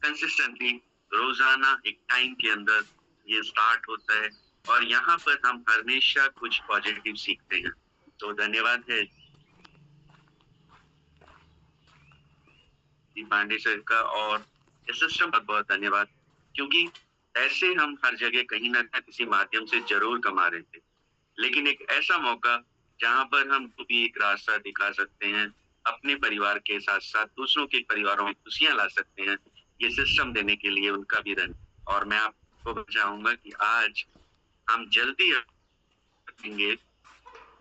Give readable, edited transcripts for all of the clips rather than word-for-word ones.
Consistently रोजाना एक time के अंदर ये स्टार्ट होता है और यहाँ पर हम हमेशा कुछ पॉजिटिव सीखते हैं। तो धन्यवाद है जी पांडे सर का और इस सिस्टम का बहुत धन्यवाद, क्योंकि ऐसे हम हर जगह कहीं न किसी माध्यम से ज़रूर कमा रहे थे। लेकिन एक ऐसा मौका जहाँ पर हम को भी एक रास्ता दिखा सकते हैं, अपने परिवार के साथ-साथ दूसरों के परिवारों में खुशियाँ ला सकते हैं, ये सिस्टम देने के लिए उनका भी और मैं आपको चाहूँगा कि आज हम जल्दी रखेंगे।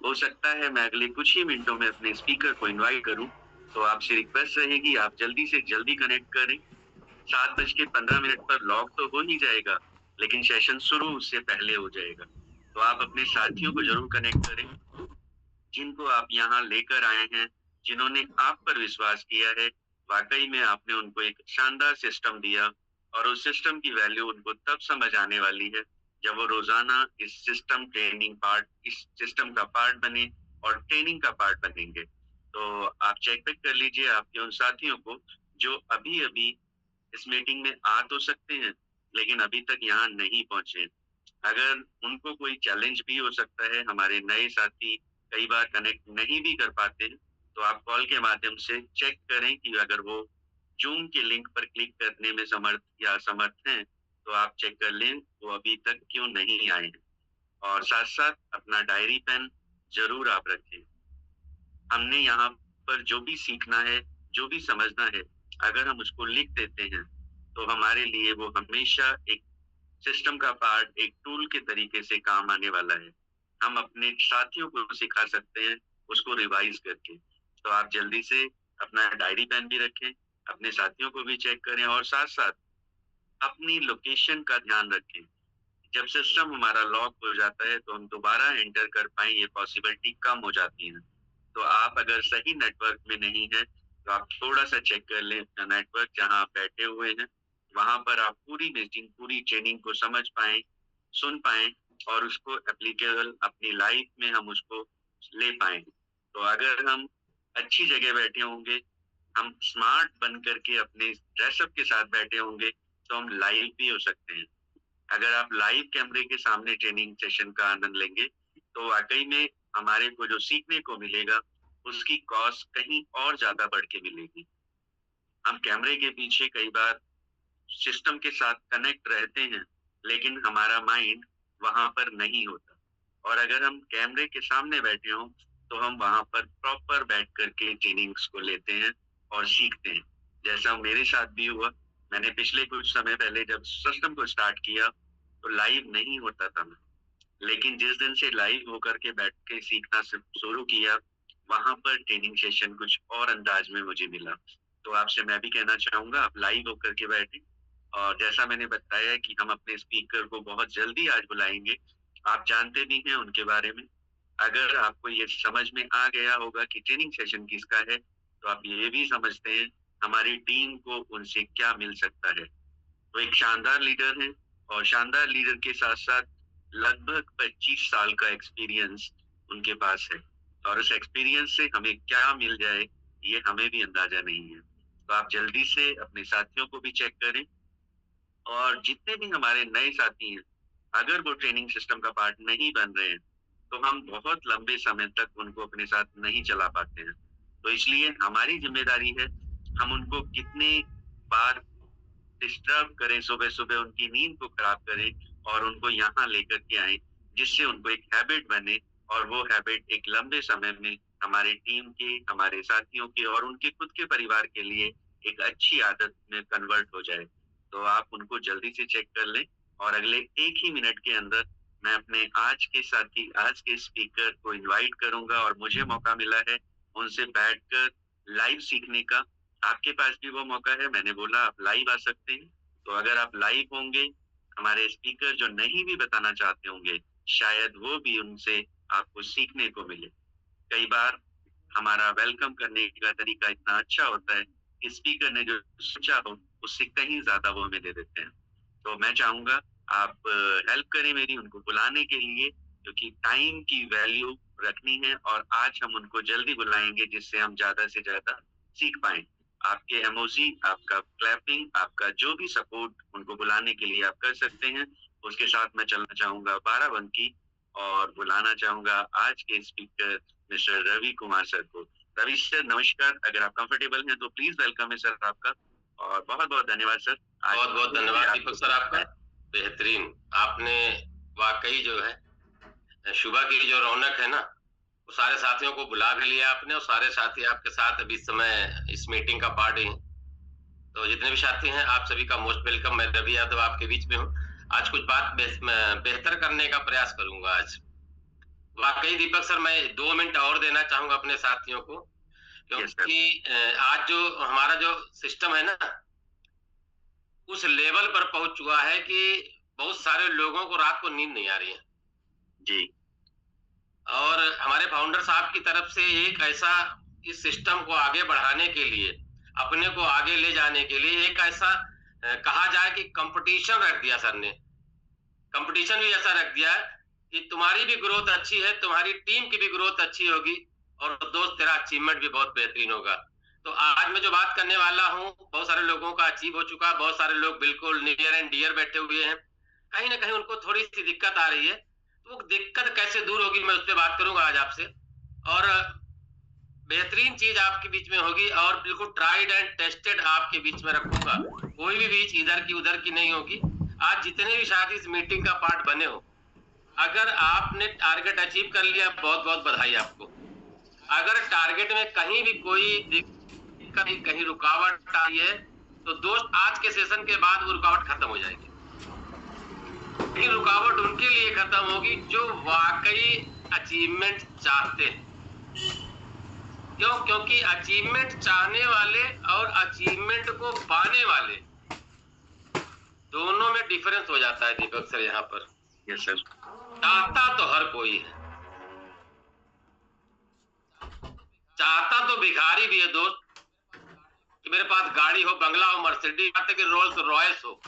हो सकता है मैं अगले कुछ ही मिनटों में अपने स्पीकर को इनवाइट करूँ, तो आपसे रिक्वेस्ट रहेगी आप जल्दी से जल्दी कनेक्ट करें। 7:15 पर लॉक तो हो ही जाएगा, लेकिन सेशन शुरू उससे पहले हो जाएगा। तो आप अपने साथियों को ज़रूर कनेक्ट करें, जिनको आप यहाँ लेकर आए हैं, जिन्होंने आप पर विश्वास किया है। वाक़ई में आपने उनको एक शानदार सिस्टम दिया और उस सिस्टम की वैल्यू उनको तब समझ आने वाली है, जब वो रोज़ाना इस सिस्टम का पार्ट बने और ट्रेनिंग का पार्ट बनेंगे। तो आप चेक बैक कर लीजिए आपके उन साथियों को, जो अभी-अभी इस मीटिंग में आ तो सकते हैं, लेकिन अभी तक यहाँ नहीं पहुँचे। अगर उनको कोई चैलेंज भी हो सकता है, हमारे नए साथी कई बार कनेक्ट नहीं भी कर पाते हैं, तो आप कॉल के माध्यम से चेक करें कि अगर वो ज़ूम के लिंक पर क्लिक करने में समर्थ या असमर्थ हैं, तो आप चेक कर लें, वो अभी तक क्यों नहीं आए हैं। और साथ-साथ अपना डायरी पेन ज़रूर आप रखें। हमने यहाँ पर जो भी सीखना है, जो भी समझना है, अगर हम उसको लिख देते हैं, तो हमारे लिए वो हमेशा एक सिस्टम का पार्ट, एक टूल के तरीके से काम आने वाला है। हम अपने साथियों को सिखा सकते हैं, उसको रिवाइज़ करके। तो आप जल्दी से अपना डायरी पेन भी रखें, अपने साथियों को भी चेक करें और साथ-साथ अपनी लोकेशन का ध्यान रखें। जब सिस्टम हमारा लॉक हो जाता है, तो हम दोबारा एंटर कर पाएँ, ये पॉसिबिलिटी कम हो जाती है। तो आप अगर सही नेटवर्क में नहीं हैं, तो आप थोड़ा-सा चेक कर लें अपना नेटवर्क जहाँ आप बैठे हुए हैं। वहाँ पर आप पूरी मीटिंग, पूरी ट्रेनिंग को समझ पाएँ, सुन पाएँ और उसको एप्लीकेबल अपनी लाइफ में हम उसको ले पाएँ। तो अगर हम अच्छी जगह बैठे होंगे, हम स्मार्ट बन कर के अपने ड्रेसअप के साथ बैठे होंगे, तो हम लाइव भी हो सकते हैं। अगर आप लाइव कैमरे के सामने ट्रेनिंग सेशन का आनंद लेंगे, तो वाक़ई में हमारे को जो सीखने को मिलेगा, उसकी कॉस्ट कहीं और ज़्यादा बढ़ के मिलेगी। हम कैमरे के पीछे कई बार सिस्टम के साथ कनेक्ट रहते हैं, लेकिन हमारा माइंड वहाँ पर नहीं होता। और अगर हम कैमरे के सामने बैठे हों, तो हम वहाँ पर प्रॉपर बैठ कर के ट्रेनिंग्स को लेते हैं और सीखते हैं। जैसा मेरे साथ भी हुआ, मैंने पिछले कुछ समय पहले जब सिस्टम को स्टार्ट किया, तो लाइव नहीं होता था मैं। लेकिन जिस दिन से लाइव होकर के बैठ के सीखना शुरू किया, वहाँ पर ट्रेनिंग सेशन कुछ और अंदाज में मुझे मिला। तो आपसे मैं भी कहना चाहूँगा आप लाइव होकर के बैठें और जैसा मैंने बताया कि हम अपने स्पीकर को बहुत जल्दी आज बुलाएँगे। आप जानते भी हैं उनके बारे में। अगर आपको ये समझ में आ गया होगा कि ट्रेनिंग सेशन किसका है, तो आप ये भी समझते हैं हमारी टीम को उनसे क्या मिल सकता है। वो एक शानदार लीडर हैं और शानदार लीडर के साथ-साथ लगभग 25 साल का एक्सपीरियंस उनके पास है और उस एक्सपीरियंस से हमें क्या मिल जाए, ये हमें भी अंदाज़ा नहीं है। तो आप जल्दी से अपने साथियों को भी चेक करें और जितने भी हमारे नए साथी हैं, अगर वो ट्रेनिंग सिस्टम का पार्ट नहीं बन रहे हैं, तो हम बहुत लंबे समय तक उनको अपने साथ नहीं चला पाते हैं। तो इसलिए हमारी ज़िम्मेदारी है, हम उनको कितने बार डिस्टर्ब करें, सुबह-सुबह उनकी नींद को खराब करें और उनको यहाँ लेकर के आएँ, जिससे उनको एक हैबिट बने और वो हैबिट एक लंबे समय में हमारे टीम के, हमारे साथियों के और उनके खुद के परिवार के लिए एक अच्छी आदत में कन्वर्ट हो जाए। तो आप उनको जल्दी से चेक कर लें और अगले 1 ही मिनट के अंदर मैं अपने आज के साथी, आज के स्पीकर को इनवाइट करूँगा और मुझे मौका मिला है उनसे बैठकर लाइव सीखने का। आपके पास भी वो मौका है, मैंने बोला आप लाइव आ सकते हैं। तो अगर आप लाइव होंगे, हमारे स्पीकर जो नहीं भी बताना चाहते होंगे, शायद वो भी उनसे आपको सीखने को मिले। कई बार हमारा वेलकम करने का तरीका इतना अच्छा होता है कि स्पीकर ने जो सोचा हो, उससे कहीं ज़्यादा वो हमें दे देते हैं। तो मैं चाहूँगा आप हेल्प करें मेरी उनको बुलाने के लिए, क्योंकि टाइम की वैल्यू रखनी है और आज हम उनको जल्दी बुलाएँगे जिससे हम ज़्यादा से ज़्यादा सीख पाएँ। आपके इमोजी, आपका क्लैपिंग, आपका जो भी सपोर्ट उनको बुलाने के लिए आप कर सकते हैं। उसके साथ मैं चलना चाहूँगा बाराबंकी और बुलाना चाहूँगा आज के speaker mister Ravi Kumar sir को। रवि सर नमस्कार, अगर आप कंफर्टेबल हैं तो प्लीज़ वेलकम है सर आपका और बहुत-बहुत धन्यवाद सर। बहुत-बहुत धन्यवाद दीपक सर आपका। बेहतरीन, आपने वाक़ई जो है सुबह की जो रौनक है ना, वो सारे साथियों को बुला भी लिया आपने और सारे साथी आपके साथ अभी इस समय इस मीटिंग का पार्ट हैं। तो जितने भी साथी हैं आप सभी का मोस्ट वेलकम। मैं रवि यादव आपके बीच में हूँ। आज कुछ बात बेहतर करने का प्रयास करूँगा आज। वाक़ई दीपक सर मैं 2 मिनट और देना चाहूँगा अपने साथियों को क्योंकि आज जो हमारा जो सिस्टम है ना, उस लेवल पर पहुँच चुका है कि बहुत सारे लोगों को रात को नींद नहीं आ रही है। जी। और हमारे फाउंडर साहब की तरफ से एक ऐसा इस सिस्टम को आगे बढ़ाने के लिए, अपने को आगे ले जाने के लिए एक ऐसा कहा जाए कि कंपटीशन रख दिया सर ने। कंपटीशन भी ऐसा रख दिया है कि तुम्हारी भी ग्रोथ अच्छी है, तुम्हारी टीम की भी ग्रोथ अच्छी होगी और दोस्त तेरा अचीवमेंट भी बहुत बेहतरीन होगा। तो आज मैं जो बात करने वाला हूँ, बहुत सारे लोगों का अचीव हो चुका है, बहुत सारे लोग बिल्कुल नियर एंड डियर बैठे हुए हैं। कहीं न कहीं उनको थोड़ी-सी दिक्कत आ रही है, तो वो दिक्कत कैसे दूर होगी मैं उस पे बात करूँगा आज आपसे। और बेहतरीन चीज़ आपके बीच में होगी और बिल्कुल ट्राइड एंड टेस्टेड आपके बीच में रखूँगा। कोई भी बीच इधर की उधर की नहीं होगी। आज जितने भी साथी इस मीटिंग का पार्ट बने हो, अगर आपने टारगेट अचीव कर लिया बहुत-बहुत बधाई आपको। अगर टारगेट में कहीं भी कोई दिक्कत, कहीं रुकावट आई है, तो दोस्त आज के सेशन के बाद वो रुकावट खत्म हो जाएगी। लेकिन रुकावट उनके लिए खत्म होगी जो वाक़ई अचीवमेंट चाहते हैं। क्यों? क्योंकि अचीवमेंट चाहने वाले और अचीवमेंट को पाने वाले दोनों में डिफरेंस हो जाता है दीपक सर यहाँ पर। Yes sir. चाहता तो हर कोई है, चाहता तो भिखारी भी है दोस्त कि मेरे पास गाड़ी हो, बंगला हो, मर्सिडीज कि रोल्स रॉयस हो,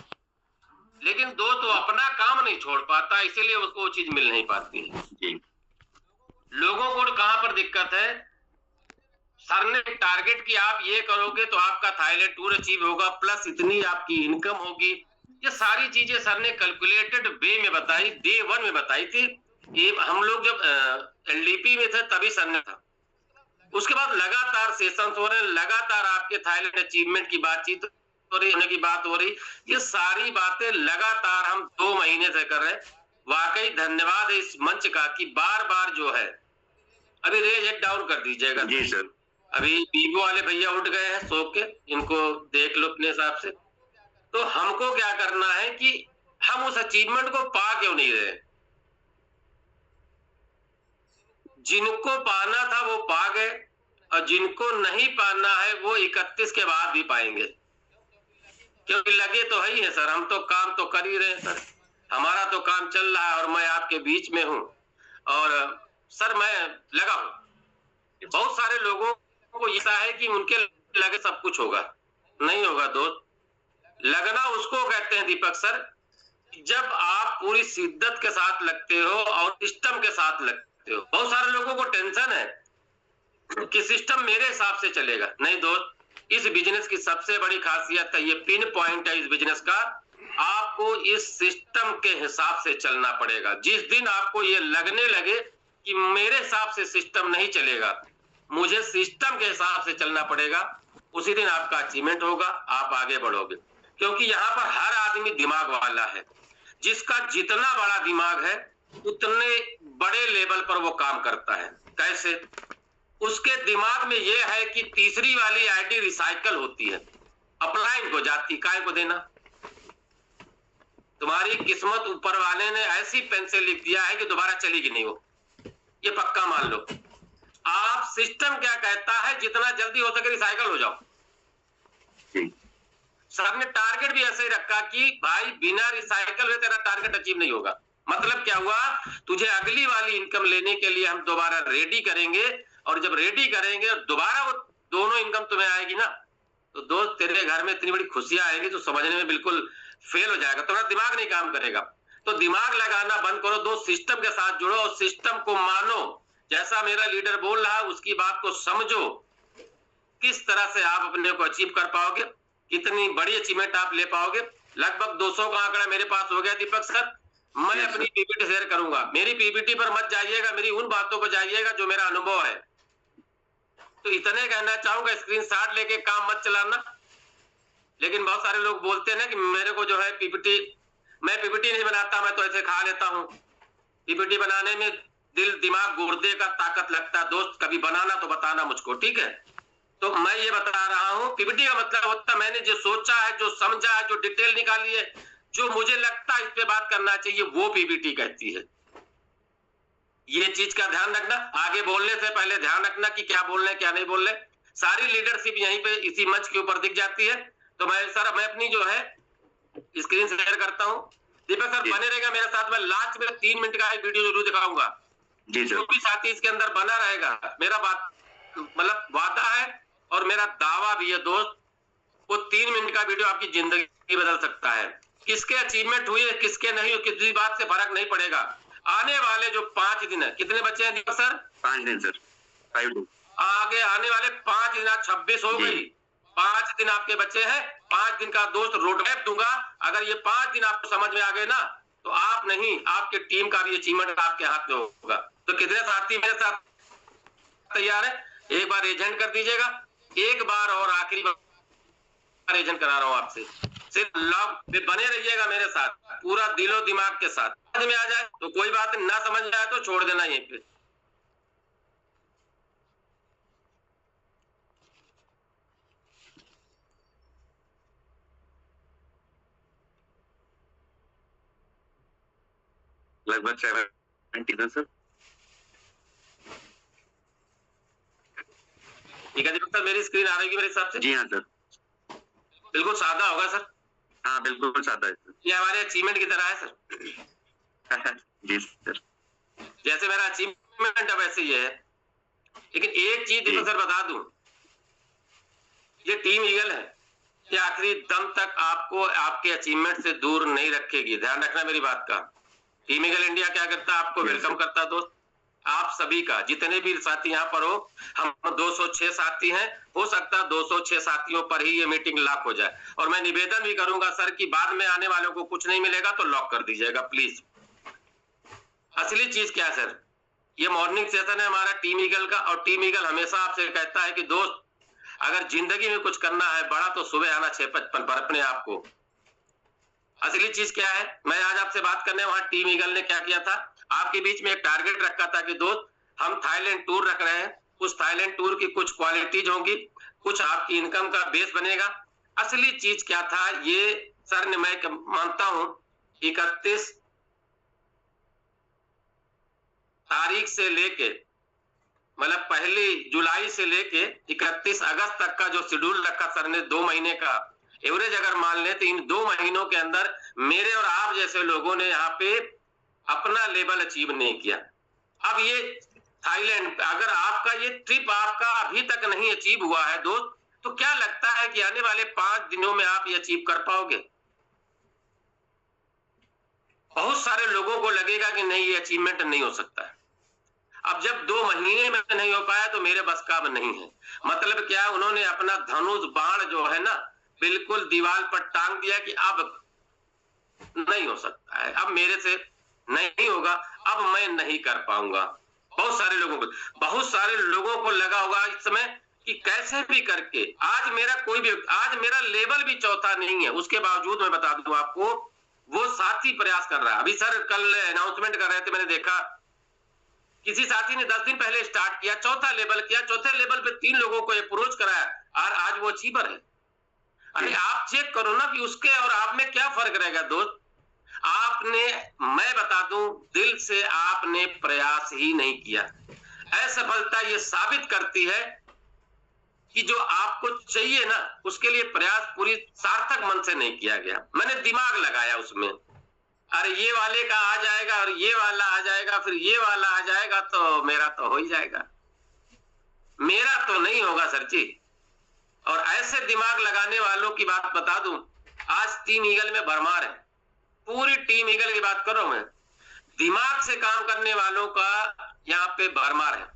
लेकिन दोस्त वो अपना काम नहीं छोड़ पाता, इसीलिए उसको वो चीज मिल नहीं पाती है। जी। लोगों को कहां पर दिक्कत है? सर ने टारगेट कि आप ये करोगे तो आपका थाईलैंड टूर अचीव होगा, प्लस इतनी आपकी इनकम होगी। ये सारी चीजें सर ने कैलकुलेटेड वे में बताई, डे 1 में बताई थी। ये हम लोग जब एलडीपी में थे तभी सर ने था। उसके बाद लगातार सेशंस हो रहे हैं, लगातार आपके थाईलैंड अचीवमेंट की बातचीत हो रही, होने की बात हो रही। ये सारी बातें लगातार हम 2 महीने से कर रहे हैं। वाकई धन्यवाद है इस मंच का कि बार बार जो है, अभी रेज एक डाउन कर दीजिएगा। जी सर। अभी वीवो वाले भैया उठ गए हैं सो के, इनको देख लो अपने हिसाब से। तो हमको क्या करना है कि हम उस अचीवमेंट को पा क्यों नहीं रहे? जिनको पाना था वो पा गए और जिनको नहीं पाना है वो 31 के बाद भी पाएंगे, क्योंकि लगे तो है ही है सर। हम तो काम तो कर ही रहे हैं सर, हमारा तो काम चल रहा है और मैं आपके बीच में हूं और सर मैं लगा हूं। बहुत सारे लोगों को ऐसा है कि उनके लगे सब कुछ होगा, नहीं होगा दोस्त। लगना उसको कहते हैं दीपक सर, जब आप पूरी शिद्दत के साथ लगते हो और सिस्टम के साथ लगते हो। बहुत सारे लोगों को टेंशन है कि सिस्टम मेरे हिसाब से चलेगा। नहीं दोस्त, इस बिजनेस की सबसे बड़ी खासियत है, ये पिन पॉइंट है इस बिजनेस का, आपको इस सिस्टम के हिसाब से चलना पड़ेगा। जिस दिन आपको ये लगने लगे कि मेरे हिसाब से सिस्टम नहीं चलेगा, मुझे सिस्टम के हिसाब से चलना पड़ेगा, उसी दिन आपका अचीवमेंट होगा, आप आगे बढ़ोगे। क्योंकि यहाँ पर हर आदमी दिमाग वाला है, जिसका जितना बड़ा दिमाग है उतने बड़े लेवल पर वो काम करता है। कैसे? उसके दिमाग में ये है कि तीसरी वाली आईडी रिसाइकल होती है, अपलाइन को जाती, काय को देना। तुम्हारी किस्मत ऊपर वाले ने ऐसी पेन से लिख दिया है कि दोबारा चलेगी नहीं वो, ये पक्का मान लो। आप सिस्टम क्या कहता है, जितना जल्दी हो सके रिसाइकल हो जाओ। सर ने टारगेट भी ऐसे ही रखा कि भाई बिना रिसाइकल हुए तेरा टारगेट अचीव नहीं होगा। मतलब क्या हुआ, तुझे अगली वाली इनकम लेने के लिए हम दोबारा रेडी करेंगे और जब रेडी करेंगे दोबारा वो दोनों इनकम तुम्हें आएगी ना, तो दोस्त तेरे घर में इतनी बड़ी खुशियां आएंगी तो समझने में बिल्कुल फेल हो जाएगा, तुम्हारा दिमाग नहीं काम करेगा। तो दिमाग लगाना बंद करो, दोस्त सिस्टम के साथ जुड़ो और सिस्टम को मानो। जैसा मेरा लीडर बोल रहा है उसकी बात को समझो किस तरह से आप अपने को अचीव कर पाओगे, कितनी बड़ी अचीवमेंट आप ले पाओगे। लगभग 200 का आंकड़ा मेरे पास हो गया दीपक सर। मैं अपनी पीपीटी शेयर करूंगा। मेरी पीपीटी पर मत जाइएगा, मेरी उन बातों पर जाइएगा जो मेरा अनुभव है। तो इतने कहना चाहूंगा, स्क्रीनशॉट लेके काम मत चलाना। लेकिन बहुत सारे लोग बोलते हैं ना कि मेरे को जो है पीपीटी, मैं पीपीटी नहीं बनाता, मैं तो ऐसे खा लेता हूँ। पीपीटी बनाने में दिल दिमाग गुर्दे का ताकत लगता है दोस्त। कभी बनाना तो बताना मुझको, ठीक है। तो मैं ये बता रहा हूँ, पीपीटी का मतलब होता है मैंने जो सोचा है, जो समझा है, जो डिटेल निकाली है, जो मुझे लगता है इस पे बात करना चाहिए, वो पीपीटी कहती है। ये चीज का ध्यान रखना। आगे बोलने से पहले ध्यान रखना कि क्या बोलने क्या नहीं बोलने। सारी लीडरशिप यहीं पे इसी मंच के ऊपर दिख जाती है। तो मैं अपनी जो है स्क्रीन शेयर करता हूँ। दीपक सर बने रहेगा मेरे साथ। मैं लास्ट में 3 मिनट का एक वीडियो जरूर दिखाऊंगा। जी सर। जो भी साथी इसके अंदर बना रहेगा, मेरा बात मतलब वादा है और मेरा दावा भी है दोस्त, वो 3 मिनट का वीडियो आपकी जिंदगी बदल सकता है। किसके अचीवमेंट हुए, किसके नहीं हुए, किसी बात से फर्क नहीं पड़ेगा। आने वाले जो 5 दिन है, कितने बच्चे हैं दीपक सर? 5 दिन सर, 5 दिन। आगे आने वाले 5 दिन, आज 26 हो गई, 5 दिन आपके बच्चे हैं। 5 दिन का दोस्त रोड मैप दूंगा। अगर ये 5 दिन आपको समझ में आ गए ना, तो आप नहीं, आपके टीम का भी अचीवमेंट आपके हाथ में होगा। तो कितने साथी मेरे साथ तैयार है? एक बार एजेंट कर दीजिएगा। एक बार और आखिरी बार एजेंट करा रहा हूं आपसे। सिर्फ लॉग पे बने रहिएगा मेरे साथ, पूरा दिलो दिमाग के साथ। समझ में आ जाए तो कोई बात ना, समझ में आए तो छोड़ देना यहीं पे। लगभग 70 सर। ठीक है दीपक सर, मेरी स्क्रीन आ रही है मेरे हिसाब से? जी हाँ सर। बिल्कुल सादा होगा सर। हाँ बिल्कुल सादा है सर। ये हमारे अचीवमेंट की तरह है सर। जी सर। जैसे मेरा अचीवमेंट है वैसे ही है। लेकिन एक चीज दीपक सर बता दूं, ये टीम ईगल है, ये आखिरी दम तक आपको आपके अचीवमेंट से दूर नहीं रखेगी। ध्यान रखना मेरी बात का। टीम ईगल इंडिया क्या करता है, आपको वेलकम करता दोस्त। आप सभी का, जितने भी साथी यहाँ पर हो, हम 206 साथी हैं। हो सकता है 206 साथियों पर ही ये मीटिंग लॉक हो जाए। और मैं निवेदन भी करूंगा सर कि बाद में आने वालों को कुछ नहीं मिलेगा तो लॉक कर दीजिएगा प्लीज। असली चीज क्या है सर, ये मॉर्निंग सेशन है हमारा टीम ईगल का। और टीम ईगल हमेशा आपसे कहता है कि दोस्त, अगर जिंदगी में कुछ करना है बड़ा, तो सुबह आना 6:55 पर अपने आप को। असली चीज क्या है, मैं आज आपसे बात करने, वहां टीम ईगल ने क्या किया था, आपके बीच में एक टारगेट रखा था कि दोस्त, हम थाईलैंड टूर रख रहे हैं। उस थाईलैंड टूर की कुछ क्वालिटीज होंगी, कुछ आपकी इनकम का बेस बनेगा। असली चीज क्या था, ये सर ने, मैं मानता हूं 31 तारीख से लेके, मतलब 1 जुलाई से लेके 31 अगस्त तक का जो शेड्यूल रखा सर ने, 2 महीने का एवरेज अगर मान ले, तो इन 2 महीनों के अंदर मेरे और आप जैसे लोगों ने यहाँ पे अपना लेवल अचीव नहीं किया। अब ये थाईलैंड, अगर आपका ये ट्रिप आपका अभी तक नहीं अचीव हुआ है दोस्त, तो क्या लगता है कि आने वाले 5 दिनों में आप ये अचीव कर पाओगे? बहुत सारे लोगों को लगेगा कि नहीं, ये अचीवमेंट नहीं हो सकता है। अब जब 2 महीने में नहीं हो पाया तो मेरे बस का नहीं है। मतलब क्या, उन्होंने अपना धनुष बाण जो है ना, बिल्कुल दीवार पर टांग दिया कि अब नहीं हो सकता है, अब मेरे से नहीं होगा, अब मैं नहीं कर पाऊंगा। बहुत सारे लोगों को लगा होगा इस समय कि कैसे भी करके आज मेरा लेवल भी चौथा नहीं है, उसके बावजूद मैं बता दूं आपको, वो साथी प्रयास कर रहा है। अभी सर कल अनाउंसमेंट कर रहे थे, मैंने देखा किसी साथी ने 10 दिन पहले स्टार्ट किया, चौथा लेवल किया, चौथे लेवल पे 3 लोगों को अप्रोच कराया और आज वो अचीवर है। अरे आप चेक करो ना कि उसके और आप में क्या फर्क रहेगा दोस्त। आपने, मैं बता दूं, दिल से आपने प्रयास ही नहीं किया। असफलता ये साबित करती है कि जो आपको चाहिए ना, उसके लिए प्रयास पूरी सार्थक मन से नहीं किया गया। मैंने दिमाग लगाया उसमें, अरे ये वाले का आ जाएगा और ये वाला आ जाएगा, फिर ये वाला आ जाएगा, तो मेरा तो हो ही जाएगा। मेरा तो नहीं होगा सर जी। और ऐसे दिमाग लगाने वालों की बात बता दूं, आज टीम ईगल में भरमार है। पूरी टीम ईगल की बात करो, मैं दिमाग से काम करने वालों का यहाँ पे भरमार है।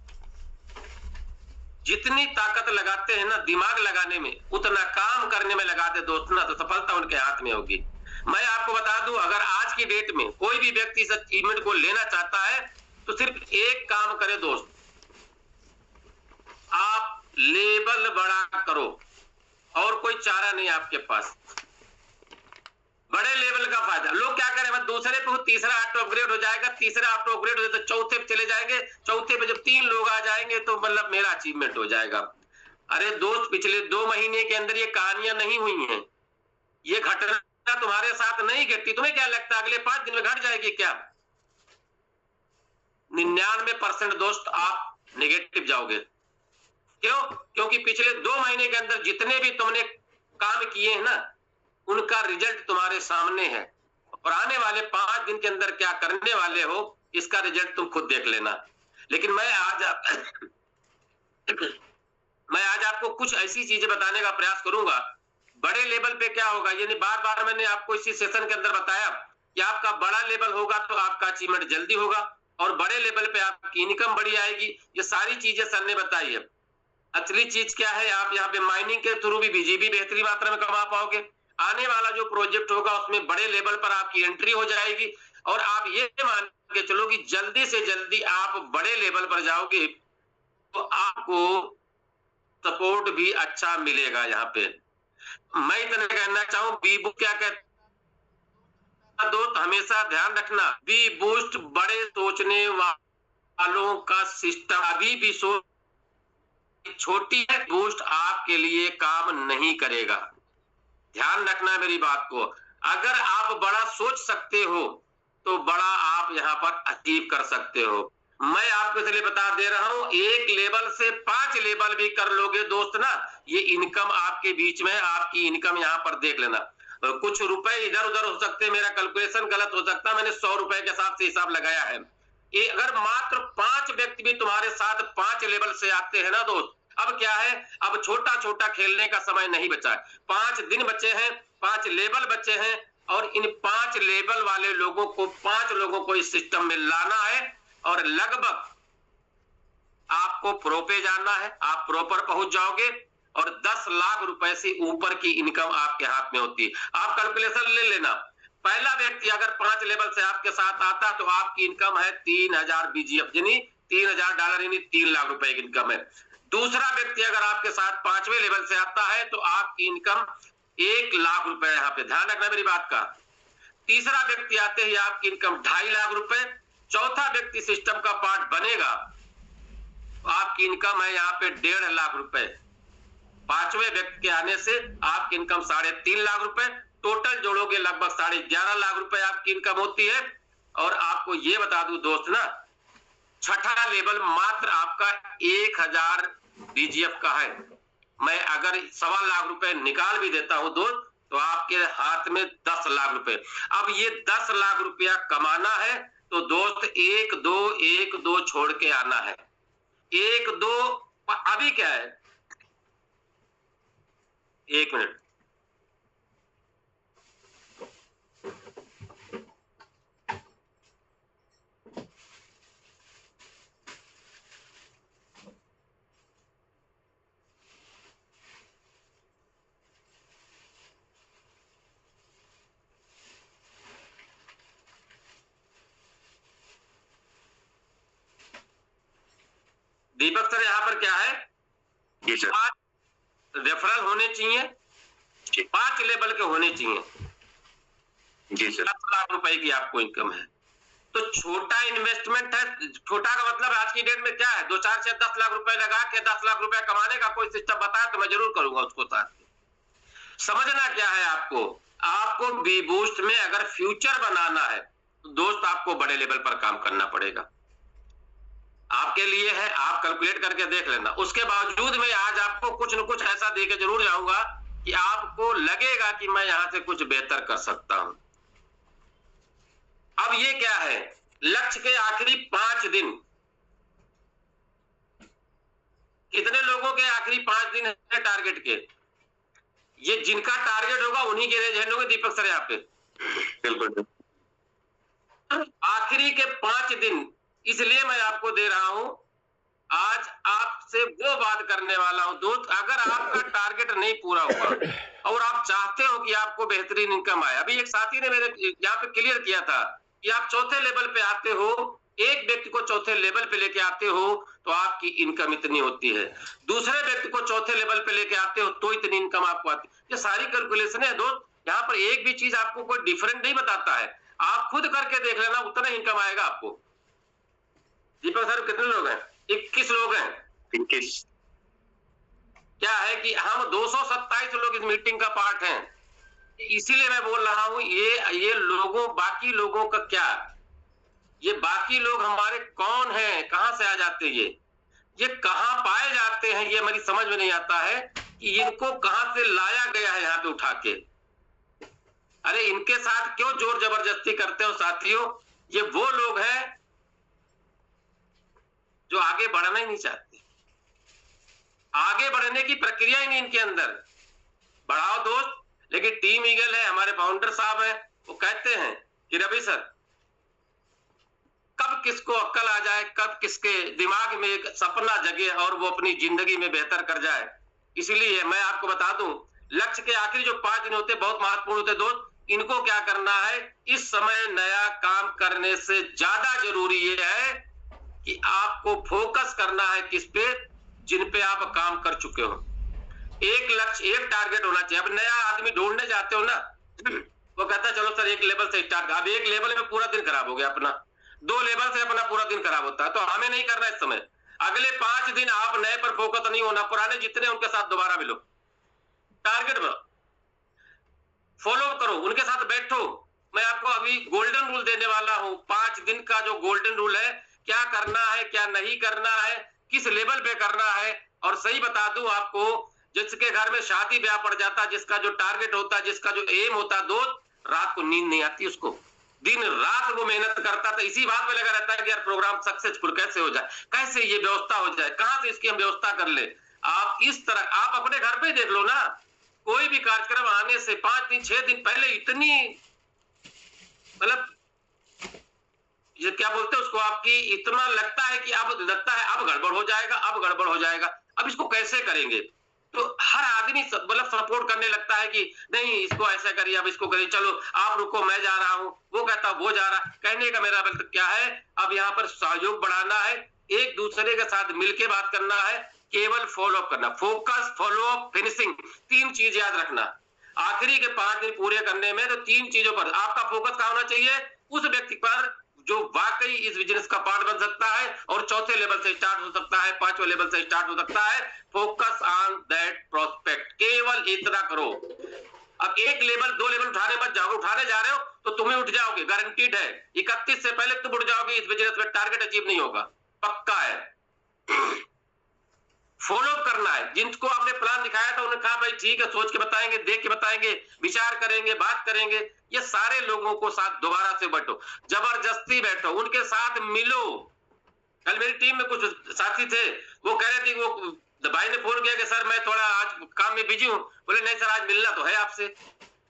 जितनी ताकत लगाते हैं ना दिमाग लगाने में, उतना काम करने में लगाते दोस्त ना, तो सफलता उनके हाथ में होगी। मैं आपको बता दूं, अगर आज की डेट में कोई भी व्यक्ति इस अचीवमेंट को लेना चाहता है तो सिर्फ एक काम करे दोस्त, आप लेवल बड़ा करो, और कोई चारा नहीं आपके पास। बड़े लेवल का फायदा, लोग क्या करें, दूसरे पे तीसरा ऑटो अपग्रेड हो जाएगा, तीसरा ऑटो अपग्रेड हो जाए तो चौथे पे चले जाएंगे, चौथे पे जब 3 लोग आ जाएंगे तो मतलब मेरा अचीवमेंट हो जाएगा। अरे दोस्त, पिछले 2 महीने के अंदर ये कहानियां नहीं हुई हैं, ये घटना तुम्हारे साथ नहीं घटती। तुम्हें क्या लगता है अगले 5 दिन में घट जाएगी क्या? 99% दोस्त आप नेगेटिव जाओगे। क्यों? क्योंकि पिछले 2 महीने के अंदर जितने भी तुमने काम किए हैं ना, उनका रिजल्ट तुम्हारे सामने है, और आने वाले 5 दिन के अंदर क्या करने वाले हो इसका रिजल्ट तुम खुद देख लेना। लेकिन मैं आज आपको कुछ ऐसी चीजें बताने का प्रयास करूंगा। बड़े लेवल पे क्या होगा, यानी बार बार मैंने आपको इसी सेशन के अंदर बताया कि आपका बड़ा लेवल होगा तो आपका अचीवमेंट जल्दी होगा, और बड़े लेवल पे आपकी इनकम बड़ी आएगी। ये सारी चीजें सर ने बताई है। असली चीज क्या है, आप यहाँ पे माइनिंग के थ्रू भी बीजीबी बेहतरीन मात्रा में कमा पाओगे। आने वाला जो प्रोजेक्ट होगा उसमें बड़े लेवल पर आपकी एंट्री हो जाएगी, और आप ये मान के चलो कि जल्दी से जल्दी आप बड़े लेवल पर जाओगे तो आपको सपोर्ट भी अच्छा मिलेगा। यहाँ पे मैं इतना कहना चाहूं, बी बूस्ट क्या कहता दोस्त, हमेशा ध्यान रखना, बी बूस्ट बड़े सोचने वालों का सिस्टम। अभी भी सोच छोटी है, बूस्ट आपके लिए काम नहीं करेगा। ध्यान रखना मेरी बात को। अगर आप बड़ा सोच सकते हो तो बड़ा आप यहाँ पर अचीव कर सकते हो। मैं आपको इसलिए बता दे रहा हूं, 1 लेवल से 5 लेवल भी कर लोगे दोस्त ना, ये इनकम आपके बीच में है। आपकी इनकम यहाँ पर देख लेना, कुछ रुपए इधर उधर हो सकते हैं, मेरा कैलकुलेशन गलत हो सकता है, मैंने 100 रुपए के हिसाब से हिसाब लगाया है। ये अगर मात्र 5 व्यक्ति भी तुम्हारे साथ 5 लेवल से आते हैं ना दोस्त, अब क्या है, अब छोटा छोटा खेलने का समय नहीं बचा है। 5 दिन बचे हैं, 5 लेवल बचे हैं, और इन 5 लेवल वाले लोगों को 5 लोगों को इस सिस्टम में लाना है, और लगभग आपको प्रो पे जाना है। आप प्रो पर पहुंच जाओगे और 10 लाख रुपए से ऊपर की इनकम आपके हाथ में होती है। आप कैलकुलेशन ले लेना, पहला व्यक्ति अगर 5 लेवल से आपके साथ आता तो आपकी इनकम है 3000 बीजीएफ, यानी $3000, यानी 3 लाख रुपए की इनकम है। दूसरा व्यक्ति अगर आपके साथ 5वें लेवल से आता है तो आपकी इनकम 1 लाख रुपए, यहाँ पे ध्यान रखना मेरी बात का। तीसरा व्यक्ति आते ही आपकी इनकम 2.5 लाख रुपए। चौथा व्यक्ति सिस्टम का पार्ट बनेगा, आपकी इनकम है यहाँ पे 1.5 लाख रुपए। 5वें व्यक्ति के आने से आपकी इनकम 3.5 लाख रुपए, टोटल जोड़ोगे लगभग 11.5 लाख रुपए आपकी इनकम होती है। और आपको ये बता दूं दोस्त ना, छठा लेवल मात्र आपका 1000 बीजीएफ का है। मैं अगर 1.25 लाख रुपए निकाल भी देता हूं दोस्त तो आपके हाथ में 10 लाख रुपए। अब ये 10 लाख रुपया कमाना है तो दोस्त 1-2 छोड़ के आना है। 1-2 अभी क्या है, 1 मिनट, दीपक सर यहाँ पर क्या है, जी सर, 5 रेफरल होने चाहिए, 5 लेवल के होने चाहिए। जी सर। 10 लाख रुपए की आपको इनकम है तो छोटा इन्वेस्टमेंट है। छोटा का मतलब आज की डेट में क्या है, 2, 4, 6, 10 लाख रुपए लगा के 10 लाख रुपए कमाने का कोई सिस्टम बताया तो मैं जरूर करूंगा उसको साथ में। समझना क्या है आपको बी बूस्ट में अगर फ्यूचर बनाना है तो दोस्त आपको बड़े लेवल पर काम करना पड़ेगा। आपके लिए है, आप कैलकुलेट करके देख लेना। उसके बावजूद मैं आज आपको कुछ न कुछ ऐसा दे के जरूर जाऊंगा कि आपको लगेगा कि मैं यहां से कुछ बेहतर कर सकता हूं। अब ये क्या है, लक्ष्य के आखिरी 5 दिन, कितने लोगों के आखिरी 5 दिन है टारगेट के, ये जिनका टारगेट होगा उन्हीं के रेज होंगे दीपक सर यहाँ पे। बिल्कुल। आखिरी के 5 दिन इसलिए मैं आपको दे रहा हूं आज आपसे वो बात करने वाला हूं दोस्त, अगर आपका टारगेट नहीं पूरा हुआ और आप चाहते हो कि आपको बेहतरीन इनकम आए, अभी एक साथी ने मेरे यहाँ पे क्लियर किया था कि आप चौथे लेवल पे आते हो, एक व्यक्ति को चौथे लेवल पे लेके आते हो तो आपकी इनकम इतनी होती है, दूसरे व्यक्ति को चौथे लेवल पे लेके आते हो तो इतनी इनकम आपको आती है। ये सारी कैलकुलेशन है दोस्त, यहाँ पर एक भी चीज आपको कोई डिफरेंट नहीं बताता है, आप खुद करके देख लेना, उतना इनकम आएगा आपको। दीपक सर कितने लोग हैं? 21 लोग हैं। 21। क्या है कि हम 227 लोग इस मीटिंग का पार्ट हैं, इसीलिए मैं बोल रहा हूं ये लोगों, बाकी लोगों का क्या, ये बाकी लोग हमारे कौन हैं, कहां से आ जाते हैं, ये कहां पाए जाते हैं, ये मेरी समझ में नहीं आता है कि इनको कहां से लाया गया है यहाँ पे उठा के। अरे इनके साथ क्यों जोर जबरदस्ती करते हो साथियों? ये वो लोग हैं जो आगे बढ़ना ही नहीं चाहते, आगे बढ़ने की प्रक्रिया ही नहीं इनके अंदर। बढ़ाओ दोस्त, लेकिन टीम ईगल है, हमारे फाउंडर साहब हैं, वो कहते हैं कि रवि सर कब किसको अक्ल आ जाए, कब किसके दिमाग में एक सपना जगे और वो अपनी जिंदगी में बेहतर कर जाए। इसीलिए मैं आपको बता दूं, लक्ष्य के आखिरी जो 5 दिन होते बहुत महत्वपूर्ण होते दोस्त, इनको क्या करना है, इस समय नया काम करने से ज्यादा जरूरी ये है कि आपको फोकस करना है किस पे, जिन पे आप काम कर चुके हो। एक लक्ष्य, एक टारगेट होना चाहिए। अब नया आदमी ढूंढने जाते हो ना, वो कहता है चलो सर एक लेवल से स्टार्ट, अब एक लेवल में पूरा दिन खराब हो गया अपना, 2 लेवल से अपना पूरा दिन खराब होता है, तो हमें नहीं करना इस समय। अगले 5 दिन आप नए पर फोकस नहीं होना, पुराने जितने उनके साथ दोबारा मिलो, टारगेट में फॉलो करो, उनके साथ बैठो। मैं आपको अभी गोल्डन रूल देने वाला हूं, 5 दिन का जो गोल्डन रूल है, क्या करना है क्या नहीं करना है, किस लेवल पे करना है। और सही बता दूं आपको, जिसके घर में शादी ब्याह पड़ जाता, जिसका जो टारगेट होता, जिसका जो एम होता दोस्त, रात को नींद नहीं आती उसको, दिन रात वो मेहनत करता था, इसी बात में लगा रहता है कि यार प्रोग्राम सक्सेसफुल कैसे हो जाए, कैसे ये व्यवस्था हो जाए, कहां से इसकी हम व्यवस्था कर ले। आप इस तरह आप अपने घर पे देख लो ना, कोई भी कार्यक्रम आने से 5 दिन 6 दिन पहले इतनी, मतलब ये क्या बोलते हैं उसको, आपकी इतना लगता है कि अब लगता है अब गड़बड़ हो जाएगा, अब गड़बड़ हो जाएगा, अब इसको कैसे करेंगे। तो हर आदमी मतलब सपोर्ट करने लगता है कि नहीं इसको ऐसा करिए, अब इसको करिए, चलो आप रुको मैं जा रहा हूं, वो कहता वो जा रहा। कहने का मेरा मतलब क्या है, अब यहाँ पर सहयोग बढ़ाना है, एक दूसरे के साथ मिलकर बात करना है, केवल फॉलो अप करना, फोकस फॉलो अप फिनिशिंग, 3 चीज याद रखना। आखिरी के 5 दिन पूरे करने में तो 3 चीजों पर आपका फोकस क्या होना चाहिए, उस व्यक्ति पर जो वाकई इस बिजनेस का पार्ट बन सकता है, और चौथे लेवल से स्टार्ट हो सकता है, 5वें लेवल से स्टार्ट हो सकता है। फोकस ऑन दैट प्रोस्पेक्ट, केवल इतना करो। अब 1 लेवल 2 लेवल उठाने मत जाओ, उठाने जा रहे हो तो तुम्हें उठ जाओगे, गारंटीड है, 31 से पहले तुम उठ जाओगे, इस बिजनेस में टारगेट अचीव नहीं होगा, पक्का है। फॉलो करना है, जिनको आपने प्लान दिखाया था उन्होंने कहा भाई ठीक है, सोच के बताएंगे, देख के बताएंगे, विचार करेंगे, बात करेंगे, ये सारे लोगों को साथ दोबारा से बैठो, जबरदस्ती बैठो, उनके साथ मिलो। कल मेरी टीम में कुछ साथी थे, वो कह रहे थे, वो भाई ने फोन किया कि सर मैं थोड़ा आज काम में बिजी हूँ, बोले नहीं सर आज मिलना तो है आपसे।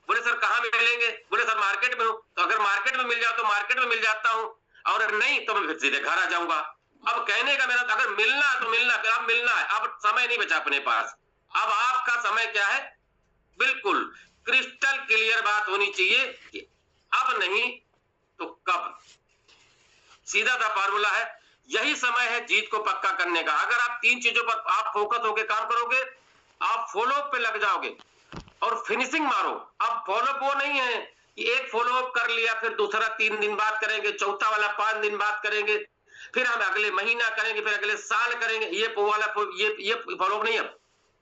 बोले सर कहाँ मिलेंगे, बोले सर मार्केट में हूँ, तो अगर मार्केट में मिल जाओ तो मार्केट में मिल जाता हूँ, और नहीं तो मैं फिर सीधे घर आ जाऊंगा। अब कहने का मेरा, अगर मिलना है तो मिलना, फिर अब मिलना है, अब समय नहीं बचा अपने पास, अब आपका समय क्या है, बिल्कुल क्रिस्टल क्लियर बात होनी चाहिए कि अब नहीं तो कब, सीधा सा फार्मूला है, यही समय है जीत को पक्का करने का। अगर आप 3 चीजों पर आप फोकस होकर काम करोगे, आप फॉलो पे लग जाओगे और फिनिशिंग मारो। अब फॉलो वो नहीं है कि एक फॉलो अप कर लिया, फिर दूसरा 3 दिन बाद करेंगे, चौथा वाला 5 दिन बाद करेंगे, फिर हम अगले महीना करेंगे, फिर अगले साल करेंगे, ये वाला ये फॉलो अप नहीं है।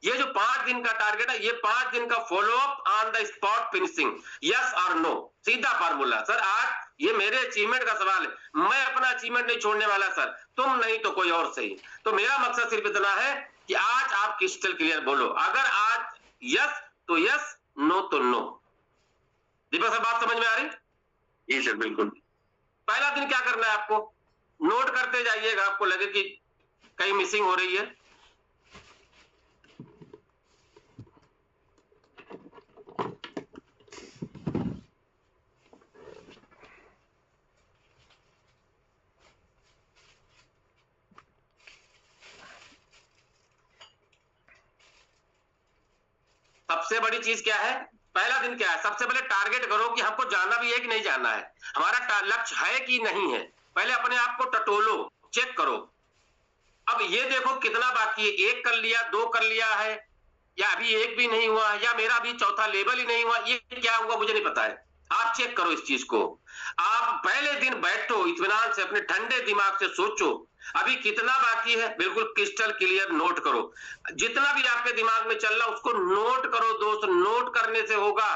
ये जो 5 दिन का टारगेट है, ये 5 दिन का follow up on the spot finishing, yes और नो, सीधा फार्मूला। सर आज ये मेरे अचीवमेंट का सवाल है, मैं अपना अचीवमेंट नहीं छोड़ने वाला सर, तुम नहीं तो कोई और सही। तो मेरा मकसद सिर्फ इतना है कि आज आप क्रिस्टल क्लियर बोलो, अगर आज यस तो यस, नो तो नो। दीपक सर बात समझ में आ रही? जी सर बिल्कुल। पहला दिन क्या करना है आपको, नोट करते जाइएगा, आपको लगे कि कहीं मिसिंग हो रही है। सबसे बड़ी चीज क्या है, पहला दिन क्या है, सबसे पहले टारगेट करो कि हमको जाना भी है कि नहीं जाना है, हमारा लक्ष्य है कि नहीं है, पहले अपने आप को टटोलो, चेक करो। अब ये देखो कितना बाकी है, 1 कर लिया, 2 कर लिया है, या अभी 1 भी नहीं हुआ, या मेरा अभी चौथा लेवल ही नहीं हुआ, ये क्या हुआ मुझे नहीं पता है। आप चेक करो इस चीज को। आप पहले दिन बैठो इत्मीनान से, अपने ठंडे दिमाग से सोचो अभी कितना बाकी है, बिल्कुल क्रिस्टल क्लियर नोट करो। जितना भी आपके दिमाग में चल रहा उसको नोट करो दोस्त, नोट करने से होगा।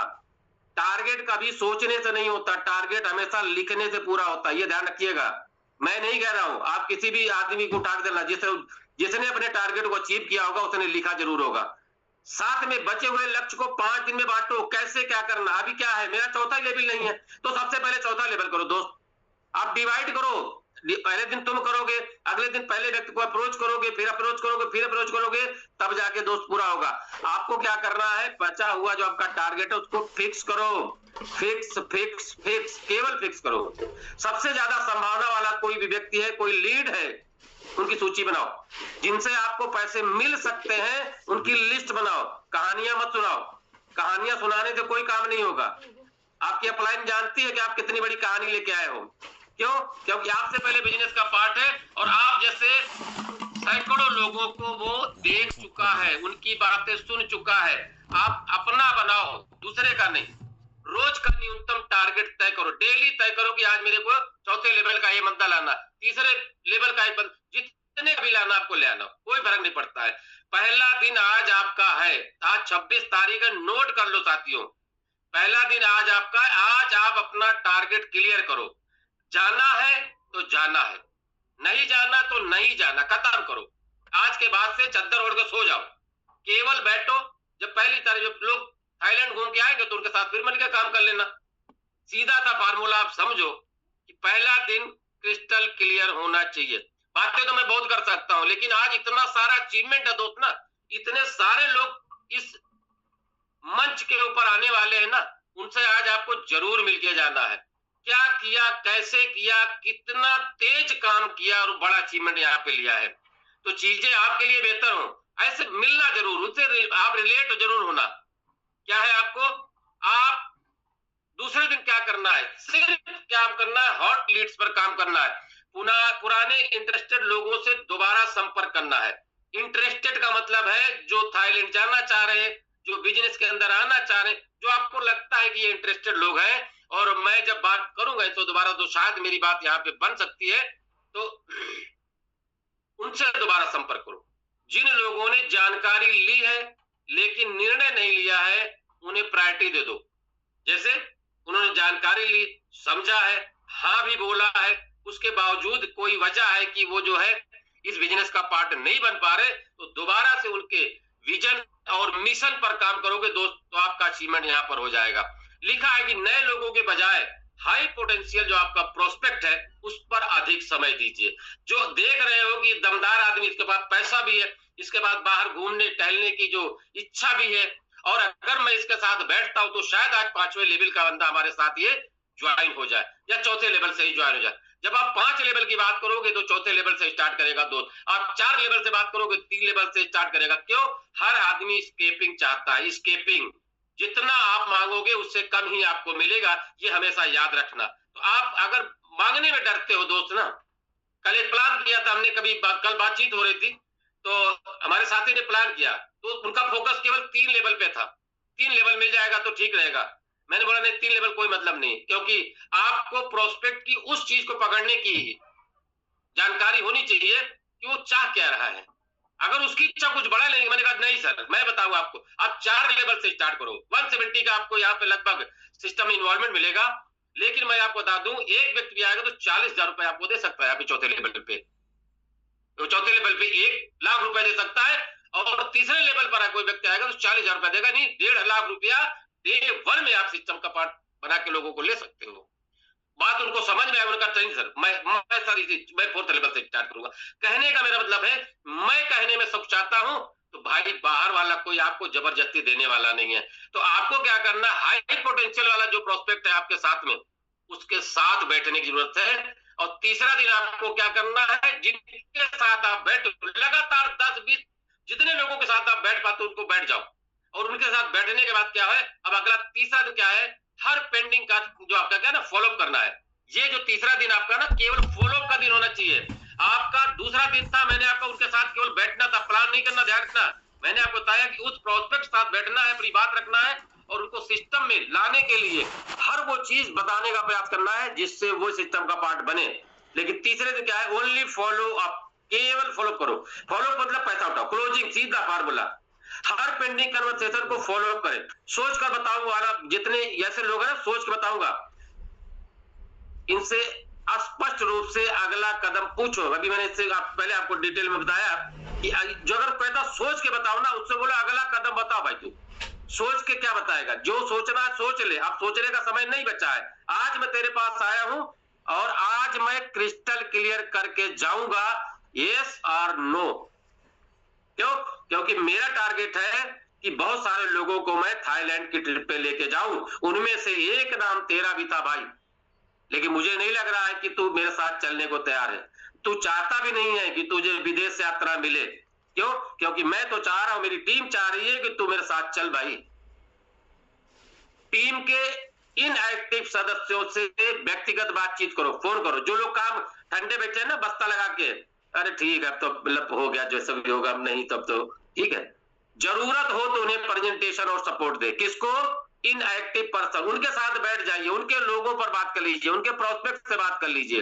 टारगेट कभी सोचने से नहीं होता, टारगेट हमेशा लिखने से पूरा होता है, ये ध्यान रखिएगा। मैं नहीं कह रहा हूं, आप किसी भी आदमी को उठा देना, जिसने अपने टारगेट को अचीव किया होगा उसने लिखा जरूर होगा। साथ में बचे हुए लक्ष्य को 5 दिन में बांटो, कैसे क्या करना। अभी क्या है, मेरा चौथा लेवल नहीं है, तो सबसे पहले चौथा लेवल करो दोस्त। आप डिवाइड करो, पहले दिन तुम करोगे, अगले दिन पहले व्यक्ति को अप्रोच करोगे, फिर अप्रोच करोगे, फिर अप्रोच करोगे, तब जाके दोस्त पूरा होगा। आपको क्या करना है, बचा हुआ जो आपका टारगेट है उसको फिक्स करो, फिक्स फिक्स फिक्स, केवल फिक्स करो। सबसे ज्यादा संभावना वाला कोई भी व्यक्ति है, कोई लीड है, उनकी सूची बनाओ, जिनसे आपको पैसे मिल सकते हैं उनकी लिस्ट बनाओ। कहानियां मत सुनाओ, कहानियां सुनाने से कोई काम नहीं होगा। आपकी अपलाइन जानती है कि आप कितनी बड़ी कहानी लेके आए हो, क्यों? क्योंकि आपसे पहले बिजनेस का पार्ट है और आप जैसे सैकड़ों लोगों को वो देख चुका है, उनकी बातें सुन चुका है। आप अपना बनाओ, दूसरे का नहीं। रोज का न्यूनतम टारगेट तय करो, डेली तय करो कि आज मेरे को चौथे लेवल का ये मद्दा लाना, तीसरे लेवल का एक जितने भी लाना आपको ले आना, कोई फर्क नहीं पड़ता है। पहला दिन आज आपका है, आज 26 तारीख है, नोट कर लो साथियों, पहला दिन आज आपका है। आज आप अपना टारगेट क्लियर करो, जाना है तो जाना है, नहीं जाना तो नहीं जाना, खत्म करो। आज के बाद से चद्दर ओढ़ के सो जाओ, केवल बैठो। जब पहली तारीख जब लोग थाईलैंड घूम के आएंगे तो उनके साथ फिर मिलकर काम कर लेना। सीधा सा फार्मूला आप समझो कि पहला दिन क्रिस्टल क्लियर होना चाहिए। बातें तो मैं बहुत कर सकता हूं, लेकिन आज इतना सारा अचीवमेंट है दोस्त ना, इतने सारे लोग इस मंच के ऊपर आने वाले हैं ना, उनसे आज आपको जरूर मिलके जाना है। क्या किया, कैसे किया, कितना तेज काम किया और बड़ा अचीवमेंट यहाँ पे लिया है, तो चीजें आपके लिए बेहतर हो, ऐसे मिलना जरूर, उससे आप रिलेट जरूर होना। क्या है आपको, आप दूसरे दिन क्या करना है, सिर्फ काम करना है, हॉट लीड्स पर काम करना है, पुराने इंटरेस्टेड लोगों से दोबारा संपर्क करना है। इंटरेस्टेड का मतलब है जो थाईलैंड जाना चाह रहे हैं, जो बिजनेस के अंदर आना चाह रहे हैं, जो आपको लगता है कि ये इंटरेस्टेड लोग हैं और मैं जब बात करूंगा तो दोबारा तो शायद मेरी बात यहाँ पे बन सकती है, तो उनसे दोबारा संपर्क करो। जिन लोगों ने जानकारी ली है लेकिन निर्णय नहीं लिया है, उन्हें प्रायोरिटी दे दो। जैसे उन्होंने जानकारी ली, समझा है, हाँ भी बोला है, उसके बावजूद कोई वजह है कि वो जो है इस बिजनेस का पार्ट नहीं बन पा रहे, तो दोबारा से उनके विजन और मिशन पर काम करोगे दोस्त, तो आपका अचीवमेंट यहाँ पर हो जाएगा। लिखा है कि नए लोगों के बजाय हाई पोटेंशियल जो आपका प्रोस्पेक्ट है उस पर अधिक समय दीजिए। जो देख रहे हो कि दमदार आदमी, इसके पास पैसा भी है, इसके बाद बाहर घूमने टहलने की जो इच्छा भी है, और अगर मैं इसके साथ बैठता हूं तो शायद आज 5वें लेवल का बंदा हमारे साथ ये ज्वाइन हो जाए या चौथे लेवल से ही ज्वाइन हो जाए। जब आप 5 लेवल की बात करोगे तो चौथे लेवल से स्टार्ट करेगा दोस्त, आप 4 लेवल से बात करोगे 3 लेवल से स्टार्ट करेगा। क्यों? हर आदमी स्केपिंग चाहता है, स्केपिंग जितना आप मांगोगे उससे कम ही आपको मिलेगा, ये हमेशा याद रखना। तो आप अगर मांगने में डरते हो दोस्त ना, कल एक प्लान किया था हमने, कल बातचीत हो रही थी तो हमारे साथी ने प्लान किया, तो उनका फोकस केवल 3 लेवल पे था, 3 लेवल मिल जाएगा तो ठीक रहेगा। मैंने बोला नहीं, 3 लेवल कोई मतलब नहीं, क्योंकि आपको प्रोस्पेक्ट की उस चीज को पकड़ने की जानकारी होनी चाहिए कि वो चाह क्या रहा है। अगर उसकी इच्छा कुछ बड़ा लेंगे, मैंने कहा नहीं सर, मैं बताऊंगा आपको, आप 4 लेवल से स्टार्ट करो। 170 का आपको यहाँ पे लगभग सिस्टम इन्वॉल्वमेंट मिलेगा, लेकिन मैं आपको बता दूं, एक व्यक्ति भी आएगा तो 40,000 रुपए आपको दे सकता है। अभी चौथे लेवल पे, तो चौथे लेवल पे 1 लाख रुपए दे सकता है, और तीसरे लेवल पर कोई व्यक्ति आएगा तो 40,000 रुपए देगा, नहीं 1.5 लाख रुपया डे 1 में आप सिस्टम का पार्ट बना के लोगों को ले सकते हो। बात उनको समझ में आया, उन्होंने कहा नहीं सर, मैं सर मैं 4th लेवल से स्टार्ट करूंगा। कहने का मेरा मतलब है, मैं कहने में सब चाहता हूं, तो भाई बाहर वाला कोई आपको जबरदस्ती देने वाला नहीं है। तो आपको क्या करना, हाई पोटेंशियल वाला जो प्रोस्पेक्ट है आपके साथ में, उसके साथ बैठने की जरूरत है। और तीसरा दिन आपको क्या करना है, जिनके साथ आप बैठो लगातार 10-20 जितने लोगों के साथ आप बैठ पाते हो उनको बैठ जाओ। और उनके साथ बैठने के बाद क्या है, अब अगला तीसरा दिन क्या है, हर पेंडिंग का जो आपका क्या ना फॉलो अप करना है। ये जो तीसरा दिन आपका ना केवल फॉलो अप का दिन होना चाहिए। आपका दूसरा दिन था, मैंने आपको उनके साथ केवल बैठना था, प्लान नहीं करना, ध्यान रखना। मैंने आपको बताया कि उस प्रोस्पेक्ट के साथ बैठना है, अपनी बात रखना है और उनको सिस्टम में लाने के लिए हर वो चीज बताने का प्रयास करना है जिससे वो सिस्टम का पार्ट बने। लेकिन तीसरे दिन क्या है, ओनली फॉलो अप, केवल फॉलो करो। फॉलो मतलब पैसा उठाओ, क्लोजिंग, सीधा फार्मूला। हर पेंडिंग कन्वर्सेशन को फॉलो अप करें। सोच कर बताऊंगा वाला, जितने ऐसे लोग हैं ना, सोच के बताऊंगा, इनसे स्पष्ट रूप से अगला कदम पूछो। अभी मैंने इससे पहले आपको डिटेल में बताया कि जो अगर कहता सोच के बताओ ना, उससे बोलो अगला कदम बताओ भाई, तू सोच के क्या बताएगा, जो सोचना है सोच ले, अब सोचने का समय नहीं बचा है। आज मैं तेरे पास आया हूं और आज मैं क्रिस्टल क्लियर करके जाऊंगा, यस और नो। क्यों? क्योंकि मेरा टारगेट है कि बहुत सारे लोगों को मैं थाईलैंड की ट्रिप पे लेके जाऊं, उनमें से एक नाम तेरा भी था भाई। लेकिन मुझे नहीं लग रहा है कि तू मेरे साथ चलने को तैयार है। तू चाहता भी नहीं है कि तुझे विदेश यात्रा मिले। क्यों? क्योंकि मैं तो चाह रहा हूं, मेरी टीम चाह रही है कि तू मेरे साथ चल भाई। टीम के इनएक्टिव सदस्यों से व्यक्तिगत बातचीत करो, फोन करो। जो लोग काम ठंडे बैठे हैं ना बस्ता लगा के, अरे ठीक है अब तो मतलब हो गया, जैसा भी होगा, नहीं तब तो ठीक है। जरूरत हो तो उन्हें प्रेजेंटेशन और सपोर्ट दे। किसको? Inactive person. उनके साथ बैठ जाइए, उनके लोगों पर बात कर लीजिए, उनके प्रोस्पेक्ट से बात कर लीजिए।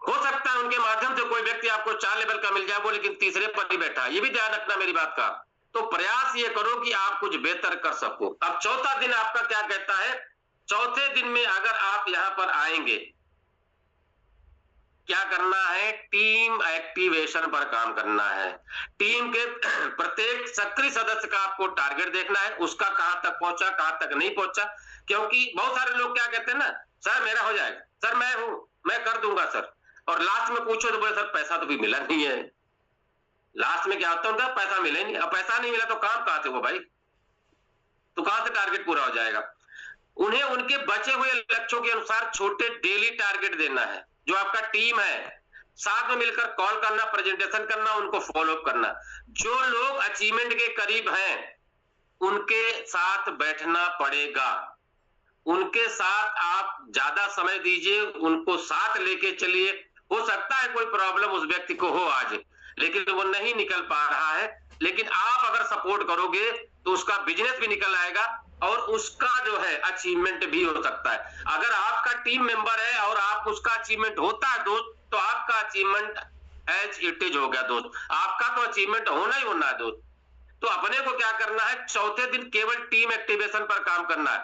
हो सकता है उनके माध्यम से कोई व्यक्ति आपको 4 लेवल का मिल जाए, वो लेकिन तीसरे पर ही बैठा है, ये भी ध्यान रखना मेरी बात का। तो प्रयास ये करो कि आप कुछ बेहतर कर सको। अब चौथा दिन आपका क्या कहता है? चौथे दिन में अगर आप यहां पर आएंगे, क्या करना है? टीम एक्टिवेशन पर काम करना है। टीम के प्रत्येक सक्रिय सदस्य का आपको टारगेट देखना है, उसका कहां तक पहुंचा, कहां तक नहीं पहुंचा। क्योंकि बहुत सारे लोग क्या कहते हैं ना, सर मेरा हो जाएगा, सर मैं हूं, मैं कर दूंगा सर, और लास्ट में पूछो तो बोले सर पैसा तो भी मिला नहीं है। लास्ट में क्या होता है, पैसा मिले नहीं। अब पैसा नहीं मिला तो काम कहां से हो भाई, तो कहां से टारगेट पूरा हो जाएगा? उन्हें उनके बचे हुए लक्ष्यों के अनुसार छोटे डेली टारगेट देना है। जो आपका टीम है, साथ में मिलकर कॉल करना, प्रेजेंटेशन करना, उनको फॉलो अप करना। जो लोग अचीवमेंट के करीब हैं उनके साथ बैठना पड़ेगा, उनके साथ आप ज्यादा समय दीजिए, उनको साथ लेके चलिए। हो सकता है कोई प्रॉब्लम उस व्यक्ति को हो आज, लेकिन वो नहीं निकल पा रहा है, लेकिन आप अगर सपोर्ट करोगे तो उसका बिजनेस भी निकल आएगा और उसका जो है अचीवमेंट भी हो सकता है। अगर आपका टीम मेंबर है और आप उसका अचीवमेंट होता है दोस्त, तो आपका अचीवमेंट एज इट इज हो गया दोस्त, आपका तो अचीवमेंट होना ही होना है दोस्त। तो अपने को क्या करना है? चौथे दिन केवल टीम एक्टिवेशन पर काम करना है।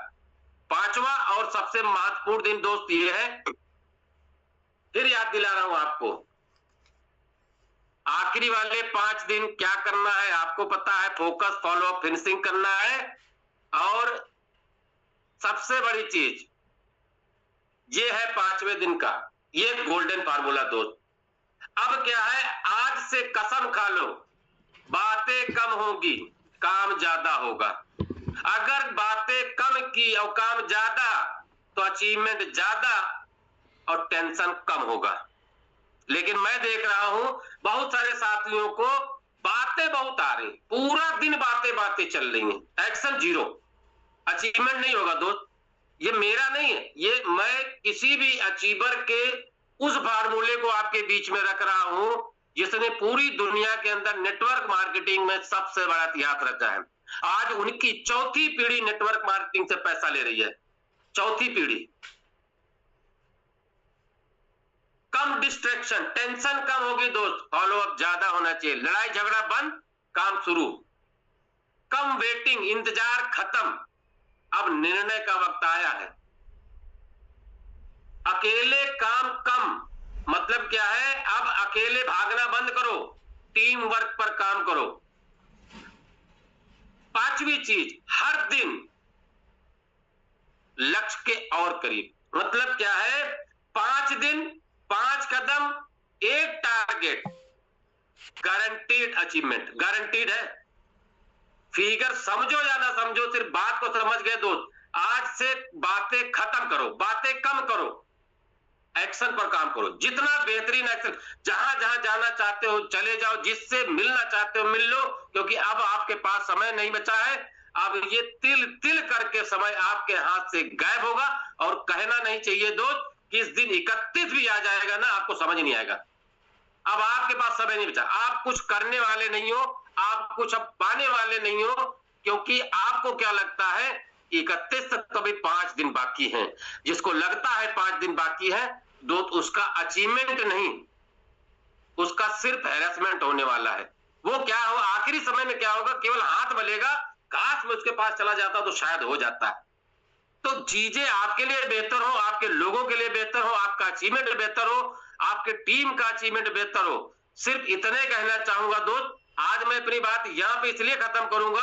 पांचवा और सबसे महत्वपूर्ण दिन दोस्त ये है, फिर याद दिला रहा हूं आपको, आखिरी वाले 5 दिन क्या करना है आपको पता है, फोकस, फॉलो अप, फिनिशिंग करना है। और सबसे बड़ी चीज ये है 5वें दिन का, ये गोल्डन फार्मूला दोस्त। अब क्या है, आज से कसम खा लो, बातें कम होगी, काम ज्यादा होगा। अगर बातें कम की और काम ज्यादा, तो अचीवमेंट ज्यादा और टेंशन कम होगा। लेकिन मैं देख रहा हूं बहुत सारे साथियों को बातें बहुत आ रही, पूरा दिन बातें बातें चल रही हैं, एक्शन जीरो, अचीवमेंट नहीं होगा दोस्त। ये मेरा नहीं है, ये मैं किसी भी अचीवर के उस फार्मूले को आपके बीच में रख रहा हूं जिसने पूरी दुनिया के अंदर नेटवर्क मार्केटिंग में सबसे बड़ा इतिहास रचा है। आज उनकी चौथी पीढ़ी नेटवर्क मार्केटिंग से पैसा ले रही है, चौथी पीढ़ी। कम डिस्ट्रैक्शन, टेंशन कम होगी दोस्त, फॉलो अप ज्यादा होना चाहिए, लड़ाई झगड़ा बंद, काम शुरू, कम वेटिंग, इंतजार खत्म, अब निर्णय का वक्त आया है। अकेले काम कम, मतलब क्या है, अब अकेले भागना बंद करो, टीम वर्क पर काम करो। पांचवी चीज, हर दिन लक्ष्य के और करीब, मतलब क्या है, 5 दिन 5 कदम, एक टारगेट, गारंटीड अचीवमेंट, गारंटीड है। फिगर समझो या ना समझो, सिर्फ बात को समझ गए दोस्त। आज से बातें खत्म करो, बातें कम करो, एक्शन पर काम करो, जितना बेहतरीन एक्शन, जहां जहां जाना चाहते हो चले जाओ, जिससे मिलना चाहते हो मिल लो, क्योंकि अब आपके पास समय नहीं बचा है। अब ये तिल तिल करके समय आपके हाथ से गायब होगा। और कहना नहीं चाहिए दोस्त कि इस दिन 31 भी आ जाएगा ना, आपको समझ नहीं आएगा। अब आपके पास समय नहीं बचा, आप कुछ करने वाले नहीं हो, आप कुछ अब पाने वाले नहीं हो, क्योंकि आपको क्या लगता है 31 तक तो अभी 5 दिन बाकी हैं। जिसको लगता है 5 दिन बाकी है दोस्त, उसका अचीवमेंट नहीं, उसका सिर्फ हैरेसमेंट होने वाला है। वो क्या हो, आखिरी समय में क्या होगा, केवल हाथ मलेगा, काश में उसके पास चला जाता तो शायद हो जाता है। तो चीजें आपके लिए बेहतर हो, आपके लोगों के लिए बेहतर हो, आपका अचीवमेंट बेहतर हो, आपके टीम का अचीवमेंट बेहतर हो। सिर्फ इतने कहना चाहूंगा दोस्त, आज मैं अपनी बात यहां पे इसलिए खत्म करूंगा,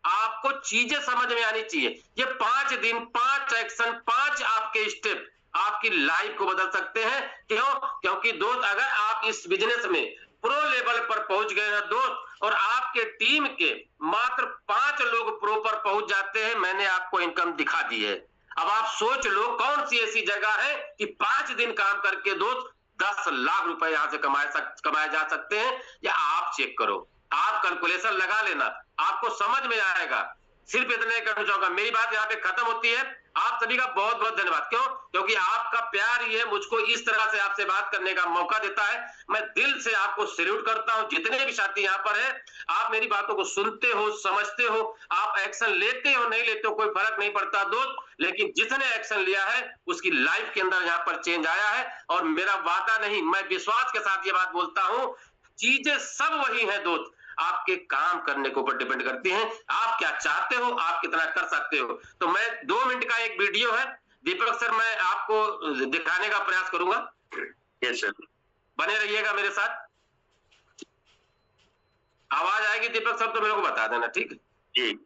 आपको चीजें समझ में आनी चाहिए। ये 5 दिन, 5 एक्शन, 5 आपके स्टेप आपकी लाइफ को बदल सकते हैं। क्यों? क्योंकि दोस्त अगर आप इस बिजनेस में प्रो लेवल पर पहुंच गए हैं दोस्त, और आपके टीम के मात्र 5 लोग प्रो पर पहुंच जाते हैं, मैंने आपको इनकम दिखा दी है। अब आप सोच लो कौन सी ऐसी जगह है कि 5 दिन काम करके दोस्त 10 लाख रुपए यहां से कमाए जा सकते हैं। या आप चेक करो, आप कैलकुलेशन लगा लेना, आपको समझ में आएगा। सिर्फ इतने कहना चाहूंगा, मेरी बात यहाँ पे खत्म होती है। आप सभी का बहुत बहुत धन्यवाद। क्यों? क्योंकि आपका प्यार ही है मुझको इस तरह से आपसे बात करने का मौका देता है। मैं दिल से आपको सैल्यूट करता हूं। जितने भी साथी यहाँ पर हैं, आप मेरी बातों को सुनते हो, समझते हो, आप एक्शन लेते हो नहीं लेते हो कोई फर्क नहीं पड़ता दोस्त, लेकिन जिसने एक्शन लिया है उसकी लाइफ के अंदर यहाँ पर चेंज आया है। और मेरा वादा नहीं, मैं विश्वास के साथ ये बात बोलता हूं, चीजें सब वही है दोस्त, आपके काम करने के ऊपर डिपेंड करती हैं। आप क्या चाहते हो, आप कितना कर सकते हो। तो मैं 2 मिनट का एक वीडियो है दीपक सर, मैं आपको दिखाने का प्रयास करूंगा। यस सर, बने रहिएगा मेरे साथ। आवाज आएगी दीपक सर तो मेरे को बता देना, ठीक है जी।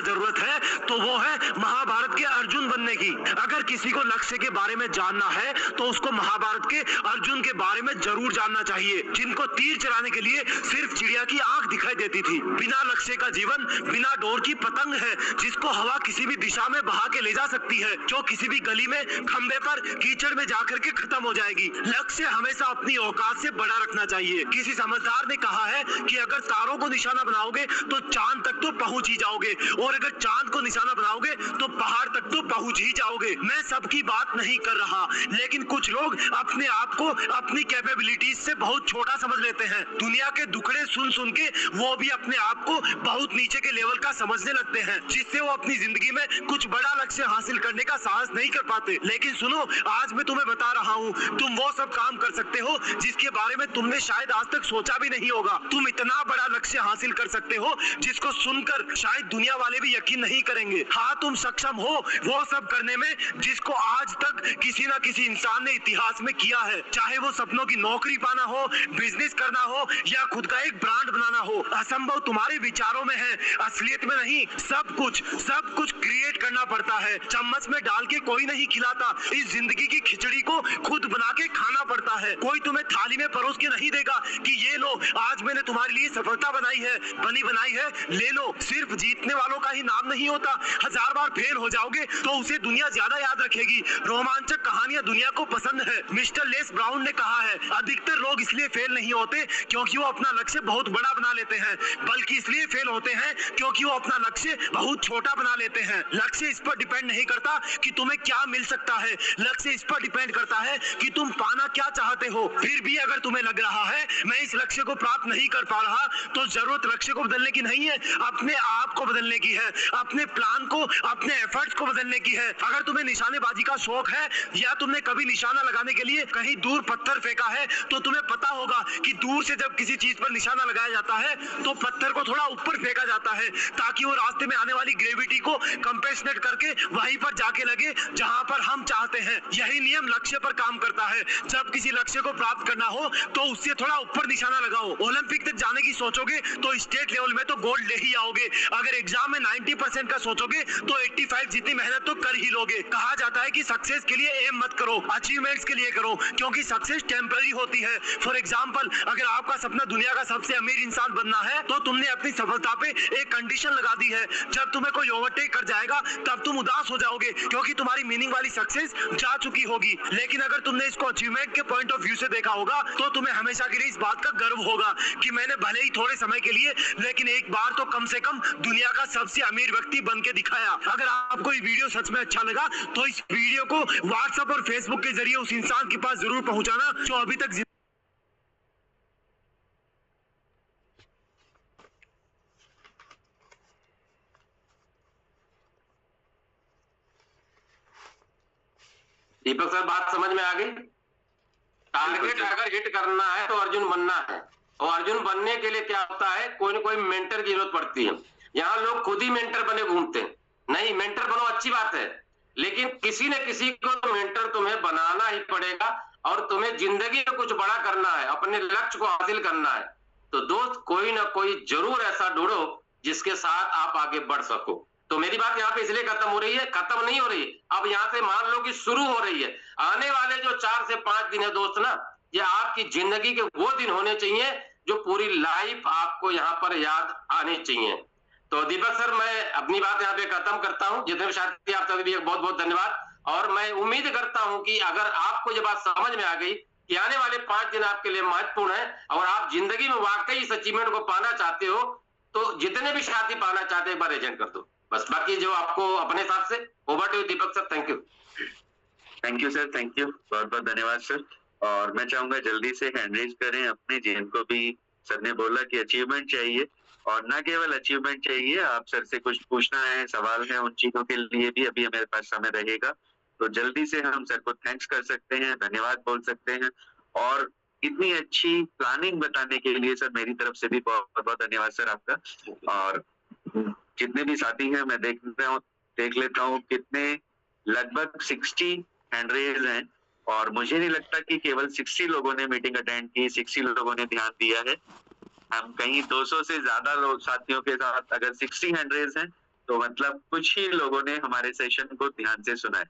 जरूरत है तो वो है महाभारत के अर्जुन बनने की। अगर किसी को लक्ष्य के बारे में जानना है तो उसको महाभारत के अर्जुन के बारे में जरूर जानना चाहिए, जिनको तीर चलाने के लिए सिर्फ चिड़िया की आंख दिखाई देती थी। बिना लक्ष्य का जीवन बिना डोर की पतंग है, जिसको हवा किसी भी दिशा में बहा के ले जा सकती है, जो किसी भी गली में खंबे पर कीचड़ में जाकर के खत्म हो जाएगी। लक्ष्य हमेशा अपनी औकात से बड़ा रखना चाहिए। किसी समझदार ने कहा है कि अगर तारों को निशाना बनाओगे तो चांद तक तो पहुंच ही जाओगे, और अगर चांद को निशाना बनाओगे तो पहाड़ तक तो पहुंच ही जाओगे। मैं सबकी बात नहीं कर रहा, लेकिन कुछ लोग अपने आप को अपनी कैपेबिलिटीज से बहुत छोटा समझ लेते हैं। दुनिया के दुखड़े सुन सुन के वो भी अपने आप को बहुत नीचे के लेवल का समझने लगते हैं, जिससे वो अपनी जिंदगी में कुछ बड़ा लक्ष्य हासिल करने का साहस नहीं कर पाते। लेकिन सुनो, आज मैं तुम्हें बता रहा हूँ, तुम वो सब काम कर सकते हो जिसके बारे में तुमने शायद आज तक सोचा भी नहीं होगा। तुम इतना बड़ा लक्ष्य हासिल कर सकते हो जिसको सुनकर शायद दुनिया वाले भी यकीन नहीं करेंगे। हाँ, तुम सक्षम हो वो सब करने में जिसको आज तक किसी ना किसी इंसान ने इतिहास में किया है, चाहे वो सपनों की नौकरी पाना हो, बिजनेस करना हो, या खुद का एक ब्रांड बनाना हो। असंभव तुम्हारे विचारों में है, असलियत में नहीं। सब कुछ क्रिएट करना पड़ता है। चम्मच में डाल के कोई नहीं खिलाता, इस जिंदगी की खिचड़ी को खुद बना के खाना पड़ता है। कोई तुम्हें थाली में परोस के नहीं देगा कि ये लो, आज मैंने तुम्हारे लिए सफलता बनाई है, ले लो। सिर्फ जीतने वालों का ही नाम नहीं होता, 1000 बार फेल हो जाओगे तो उसे दुनिया ज्यादा याद रखेगी। रोमांचक कहानियां दुनिया को पसंद है। मिस्टर लेस ब्राउन ने कहा है, अधिकतर लोग इसलिए फेल नहीं होते क्योंकि वो अपना लक्ष्य बहुत बड़ा बना लेते हैं, बल्कि इसलिए फेल होते हैं क्योंकि वो अपना लक्ष्य बहुत छोटा बना लेते हैं। लक्ष्य इस पर डिपेंड नहीं करता कि तुम्हें क्या मिल सकता है, लक्ष्य इस पर डिपेंड करता है कि तुम पाना क्या चाहते हो। फिर भी अगर तुम्हें लग रहा है मैं इस लक्ष्य को प्राप्त नहीं कर पा रहा, तो जरूरत लक्ष्य को बदलने की नहीं है, अपने आप को बदलने की है। अपने प्लान को, अपने एफर्ट्स को बदलने की है। अगर तुम्हें निशानेबाजी का शौक है या तुमने कभी निशाना लगाने के लिए कहीं दूर पत्थर फेंका है, तो तुम्हें पता होगा कि दूर से जब किसी चीज पर निशाना लगाया जाता है तो पत्थर को थोड़ा ऊपर फेंका जाता है ताकि वो रास्ते में आने वाली ग्रेविटी को कंपेंसेट करके वहीं पर जाके लगे जहां पर हम चाहते हैं। यही नियम लक्ष्य पर काम करता है। जब किसी लक्ष्य को प्राप्त करना हो तो उससे थोड़ा ऊपर निशाना लगाओ। ओलंपिक तक जाने की सोचोगे तो स्टेट लेवल में तो गोल्ड ले ही आओगे। अगर एग्जाम में 90% का सोचोगे तो 85 जितनी मेहनत तो कर ही लोगे। कहा जाता है कि सक्सेस के लिए एम मत करो, अचीवमेंट्स के लिए करो, क्योंकि सक्सेस टेम्पररी होती है। फॉर एग्जाम्पल, अगर आपका सपना दुनिया का सबसे अमीर इंसान बनना है तो तुमने अपनी सफलता पे एक कंडीशन लगा दी है। जब तुम्हें कोई ओवरटेक कर जाएगा तब तुम उदास हो जाओगे क्योंकि तुम्हारी मीनिंग वाली सक्सेस जा चुकी होगी। लेकिन अगर तुमने इसको अचीवमेंट के पॉइंट ऑफ व्यू से देखा होगा तो तुम्हें हमेशा के लिए इस बात का गर्व होगा कि मैंने भले ही थोड़े समय के लिए लेकिन एक बार तो कम से कम दुनिया का सबसे अमीर व्यक्ति बन के दिखाया। अगर आपको ये वीडियो सच में अच्छा लगा तो इस वीडियो को व्हाट्सएप और फेसबुक के जरिए उस इंसान के पास जरूर पहुंचाना जो अभी तक दीपक सर, बात समझ में आ गई? टारगेट अगर हिट करना है तो अर्जुन बनना है, और अर्जुन बनने के लिए क्या होता है, कोई ना कोई मेंटर की जरूरत पड़ती है। यहाँ लोग खुद ही मेंटर बने घूमते हैं। नहीं, मेंटर बनो अच्छी बात है, लेकिन किसी न किसी को मेंटर तुम्हें बनाना ही पड़ेगा। और तुम्हें जिंदगी में कुछ बड़ा करना है, अपने लक्ष्य को हासिल करना है, तो दोस्त कोई ना कोई जरूर ऐसा ढूंढो जिसके साथ आप आगे बढ़ सको। तो मेरी बात यहाँ पे इसलिए खत्म हो रही है, खत्म नहीं हो रही, अब यहाँ से मान लो कि शुरू हो रही है। आने वाले जो 4 से 5 दिन है दोस्त ना, ये आपकी जिंदगी के वो दिन होने चाहिए जो पूरी लाइफ आपको यहाँ पर याद आने चाहिए। तो दीपक सर, मैं अपनी बात यहाँ पे खत्म करता हूँ। जितने भी साथी, आप सभी भी बहुत बहुत धन्यवाद। और मैं उम्मीद करता हूँ कि अगर आपको ये बात समझ में आ गई कि आने वाले 5 दिन आपके लिए महत्वपूर्ण है और आप जिंदगी में वाकई इस अचीवमेंट को पाना चाहते हो, तो जितने भी साथी पाना चाहते हैं एक बार एजेंट कर दो बस। बाकी जो आपको अपने हिसाब से। Over to Deepak sir, thank you. Thank you sir, thank you, बहुत बहुत धन्यवाद सर। और मैं चाहूंगा जल्दी से हैंड रेज करें अपने, जिनको भी सर ने बोला कि अचीवमेंट चाहिए, और ना केवल अचीवमेंट चाहिए, आप सर से कुछ पूछना है, सवाल है, उन चीजों के लिए भी अभी हमारे पास समय रहेगा। तो जल्दी से हम सर को थैंक्स कर सकते हैं, धन्यवाद बोल सकते हैं। और इतनी अच्छी प्लानिंग बताने के लिए सर मेरी तरफ से भी बहुत बहुत धन्यवाद सर आपका। और जितने भी साथी हैं मैं देख लेता हूँ कितने, लगभग 60 हैंड रेज हैं, और मुझे नहीं लगता कि केवल 60 लोगों ने मीटिंग अटेंड की, 60 लोगों ने ध्यान दिया है। हम कहीं 200 से ज्यादा लोग साथियों के साथ अगर 60 हैंड रेज हैं तो मतलब कुछ ही लोगों ने हमारे सेशन को ध्यान से सुना है।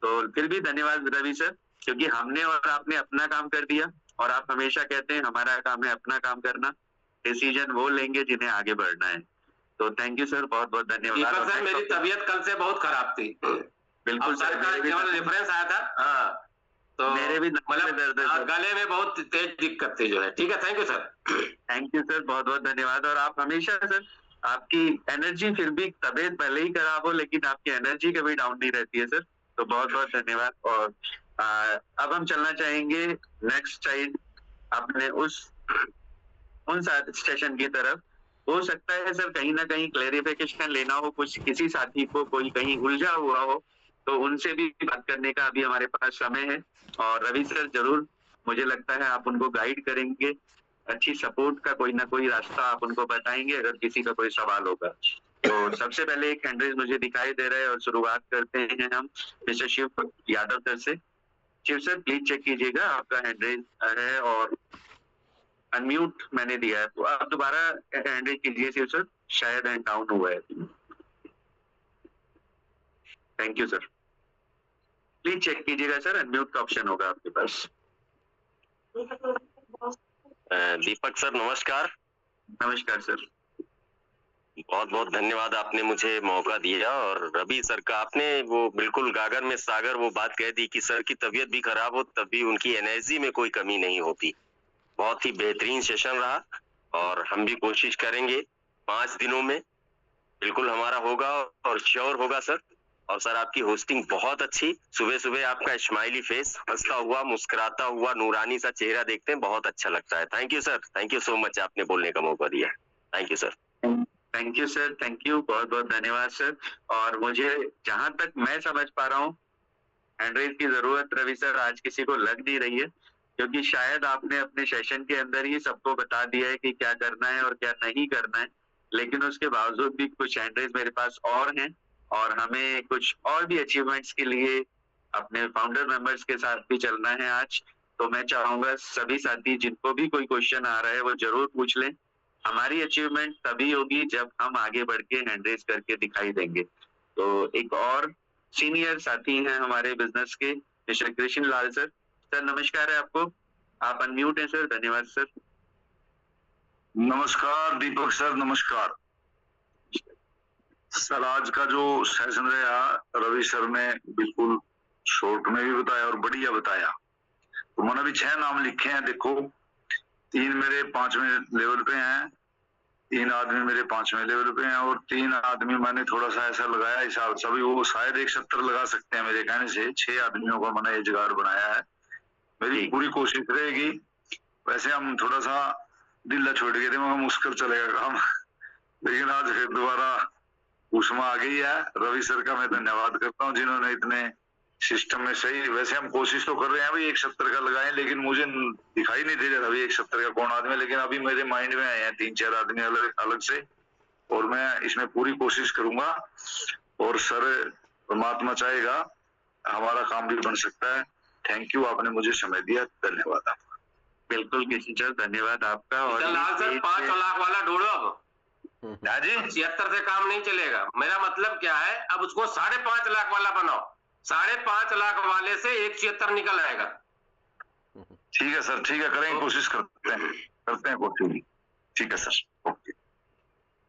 तो फिर भी धन्यवाद रवि सर, क्योंकि हमने और आपने अपना काम कर दिया, और आप हमेशा कहते हैं हमारा काम है अपना काम करना, डिसीजन वो लेंगे जिन्हें आगे बढ़ना है। तो थैंक यू सर, बहुत बहुत धन्यवाद। सर, मेरी तबीयत कल से बहुत खराब थी। बिल्कुल सर, केवल रेफरेंस आया था। हाँ, तो मेरे भी मतलब गले में बहुत तेज दिक्कत थी जो है। ठीक है, thank you sir. Thank you sir, बहुत बहुत धन्यवाद। और आप हमेशा सर, आपकी एनर्जी, फिर भी तबीयत भले ही खराब हो लेकिन आपकी एनर्जी कभी डाउन नहीं रहती है सर, तो बहुत बहुत धन्यवाद। और अब हम चलना चाहेंगे नेक्स्ट साइड अपने उन सेशन की तरफ। हो सकता है सर कहीं ना कहीं क्लेरिफिकेशन लेना हो, कुछ किसी साथी को कोई कहीं उलझा हुआ हो, तो उनसे भी बात करने का अभी हमारे पास समय है। और रवि सर जरूर, मुझे लगता है आप उनको गाइड करेंगे, अच्छी सपोर्ट का कोई ना कोई रास्ता आप उनको बताएंगे अगर किसी का कोई सवाल होगा। तो सबसे पहले एक हैंड रेज मुझे दिखाई दे रहा है, और शुरुआत करते हैं हम मिस्टर शिव यादव सर से। शिव सर प्लीज चेक कीजिएगा, आपका हैंड रेज है और अनम्यूट मैंने दिया है, तो आप दोबारा हैंड रेज कीजिए शिव सर, शायद हैंड डाउन हुआ है। Thank you sir, please check कीजिएगा सर, अनम्यूट का ऑप्शन होगा आपके पास। दीपक सर नमस्कार। नमस्कार सर, बहुत बहुत धन्यवाद, आपने मुझे मौका दिया। और रवि सर का आपने वो बिल्कुल गागर में सागर वो बात कह दी कि सर की तबीयत भी खराब हो तब भी उनकी एनर्जी में कोई कमी नहीं होती। बहुत ही बेहतरीन सेशन रहा, और हम भी कोशिश करेंगे 5 दिनों में बिल्कुल हमारा होगा और श्योर होगा सर। और सर आपकी होस्टिंग बहुत अच्छी, सुबह सुबह आपका स्माइली फेस, हंसता हुआ मुस्कुराता हुआ नूरानी सा चेहरा देखते हैं, बहुत अच्छा लगता है। Thank you sir, thank you so much, आपने बोलने का मौका दिया। Thank you sir. Thank you sir, thank you, बहुत बहुत धन्यवाद सर। और मुझे जहां तक मैं समझ पा रहा हूँ, हैंडरेज की जरूरत रवि सर आज किसी को लग नहीं रही है, क्योंकि शायद आपने अपने सेशन के अंदर ही सबको बता दिया है कि क्या करना है और क्या नहीं करना है। लेकिन उसके बावजूद भी कुछ हैंडरेज मेरे पास और हैं, और हमें कुछ और भी अचीवमेंट्स के लिए अपने फाउंडर मेंबर्स के साथ भी चलना है आज। तो मैं चाहूंगा सभी साथी जिनको भी कोई क्वेश्चन आ रहा है वो जरूर पूछ लें। हमारी अचीवमेंट तभी होगी जब हम आगे बढ़ के हैंडरेज करके दिखाई देंगे। तो एक और सीनियर साथी हैं हमारे बिजनेस के, मिस्टर कृष्ण लाल सर। सर नमस्कार है आपको, आप अनम्यूट हैं सर। धन्यवाद सर। नमस्कार दीपक सर, नमस्कार सर। आज का जो सेशन रहा रवि सर ने बिल्कुल शॉर्ट में भी बताया और बढ़िया बताया। तो मैंने भी 6 नाम लिखे हैं, देखो 3 मेरे 5वें लेवल पे हैं, 3 आदमी मेरे 5वें लेवल पे हैं, और 3 आदमी मैंने थोड़ा सा ऐसा लगाया हिसाब, सभी वो शायद 170 लगा सकते हैं मेरे कहने से। 6 आदमियों का मैंने ये जुगाड़ बनाया है। मेरी पूरी कोशिश रहेगी। वैसे हम थोड़ा सा दिल छोड़ गए थे, मगर मुश्किल चलेगा काम, लेकिन आज फिर दोबारा उसमें आ गई है। रवि सर का मैं धन्यवाद करता हूँ जिन्होंने इतने सिस्टम में सही। वैसे हम कोशिश तो कर रहे हैं भाई 170 का लगाएं, लेकिन मुझे दिखाई नहीं दे रहा था भाई 170 का कौन आदमी, लेकिन अभी मेरे माइंड में आए हैं 3-4 आदमी अलग अलग से, और मैं इसमें पूरी कोशिश करूंगा। और सर परमात्मा चाहेगा हमारा काम भी बन सकता है। थैंक यू, आपने मुझे समय दिया, धन्यवाद आपका। बिल्कुल किशन सर, धन्यवाद आपका। और लाल सर 5 लाख वाला ढूंढो अब। जी 76 से काम नहीं चलेगा। मेरा मतलब क्या है, अब उसको 5.5 लाख वाला बनाओ। 5.5 लाख वाले से 176 निकल आएगा। ठीक है सर, ठीक है, करेंगे, कोशिश करते हैं कोशिश। ठीक है sir, okay.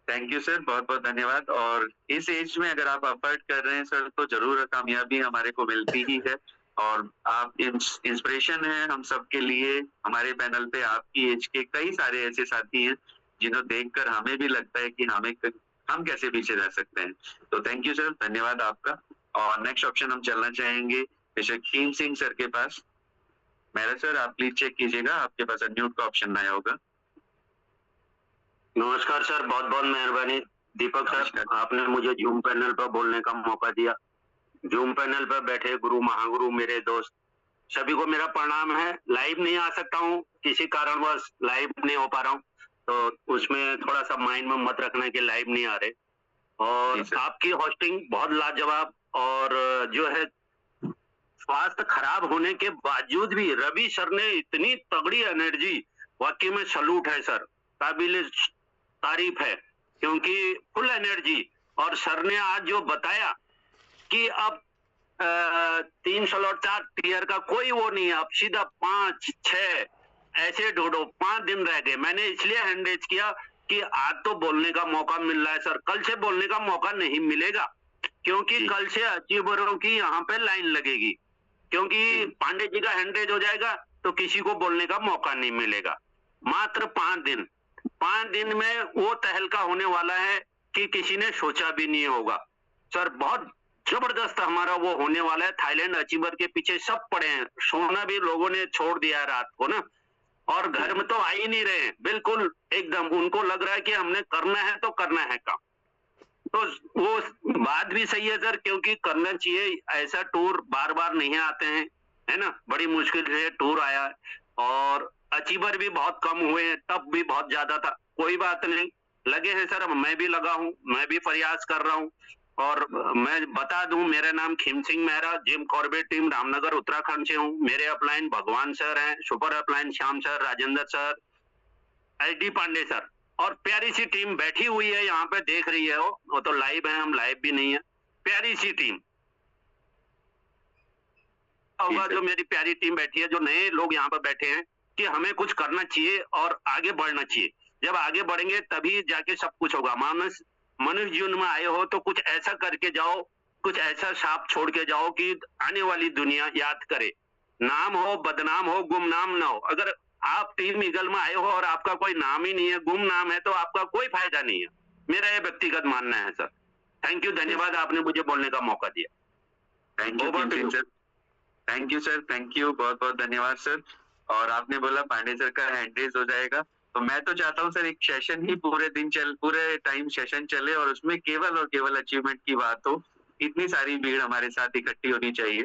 Thank you sir, बहुत बहुत धन्यवाद। और इस एज में अगर आप एफर्ट कर रहे हैं सर, तो जरूर कामयाबी हमारे को मिलती ही है। और आप इंस्पिरेशन हैं हम सब के लिए। हमारे पैनल पे आपकी एज के कई सारे ऐसे साथी हैं जिन्हें देखकर हमें भी लगता है कि हम कैसे पीछे रह सकते हैं। तो थैंक यू सर, धन्यवाद आपका। और नेक्स्ट ऑप्शन हम चलना चाहेंगे मिस्टर खीम सिंह सर के पास। मेरा सर आप प्लीज चेक कीजिएगा, आपके पास अनम्यूट का ऑप्शन आया होगा। नमस्कार सर, बहुत बहुत मेहरबानी। दीपक सर, आपने मुझे जूम पैनल पर बोलने का मौका दिया। जूम पैनल पर बैठे गुरु महागुरु मेरे दोस्त सभी को मेरा प्रणाम है। लाइव नहीं आ सकता हूँ, किसी कारणवश लाइव नहीं हो पा रहा हूँ, तो उसमें थोड़ा सा माइंड में मत रखना कि लाइव नहीं आ रहे। और आपकी होस्टिंग बहुत लाजवाब, और जो है स्वास्थ्य खराब होने के बावजूद भी रवि सर ने इतनी तगड़ी एनर्जी, वाकई में सलूट है सर, काबिल तारीफ है, क्योंकि फुल एनर्जी। और सर ने आज जो बताया कि अब 3 स्लॉट 4 टीयर का कोई वो नहीं है, अब सीधा 5-6 ऐसे ढूंढो। 5 दिन रह गए। मैंने इसलिए हैंडरेज किया कि आज तो बोलने का मौका मिल रहा है सर, कल से बोलने का मौका नहीं मिलेगा, क्योंकि कल से अचीवरों की यहाँ पे लाइन लगेगी, क्योंकि पांडे जी का हैंडरेज हो जाएगा तो किसी को बोलने का मौका नहीं मिलेगा। मात्र 5 दिन में वो तहलका होने वाला है कि किसी ने सोचा भी नहीं होगा सर। बहुत जबरदस्त हमारा वो होने वाला है। थाईलैंड अचीवर के पीछे सब पड़े हैं, सोना भी लोगों ने छोड़ दिया रात को ना, और घर में तो आ ही नहीं रहे, बिल्कुल एकदम उनको लग रहा है कि हमने करना है तो करना है काम। तो वो बात भी सही है सर, क्योंकि करना चाहिए। ऐसा टूर बार बार नहीं आते हैं, है ना, बड़ी मुश्किल से टूर आया, और अचीवर भी बहुत कम हुए, तब भी बहुत ज्यादा था। कोई बात नहीं, लगे हैं सर, मैं भी लगा हूं, मैं भी प्रयास कर रहा हूं। और मैं बता दूं, मेरा नाम Kheem Singh Mehra, Jim Corbett team Ramnagar Uttarakhand से हूं। मेरे अपलाइन भगवान सर हैं, super upline Shyam sir, Rajendra sir, H D. Pandey sir, और प्यारी सी टीम बैठी हुई है यहाँ पे, देख रही है वो तो लाइव है, हम लाइव भी नहीं है। प्यारी सी टीम होगा, जो मेरी प्यारी टीम बैठी है, जो नए लोग यहाँ पर बैठे हैं, कि हमें कुछ करना चाहिए और आगे बढ़ना चाहिए। जब आगे बढ़ेंगे तभी जाके सब कुछ होगा। मनुष्य जीवन में आए हो तो कुछ ऐसा करके जाओ, कुछ ऐसा छाप छोड़ के जाओ कि आने वाली दुनिया याद करे। नाम हो, बदनाम हो, गुमनाम ना हो। अगर आप टीम ईगल में आए हो और आपका कोई नाम ही नहीं है, गुमनाम है, तो आपका कोई फायदा नहीं है। मेरा ये व्यक्तिगत मानना है सर। थैंक यू, धन्यवाद, आपने मुझे बोलने का मौका दिया। Thank you sir, thank you sir, thank you, बहुत बहुत धन्यवाद सर। और आपने बोला पांडे सर का हैंडरेज हो जाएगा, तो मैं तो चाहता हूँ सर एक सेशन ही पूरे टाइम सेशन चले और उसमें केवल और केवल अचीवमेंट की बात हो। इतनी सारी भीड़ हमारे साथ इकट्ठी होनी चाहिए।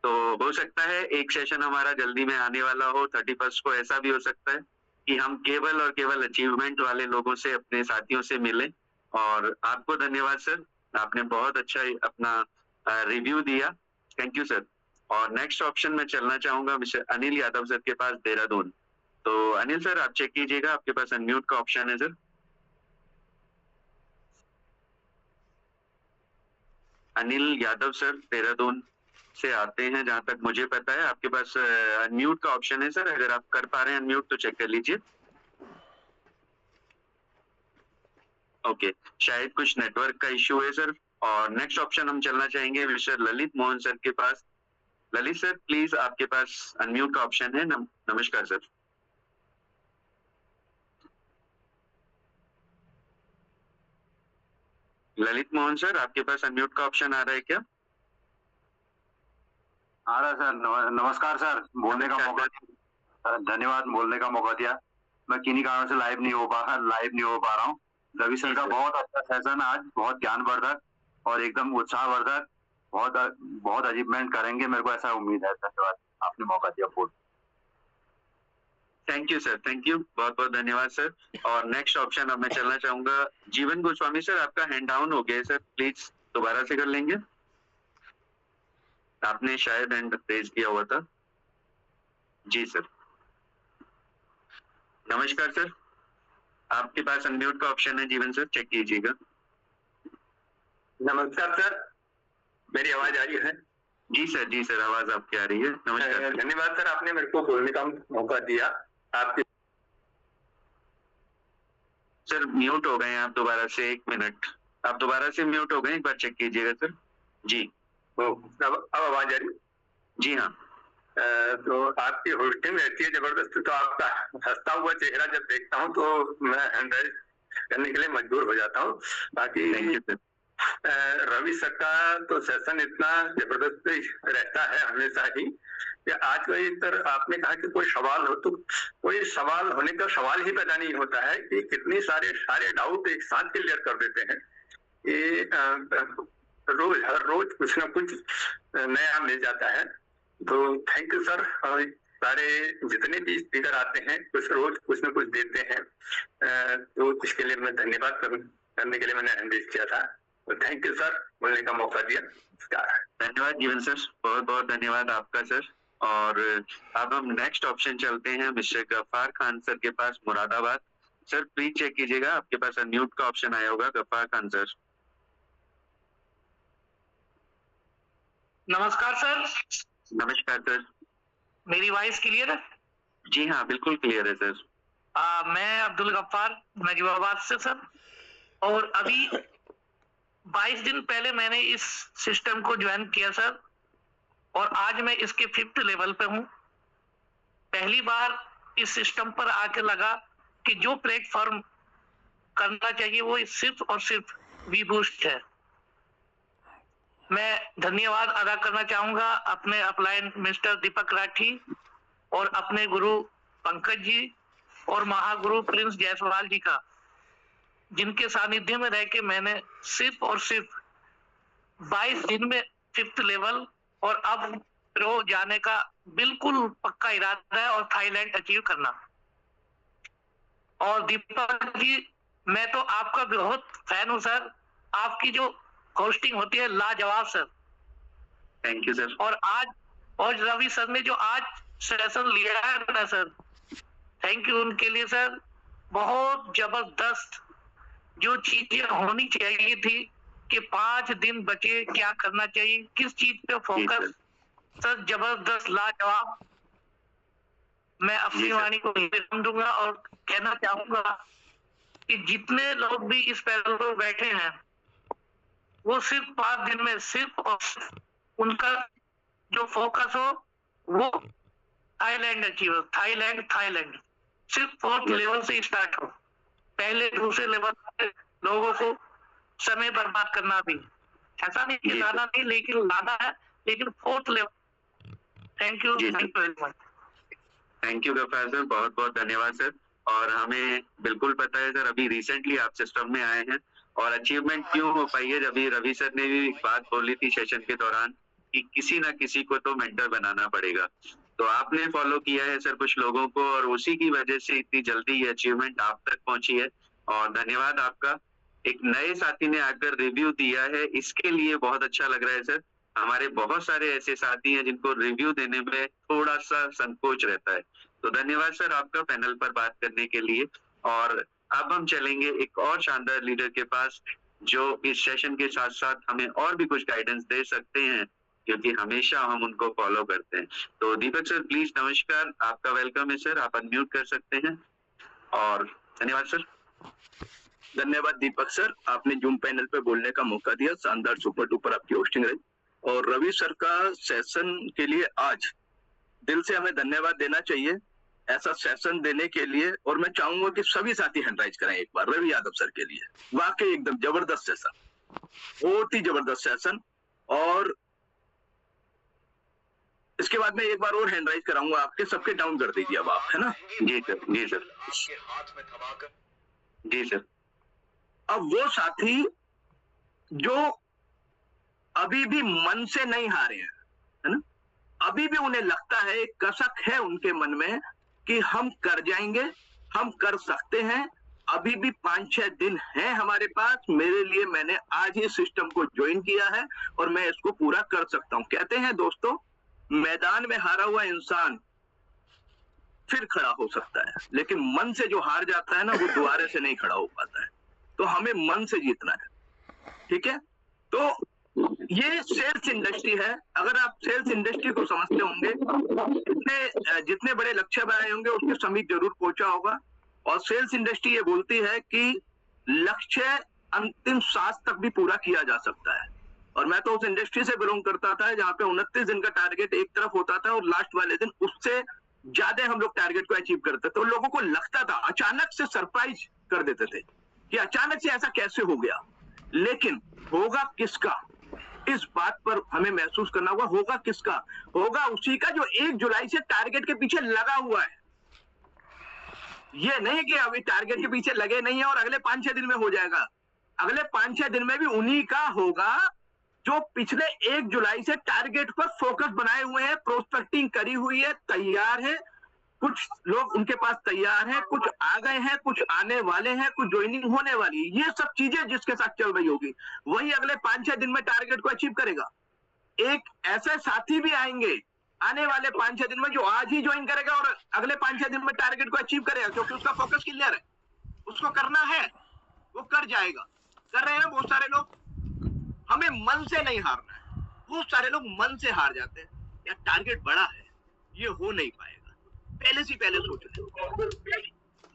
तो हो सकता है एक सेशन हमारा जल्दी में आने वाला हो 31 को। ऐसा भी हो सकता है कि हम केवल और केवल अचीवमेंट वाले लोगों से, अपने साथियों से मिलें। और आपको धन्यवाद सर, आपने बहुत अच्छा अपना रिव्यू दिया। Thank you sir. और नेक्स्ट ऑप्शन में चलना चाहूंगा मिस्टर अनिल यादव सर के पास, देहरादून। तो अनिल सर आप चेक कीजिएगा, आपके पास अनम्यूट का ऑप्शन है सर। अनिल यादव सर देहरादून से आते हैं, जहां तक मुझे पता है। आपके पास अनम्यूट का ऑप्शन है सर, अगर आप कर पा रहे हैं अनम्यूट तो चेक कर लीजिए। ओके, शायद कुछ नेटवर्क का इश्यू है सर। और नेक्स्ट ऑप्शन हम चलना चाहेंगे मिस्टर ललित मोहन सर के पास। ललित सर प्लीज, आपके पास अनम्यूट का ऑप्शन है। नमस्कार सर। ललित मोहन सर, आपके पास अनम्यूट का ऑप्शन आ रहा है क्या? आ रहा है सर। नमस्कार सर, बोलने का मौका, धन्यवाद बोलने का मौका दिया। मैं किन्हीं कारणों से लाइव नहीं हो पा रहा हूँ। रवि सर का बहुत अच्छा सेशन आज, बहुत ज्ञानवर्धक और एकदम उत्साहवर्धक, बहुत अचीवमेंट करेंगे, मेरे को ऐसा उम्मीद है। धन्यवाद, आपने मौका दिया। बोल। Thank you sir, thank you, बहुत बहुत धन्यवाद सर। और नेक्स्ट ऑप्शन अब मैं चलना चाहूंगा जीवन गोस्वामी सर। आपका हैंड डाउन हो गया है सर, प्लीज दोबारा से कर लेंगे। आपने शायद हैंड रेज किया हुआ था। जी सर। नमस्कार सर, आपके पास अनम्यूट का ऑप्शन है जीवन सर, चेक कीजिएगा। नमस्कार सर, मेरी आवाज आ रही है? जी सर, आवाज आपकी आ रही है। नमस्कार। धन्यवाद सर, आपने मेरे को बोलने का मौका दिया। आपके सर म्यूट हो गए हैं आप दोबारा से, 1 मिनट। आप दोबारा से म्यूट हो गए, एक बार चेक कीजिएगा सर। जी अब आवाज आ रही? जी हाँ। तो आपकी होस्टिंग रहती है जबरदस्त, तो आपका हंसता हुआ चेहरा जब देखता हूँ तो मैं हैंड राइज करने के लिए मजबूर हो जाता हूँ। बाकी रवि सर का तो सेशन इतना जबरदस्त रहता है हमेशा ही कि आज का सर आपने कहा कि कोई सवाल हो तो कोई सवाल होने का सवाल ही पैदा नहीं होता है कि कितनी सारे डाउट एक साथ क्लियर कर देते हैं। ये हर रोज कुछ ना कुछ नया मिल जाता है। तो थैंक यू सर। और सारे जितने भी स्पीकर आते हैं रोज कुछ ना कुछ देते हैं, तो इसके लिए मैं धन्यवाद करने के लिए मैंने हैंड किया था। तो थैंक यू सर, बोलने का मौका दिया। धन्यवाद जीवन सर, बहुत बहुत धन्यवाद आपका सर। और अब हम नेक्स्ट ऑप्शन चलते हैं मिस्टर गफ्फार खान सर के पास, मुरादाबाद। सर प्लीज चेक कीजिएगा, आपके पास अनम्यूट का ऑप्शन आया होगा। गफ्फार खान सर। नमस्कार सर। नमस्कार सर, मेरी वॉइस क्लियर है? जी हाँ बिल्कुल क्लियर है सर। मैं अब्दुल गफ्फार नजीबाबाद से सर। और अभी 22 दिन पहले मैंने इस सिस्टम को ज्वाइन किया सर, और आज मैं इसके 5th लेवल पे हूँ। पहली बार इस सिस्टम पर आके लगा कि जो प्लेटफॉर्म करना चाहिए वो सिर्फ और सिर्फ वी बूस्ट है। मैं धन्यवाद अदा करना चाहूंगा अपने अपलाइन मिस्टर दीपक राठी और अपने गुरु पंकज जी और महागुरु प्रिंस जायसवाल जी का, जिनके सानिध्य में रह के मैंने सिर्फ और सिर्फ 22 दिन में 5th लेवल और अब प्रो जाने का बिल्कुल पक्का इरादा है और थाईलैंड अचीव करना। और दीपक जी, मैं तो आपका बहुत फैन हूं सर। आपकी जो होस्टिंग होती है लाजवाब सर। Thank you sir. और रवि सर ने जो आज सेशन लिया है ना सर, थैंक यू उनके लिए सर। बहुत जबरदस्त जो चीजें होनी चाहिए थी कि 5 दिन बचे, क्या करना चाहिए, किस चीज पे फोकस, सर जबरदस्त लाजवाब। मैं अपनी वाणी को विराम दूंगा और कहना चाहूंगा कि जितने लोग भी इस पैनल पर बैठे हैं वो सिर्फ 5 दिन में सिर्फ और सिर्फ उनका जो फोकस हो वो थाईलैंड अचीव, थाईलैंड सिर्फ 4th लेवल से स्टार्ट हो। पहले दूसरे लेवल पे लोगों को समय बर्बाद करना भी ऐसा नहीं कि लाना नहीं, लेकिन लाना है, लेकिन 4th level. Thank you very much. Thank you Gaffar sir, बहुत बहुत धन्यवाद सर। और हमें बिल्कुल पता है सर, अभी रिसेंटली आप सिस्टम में आए हैं और अचीवमेंट क्यों हो पाई है। अभी रवि सर ने भी एक बात बोली थी सेशन के दौरान कि किसी ना किसी को तो मेंटर बनाना पड़ेगा, तो आपने फॉलो किया है सर कुछ लोगों को और उसी की वजह से इतनी जल्दी ये अचीवमेंट आप तक पहुंची है और धन्यवाद आपका। एक नए साथी ने आकर रिव्यू दिया है, इसके लिए बहुत अच्छा लग रहा है सर। हमारे बहुत सारे ऐसे साथी हैं जिनको रिव्यू देने में थोड़ा सा संकोच रहता है, तो धन्यवाद सर आपका पैनल पर बात करने के लिए। और अब हम चलेंगे एक और शानदार लीडर के पास जो इस सेशन के साथ साथ हमें और भी कुछ गाइडेंस दे सकते हैं, क्योंकि हमेशा हम उनको फॉलो करते हैं। तो दीपक सर प्लीज, नमस्कार, आपका वेलकम है सर, आप अनम्यूट कर सकते हैं। और धन्यवाद सर। धन्यवाद दीपक सर, आपने जूम पैनल पे बोलने का मौका दिया। शानदार सुपर डुपर आपकी होस्टिंग रही और रवि सर का सेशन के लिए आज दिल से हमें धन्यवाद देना चाहिए, ऐसा सेशन देने के लिए। और मैं चाहूंगा कि सभी साथी हैंड राइज करें एक बार रवि यादव सर के लिए। वाकई एकदम जबरदस्त सेशन, बहुत ही जबरदस्त सेशन। और इसके बाद में एक बार और हैंड राइज कराऊंगा आपके, सबके डाउन कर दीजिए अब आप, है ना। जी सर, जी सर, जी सर। अब वो साथी जो अभी भी मन से नहीं हारे हैं, है ना, अभी भी उन्हें लगता है, एक कसक है उनके मन में कि हम कर जाएंगे, हम कर सकते हैं, अभी भी 5-6 दिन हैं हमारे पास, मेरे लिए मैंने आज ही सिस्टम को ज्वाइन किया है और मैं इसको पूरा कर सकता हूं। कहते हैं दोस्तों, मैदान में हारा हुआ इंसान फिर खड़ा हो सकता है, लेकिन मन से जो हार जाता है ना, वो दोबारा से नहीं खड़ा हो पाता है। तो हमें मन से जीतना है, ठीक है। तो ये सेल्स इंडस्ट्री है। अगर आप सेल्स इंडस्ट्री को समझते होंगे, जितने बड़े लक्ष्य बनाए होंगे उसके समीप जरूर पहुंचा होगा। और सेल्स इंडस्ट्री ये बोलती है कि लक्ष्य अंतिम सांस तक भी पूरा किया जा सकता है। और मैं तो उस इंडस्ट्री से बिलोंग करता था जहां पे 29 दिन का टारगेट एक तरफ होता था और लास्ट वाले दिन उससे ज्यादा हम लोग टारगेट को अचीव करते थे। तो लोगों को लगता था, अचानक से सरप्राइज कर देते थे कि अचानक से ऐसा कैसे हो गया। लेकिन होगा किसका, इस बात पर हमें महसूस करना होगा। होगा किसका? होगा उसी का जो 1 जुलाई से टारगेट के पीछे लगा हुआ है। ये नहीं कि अभी टारगेट के पीछे लगे नहीं है और अगले 5-6 दिन में हो जाएगा। अगले 5-6 दिन में भी उन्हीं का होगा जो पिछले 1 जुलाई से टारगेट पर फोकस बनाए हुए हैं, प्रोस्पेक्टिंग करी हुई है, तैयार है। कुछ लोग उनके पास तैयार हैं, कुछ आ गए हैं, कुछ आने वाले हैं, कुछ ज्वाइनिंग होने वाली है। ये सब चीजें जिसके साथ चल रही होगी वही अगले 5-6 दिन में टारगेट को अचीव करेगा। एक ऐसे साथी भी आएंगे आने वाले 5-6 दिन में जो आज ही ज्वाइन करेगा और अगले 5-6 दिन में टारगेट को अचीव करेगा, क्योंकि उसका फोकस क्लियर है, उसको करना है, वो कर जाएगा। कर रहे हैं बहुत सारे लोग। हमें मन से नहीं हारना है। बहुत सारे लोग मन से हार जाते हैं, यार टारगेट बड़ा है, ये हो नहीं पाएगा, पहले से पहले सोच ले।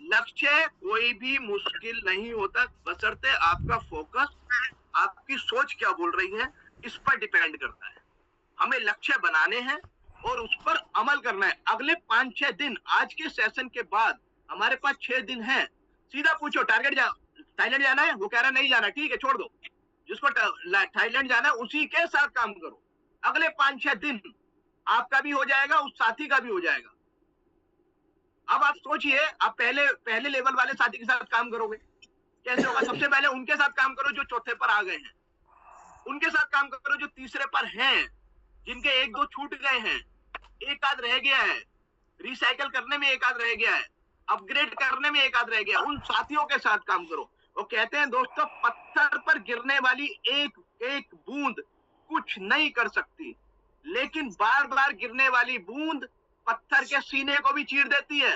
लक्ष्य कोई भी मुश्किल नहीं होता, बशर्ते आपका फोकस, आपकी सोच क्या बोल रही है, इस पर डिपेंड करता है। हमें लक्ष्य बनाने हैं और उस पर अमल करना है। अगले 5-6 दिन, आज के सेशन के बाद हमारे पास 6 दिन है। सीधा पूछो, टारगेट थाईलैंड जाना है? वो कह रहा है नहीं जाना, ठीक है छोड़ दो। जिसको थाईलैंड जाना है उसी के साथ काम करो। अगले 5-6 दिन आपका भी हो जाएगा, उस साथी का भी हो जाएगा। अब आप सोचिए, आप पहले लेवल वाले साथी के साथ काम करोगे, कैसे होगा? सबसे पहले उनके साथ काम करो जो चौथे पर आ गए हैं, उनके साथ काम करो जो तीसरे पर हैं, जिनके 1-2 छूट गए हैं, एक आध रह गया है, रिसाइकल करने में एक आध रह गया है, अपग्रेड करने में एक आध रह गया, उन साथियों के साथ काम करो। वो कहते हैं दोस्तों, पत्थर पर गिरने वाली एक एक बूंद कुछ नहीं कर सकती, लेकिन बार बार गिरने वाली बूंद पत्थर के सीने को भी चीर देती है।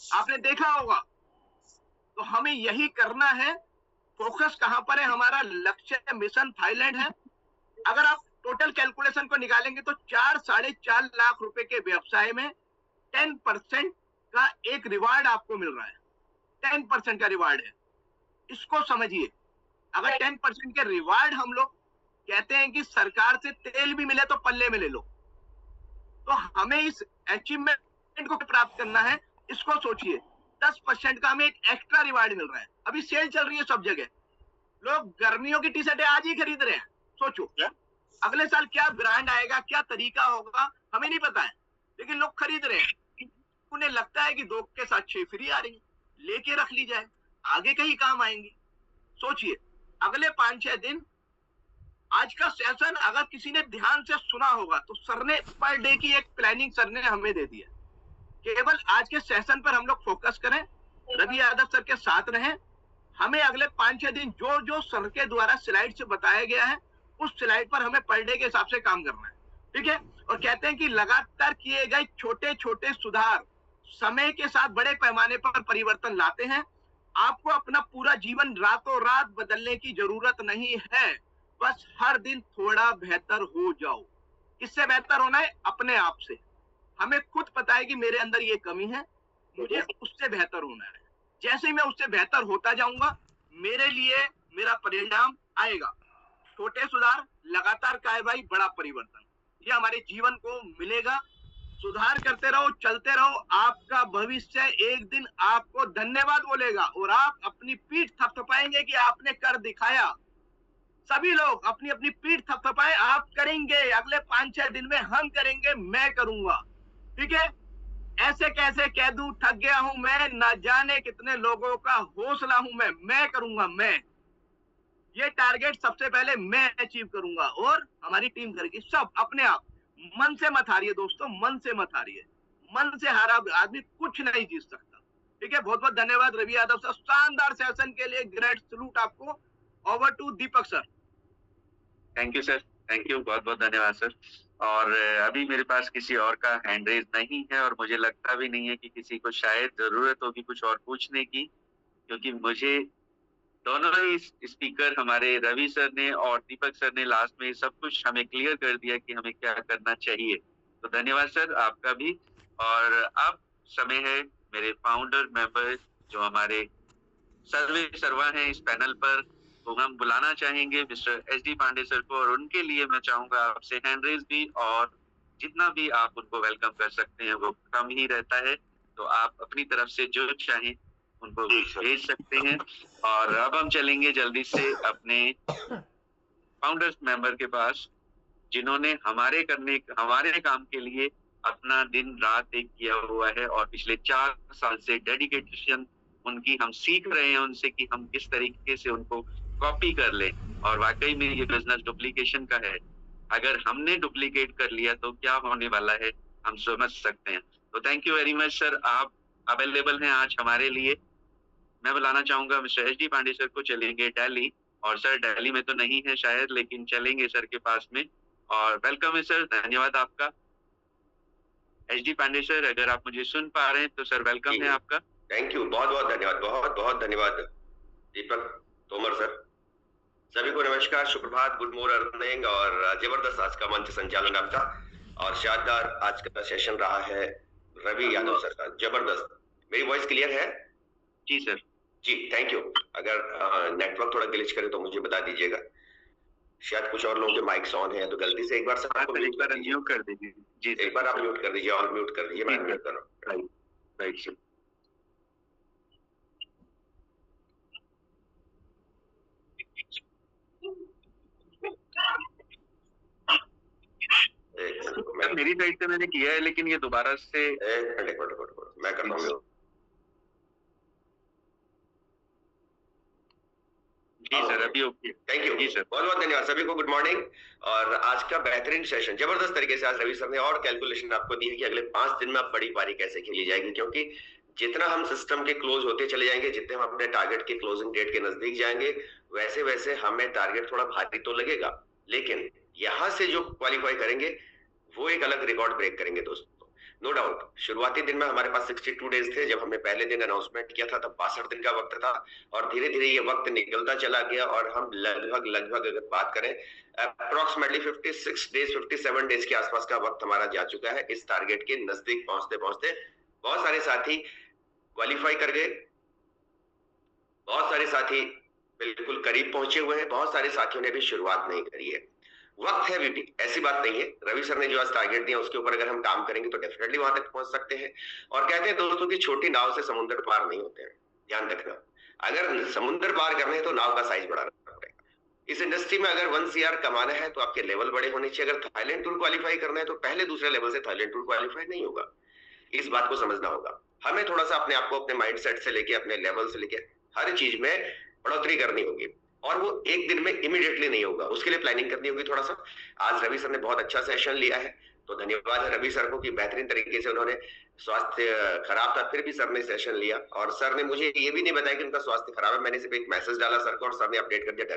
आपने देखा होगा। तो हमें यही करना है। फोकस कहां पर है? हमारा लक्ष्य मिशन थाईलैंड है। अगर आप टोटल कैलकुलेशन को निकालेंगे तो 4-4.5 लाख रुपए के व्यवसाय में 10% का एक रिवार्ड आपको मिल रहा है। 10% का रिवार्ड है, इसको समझिए। अगर 10% के रिवार्ड, हम लोग कहते हैं कि सरकार से तेल भी मिले तो पल्ले में ले लो, तो हमें इस अचीवमेंट को प्राप्त करना है। इसको सोचिए, 10% का हमें एक एक्स्ट्रा रिवार्ड मिल रहा है। अभी सेल चल रही है सब जगह, लोग गर्मियों की टी शर्टें आज ही खरीद रहे हैं। सोचो अगले साल क्या ब्रांड आएगा, क्या तरीका होगा, हमें नहीं पता है, लेकिन लोग खरीद रहे हैं। उन्हें लगता है कि 2 के साथ 6 फ्री आ रही है। लेके रख ली जाए, आगे कहीं काम आएंगी। सोचिए अगले 5-6 दिन आज का सेशन अगर किसी ने ध्यान से सुना होगा तो सर ने पर डे की एक प्लानिंग सर ने हमें दे दी है। केवल आज के सेशन पर हम लोग फोकस करें, रवि यादव सर के साथ रहें। हमें अगले 5-6 दिन जो जो सर के द्वारा स्लाइड से बताया गया है उस स्लाइड पर हमें पर डे के हिसाब से काम करना है, ठीक है। और कहते हैं कि लगातार किए गए छोटे छोटे सुधार समय के साथ बड़े पैमाने पर परिवर्तन लाते हैं। आपको अपना पूरा जीवन रातों रात बदलने की जरूरत नहीं है, बस हर दिन थोड़ा बेहतर हो जाओ। किससे बेहतर होना है? अपने आप से। हमें खुद पता है कि मेरे अंदर ये कमी है, मुझे उससे बेहतर होना है। जैसे ही मैं उससे बेहतर होता जाऊंगा मेरे लिए मेरा परिणाम आएगा। छोटे सुधार, लगातार कार्रवाई, बड़ा परिवर्तन, ये हमारे जीवन को मिलेगा। सुधार करते रहो, चलते रहो, आपका भविष्य एक दिन आपको धन्यवाद बोलेगा और आप अपनी पीठ थपथपाएंगे कि आपने कर दिखाया। सभी लोग अपनी अपनी पीठ थपथपाए, आप करेंगे। अगले 5-6 दिन में हम करेंगे, मैं करूंगा, ठीक है। ऐसे कैसे कह दूं थक गया हूं मैं, न जाने कितने लोगों का हौसला हूं मैं करूंगा। मैं ये टारगेट सबसे पहले मैं अचीव करूंगा और हमारी टीम करेगी। सब अपने आप, मन से मत हारिए दोस्तों, मन से मत हारिए। मन से हारा आदमी कुछ नहीं जीत सकता, ठीक है। बहुत बहुत धन्यवाद रवि यादव सर, शानदार सेशन के लिए ग्रेट सलूट आपको। Over to Deepak sir. Thank you sir, thank you, बहुत बहुत धन्यवाद सर। और अभी मेरे पास किसी और का हैंड रेज नहीं है और मुझे लगता भी नहीं है कि किसी को शायद जरूरत होगी कुछ और पूछने की, क्योंकि मुझे दोनों ही स्पीकर हमारे रवि सर ने और दीपक सर ने लास्ट में सब कुछ हमें क्लियर कर दिया कि हमें क्या करना चाहिए। तो धन्यवाद सर आपका भी। और अब समय है मेरे फाउंडर मेंबर जो हमारे सर्वे सर्वा हैं इस पैनल पर, तो हम बुलाना चाहेंगे मिस्टर SD पांडे सर को, और उनके लिए मैं चाहूंगा आपसे हैंड रेज भी, और जितना भी आप उनको वेलकम कर सकते हैं वो कम ही रहता है, तो आप अपनी तरफ से जो चाहें उनको भेज सकते हैं। और अब हम चलेंगे जल्दी से अपने फाउंडर्स मेंबर के पास, जिन्होंने हमारे काम के लिए अपना दिन रात एक किया हुआ है और पिछले 4 साल से डेडिकेशन उनकी हम सीख रहे हैं उनसे कि हम किस तरीके से उनको कॉपी कर ले। और वाकई में ये बिजनेस डुप्लीकेशन का है, अगर हमने डुप्लीकेट कर लिया तो क्या होने वाला है हम समझ सकते हैं। तो thank you very much sir, आप अवेलेबल हैं आज हमारे लिए। मैं बुलाना चाहूंगा मिस्टर SD पांडे सर को, चलेंगे दिल्ली, और सर दिल्ली में तो नहीं है शायद, लेकिन चलेंगे सर के पास में। और वेलकम है सर, धन्यवाद आपका। SD पांडे सर अगर आप मुझे सुन पा रहे हैं तो सर वेलकम है आपका। थैंक यू, बहुत बहुत धन्यवाद, बहुत बहुत धन्यवाद दीपक तोमर सर। सभी को नमस्कार, सुप्रभात, गुड मॉर्निंग। और जबरदस्त आज का मंच संचालन आपका, और शानदार आज का सेशन रहा है रवि यादव सर का, जबरदस्त। मेरी वॉइस क्लियर है? जी सर। जी थैंक यू। अगर नेटवर्क थोड़ा ग्लिच करे तो मुझे बता दीजिएगा, शायद कुछ और लोगों के माइक्स ऑन है, तो गलती से एक बार सर म्यूट कर दीजिए। जी एक बार आप म्यूट कर दीजिए, और म्यूट कर दीजिए, मैं म्यूट कर रहा हूँ। Right sir. मेरी साइड से मैंने किया है, लेकिन ये दोबारा से एक मिनट मैं करता हूँ। जी सर, अभी ओके। थैंक यू जी सर, बहुत बहुत धन्यवाद सभी को। Good morning. और आज का बेहतरीन सेशन, जबरदस्त तरीके से आज रवि सर ने और कैलकुलेशन आपको दी है कि अगले 5 दिन में आप बड़ी पारी कैसे खेली जाएगी, क्योंकि जितना हम सिस्टम के क्लोज होते चले जाएंगे, जितने हम अपने टारगेट के क्लोजिंग डेट के नजदीक जाएंगे, वैसे वैसे हमें टारगेट थोड़ा भारी तो लगेगा, लेकिन यहाँ से जो क्वालिफाई करेंगे वो एक अलग रिकॉर्ड ब्रेक करेंगे दोस्तों, नो डाउट। शुरुआती दिन में हमारे पास 62 डेज थे, जब हमने पहले दिन अनाउंसमेंट किया था तब 62 दिन का वक्त था, और धीरे धीरे ये वक्त निकलता चला गया, और हम लगभग अगर बात करें अप्रोक्सीमेटली 56 डेज 57 डेज के आसपास का वक्त हमारा जा चुका है इस टारगेट के नजदीक पहुंचते पहुंचते। बहुत सारे साथी क्वालिफाई कर गए, बहुत सारे साथी बिल्कुल करीब पहुंचे हुए हैं, बहुत सारे साथियों ने भी शुरुआत नहीं करी है। वक्त है ब्यूटी, ऐसी बात नहीं है। रवि सर ने जो आज टारगेट दिया उसके ऊपर अगर हम काम करेंगे तो डेफिनेटली वहां तक पहुंच सकते हैं। और कहते हैं दोस्तों की छोटी नाव से समुद्र पार नहीं होते हैं, ध्यान रखना। अगर समुद्र पार करने हैं तो नाव का साइज बढ़ाना पड़ेगा। इस इंडस्ट्री में अगर 1 CR कमाना है तो आपके लेवल बड़े होने चाहिए। अगर थाईलैंड टूर क्वालिफाई करना है तो पहले दूसरे लेवल से थाईलैंड टूर क्वालिफाई नहीं होगा, इस बात को समझना होगा। हमें थोड़ा सा अपने आप को अपने माइंडसेट से लेके अपने लेवल से लेके हर चीज में बढ़ोतरी करनी होगी, और वो एक दिन में इमीडिएटली नहीं होगा, उसके लिए प्लानिंग करनी होगी थोड़ा सा। आज रवि सर ने बहुत अच्छा सेशन लिया है, तो धन्यवाद है रवि सर को कि बेहतरीन तरीके से उन्होंने, स्वास्थ्य खराब था फिर भी सर ने सेशन लिया, और सर ने मुझे ये भी नहीं बताया कि उनका स्वास्थ्य खराब है, मैंने सिर्फ एक मैसेज डाला सर को और सर ने अपडेट कर दिया,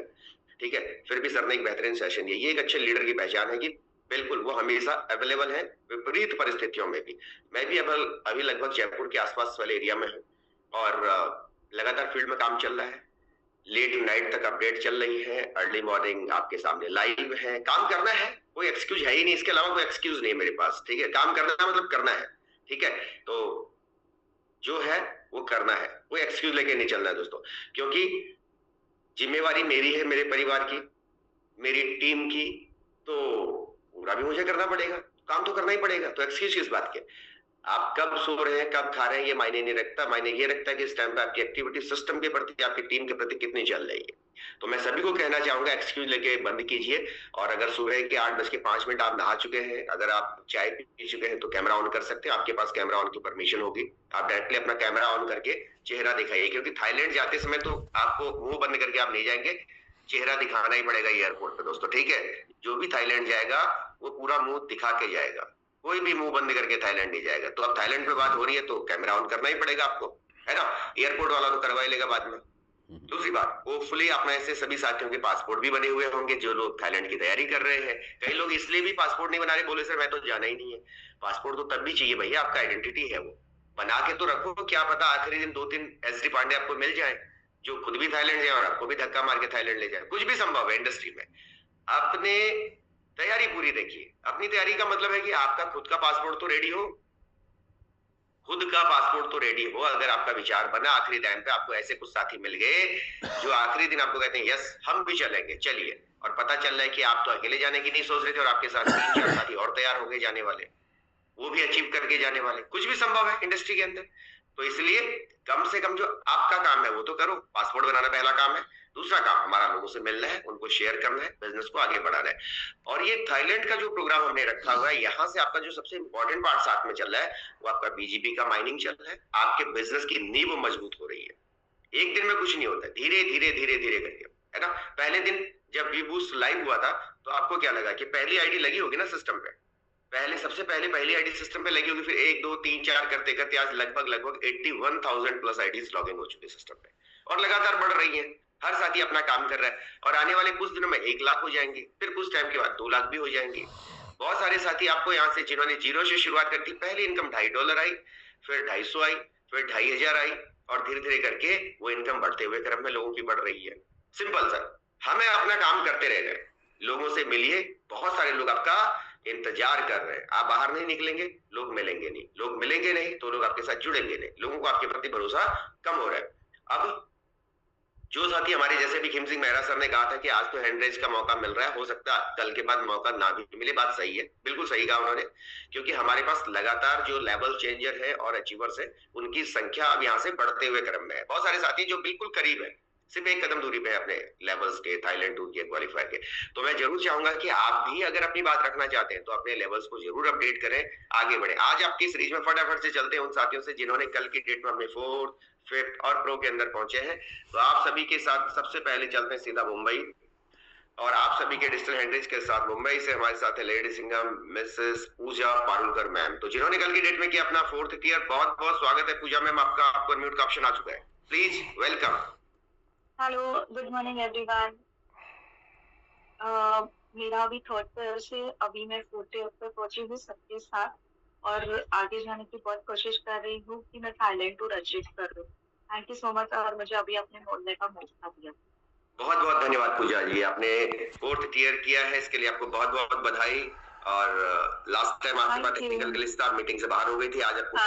ठीक है, फिर भी सर ने एक बेहतरीन सेशन दिया। ये एक अच्छे लीडर की पहचान है कि बिल्कुल वो हमेशा अवेलेबल है विपरीत परिस्थितियों में भी। मैं भी अभी लगभग जयपुर के आसपास वाले एरिया में हूँ और लगातार फील्ड में काम चल रहा है, लेट नाइट तक अपडेट चल रही है, अर्ली मॉर्निंग आपके सामने लाइव है, काम करना है, कोई एक्सक्यूज है ही नहीं, इसके अलावा कोई एक्सक्यूज नहीं है मेरे पास, ठीक है, काम करना मतलब करना है, ठीक है, तो जो है वो करना है, कोई एक्सक्यूज लेके नहीं चलना है दोस्तों, क्योंकि जिम्मेवारी मेरी है, मेरे परिवार की, मेरी टीम की, तो पूरा भी मुझे करना पड़ेगा, काम तो करना ही पड़ेगा, तो एक्सक्यूज किस बात के। आप कब सो रहे हैं, कब खा रहे हैं, ये मायने नहीं रखता, मायने ये रखता है कि इस टाइम पे आपकी एक्टिविटी सिस्टम के प्रति, आपकी टीम के प्रति कितनी चल रही है। तो मैं सभी को कहना चाहूंगा एक्सक्यूज लेके बंद कीजिए, और अगर सुबह के 8:05 आप नहा चुके हैं, अगर आप चाय पी चुके हैं तो कैमरा ऑन कर सकते हैं, आपके पास कैमरा ऑन की परमिशन होगी, आप डायरेक्टली अपना कैमरा ऑन करके चेहरा दिखाइए, क्योंकि थाईलैंड जाते समय तो आपको मुंह बंद करके आप नहीं जाएंगे, चेहरा दिखाना ही पड़ेगा एयरपोर्ट पे दोस्तों, ठीक है, जो भी थाईलैंड जाएगा वो पूरा मुंह दिखा के जाएगा, कोई भी मुंह बंद करके थाईलैंड नहीं जाएगा। तो अब थाईलैंड पे बात हो रही है तो कैमरा ऑन करना ही पड़ेगा आपको, है ना, एयरपोर्ट वाला तो करवा ही लेगा बाद में। दूसरी बात, होपफुली आप में से सभी साथियों के पासपोर्ट भी बने हुए होंगे, जो लोग थाईलैंड की तैयारी कर रहे हैं। कई लोग इसलिए भी पासपोर्ट नहीं बना रहे, बोले सर मैं तो जाना ही नहीं है। पासपोर्ट तो तब भी चाहिए भैया, आपका आइडेंटिटी है, वो बना के तो रखो, क्या पता आखिरी दिन 2-3 एसडी पांडे आपको मिल जाए जो खुद भी थाईलैंड जाए और आपको भी धक्का मार के थाईलैंड ले जाए, कुछ भी संभव है इंडस्ट्री में। अपने तैयारी पूरी देखिए, अपनी तैयारी का मतलब है कि आपका खुद का पासपोर्ट तो रेडी हो, खुद का पासपोर्ट तो रेडी हो। अगर आपका विचार बना आखिरी टाइम पे आपको ऐसे कुछ साथी मिल गए जो आखिरी दिन आपको कहते हैं यस हम भी चलेंगे, चलिए, और पता चल रहा है कि आप तो अकेले जाने की नहीं सोच रहे थे और आपके साथ 3-4 साथी और तैयार हो गए जाने वाले, वो भी अचीव करके जाने वाले, कुछ भी संभव है इंडस्ट्री के अंदर। तो इसलिए कम से कम जो आपका काम है वो तो करो, पासपोर्ट बनाना पहला काम है, दूसरा काम हमारा लोगों से मिलना है, उनको शेयर करना है, बिजनेस को आगे बढ़ाना है। और ये थाईलैंड का जो प्रोग्राम हमने रखा हुआ है, यहाँ से आपका जो सबसे इंपॉर्टेंट पार्ट साथ में चल रहा है वो आपका बीजीपी का माइनिंग चल रहा है, आपके बिजनेस की नींव मजबूत हो रही है। एक दिन में कुछ नहीं होता, धीरे धीरे धीरे धीरे करके, है ना। पहले दिन जब वीबूस्ट लाइव हुआ था तो आपको क्या लगा कि पहली आईडी लगी होगी ना सिस्टम पे, सबसे पहले पहली आईडी सिस्टम पे लगी होगी, फिर 1 2 3 4 करते करते आज लगभग 81,000 प्लस आईडीज लॉग इन हो चुके सिस्टम पे, और लगातार बढ़ रही है, हर साथी अपना काम कर रहा है, और आने वाले कुछ दिनों में 1 लाख हो जाएंगे, फिर कुछ टाइम के बाद 2 लाख भी हो जाएंगे। बहुत सारे साथी आपको यहाँ से जिन्होंने जीरो से शुरुआत करती, पहली इनकम $2.5 आई, फिर 250 आई, फिर 2,500 आई, और धीरे धीरे करके वो इनकम बढ़ते हुए क्रम में लोगों की बढ़ रही है। सिंपल सर, हमें अपना काम करते रह गए, लोगों से मिलिए, बहुत सारे लोग आपका इंतजार कर रहे हैं, आप बाहर नहीं निकलेंगे लोग मिलेंगे नहीं, लोग मिलेंगे नहीं तो लोग आपके साथ जुड़ेंगे नहीं, लोगों को आपके प्रति भरोसा कम हो रहा है। अब जो साथी हमारे जैसे भी खिम सिंह मेहरा सर ने कहा था कि आज तो हैंड का मौका मिल रहा है, हो सकता है कल के बाद मौका ना भी मिले, बात सही है, बिल्कुल सही कहा उन्होंने, क्योंकि हमारे पास लगातार जो लेवल चेंजर है और अचीवर्स है उनकी संख्या अब यहाँ से बढ़ते हुए क्रम में है। बहुत सारे साथी जो बिल्कुल करीब है, सिर्फ 1 कदम दूरी पे है अपने लेवल्स के, थाईलैंड टूर के, क्वालिफाई के। तो मैं जरूर चाहूंगा कि आप भी अगर अपनी बात रखना चाहते हैं तो अपने लेवल्स को जरूर अपडेट करें, आगे बढ़े। आज आपकी सीरीज में फटाफट से चलते हैं उन साथियों से जिन्होंने कल की डेट में अपने 4th, 5th और प्रो के अंदर पहुंचे हैं। तो आप सभी के साथ सबसे पहले चलते हैं सीधा मुंबई, और आप सभी के डिजिटल हैंडरेज के साथ मुंबई से हमारे साथ है लेडी सिंघम मिसेस पूजा पारुलकर मैम। तो जिन्होंने कल की डेट में किया अपना 4th ईयर, बहुत बहुत स्वागत है पूजा मैम आपका, आपको अनम्यूट का ऑप्शन आ चुका है, please welcome. Hello, good morning everyone. मेरा अभी 3rd ईयर से अभी मैं 4th ईयर पर पहुंची हूँ सबके साथ, और आगे जाने की बहुत कोशिश कर रही हूँ कि मैं थाईलैंड टूर अचीव कर लूँ। थैंक यू सो मच, और मुझे अभी अपने बोलने का मौका दिया। बहुत बहुत धन्यवाद पूजा जी, आपने 4th ईयर किया है, इसके लिए आपको बहुत बहुत बधाई। और लास्ट टाइम आपके पास टेक्निकल ग्लिच था, मीटिंग से बाहर हो गई थी, आज आपको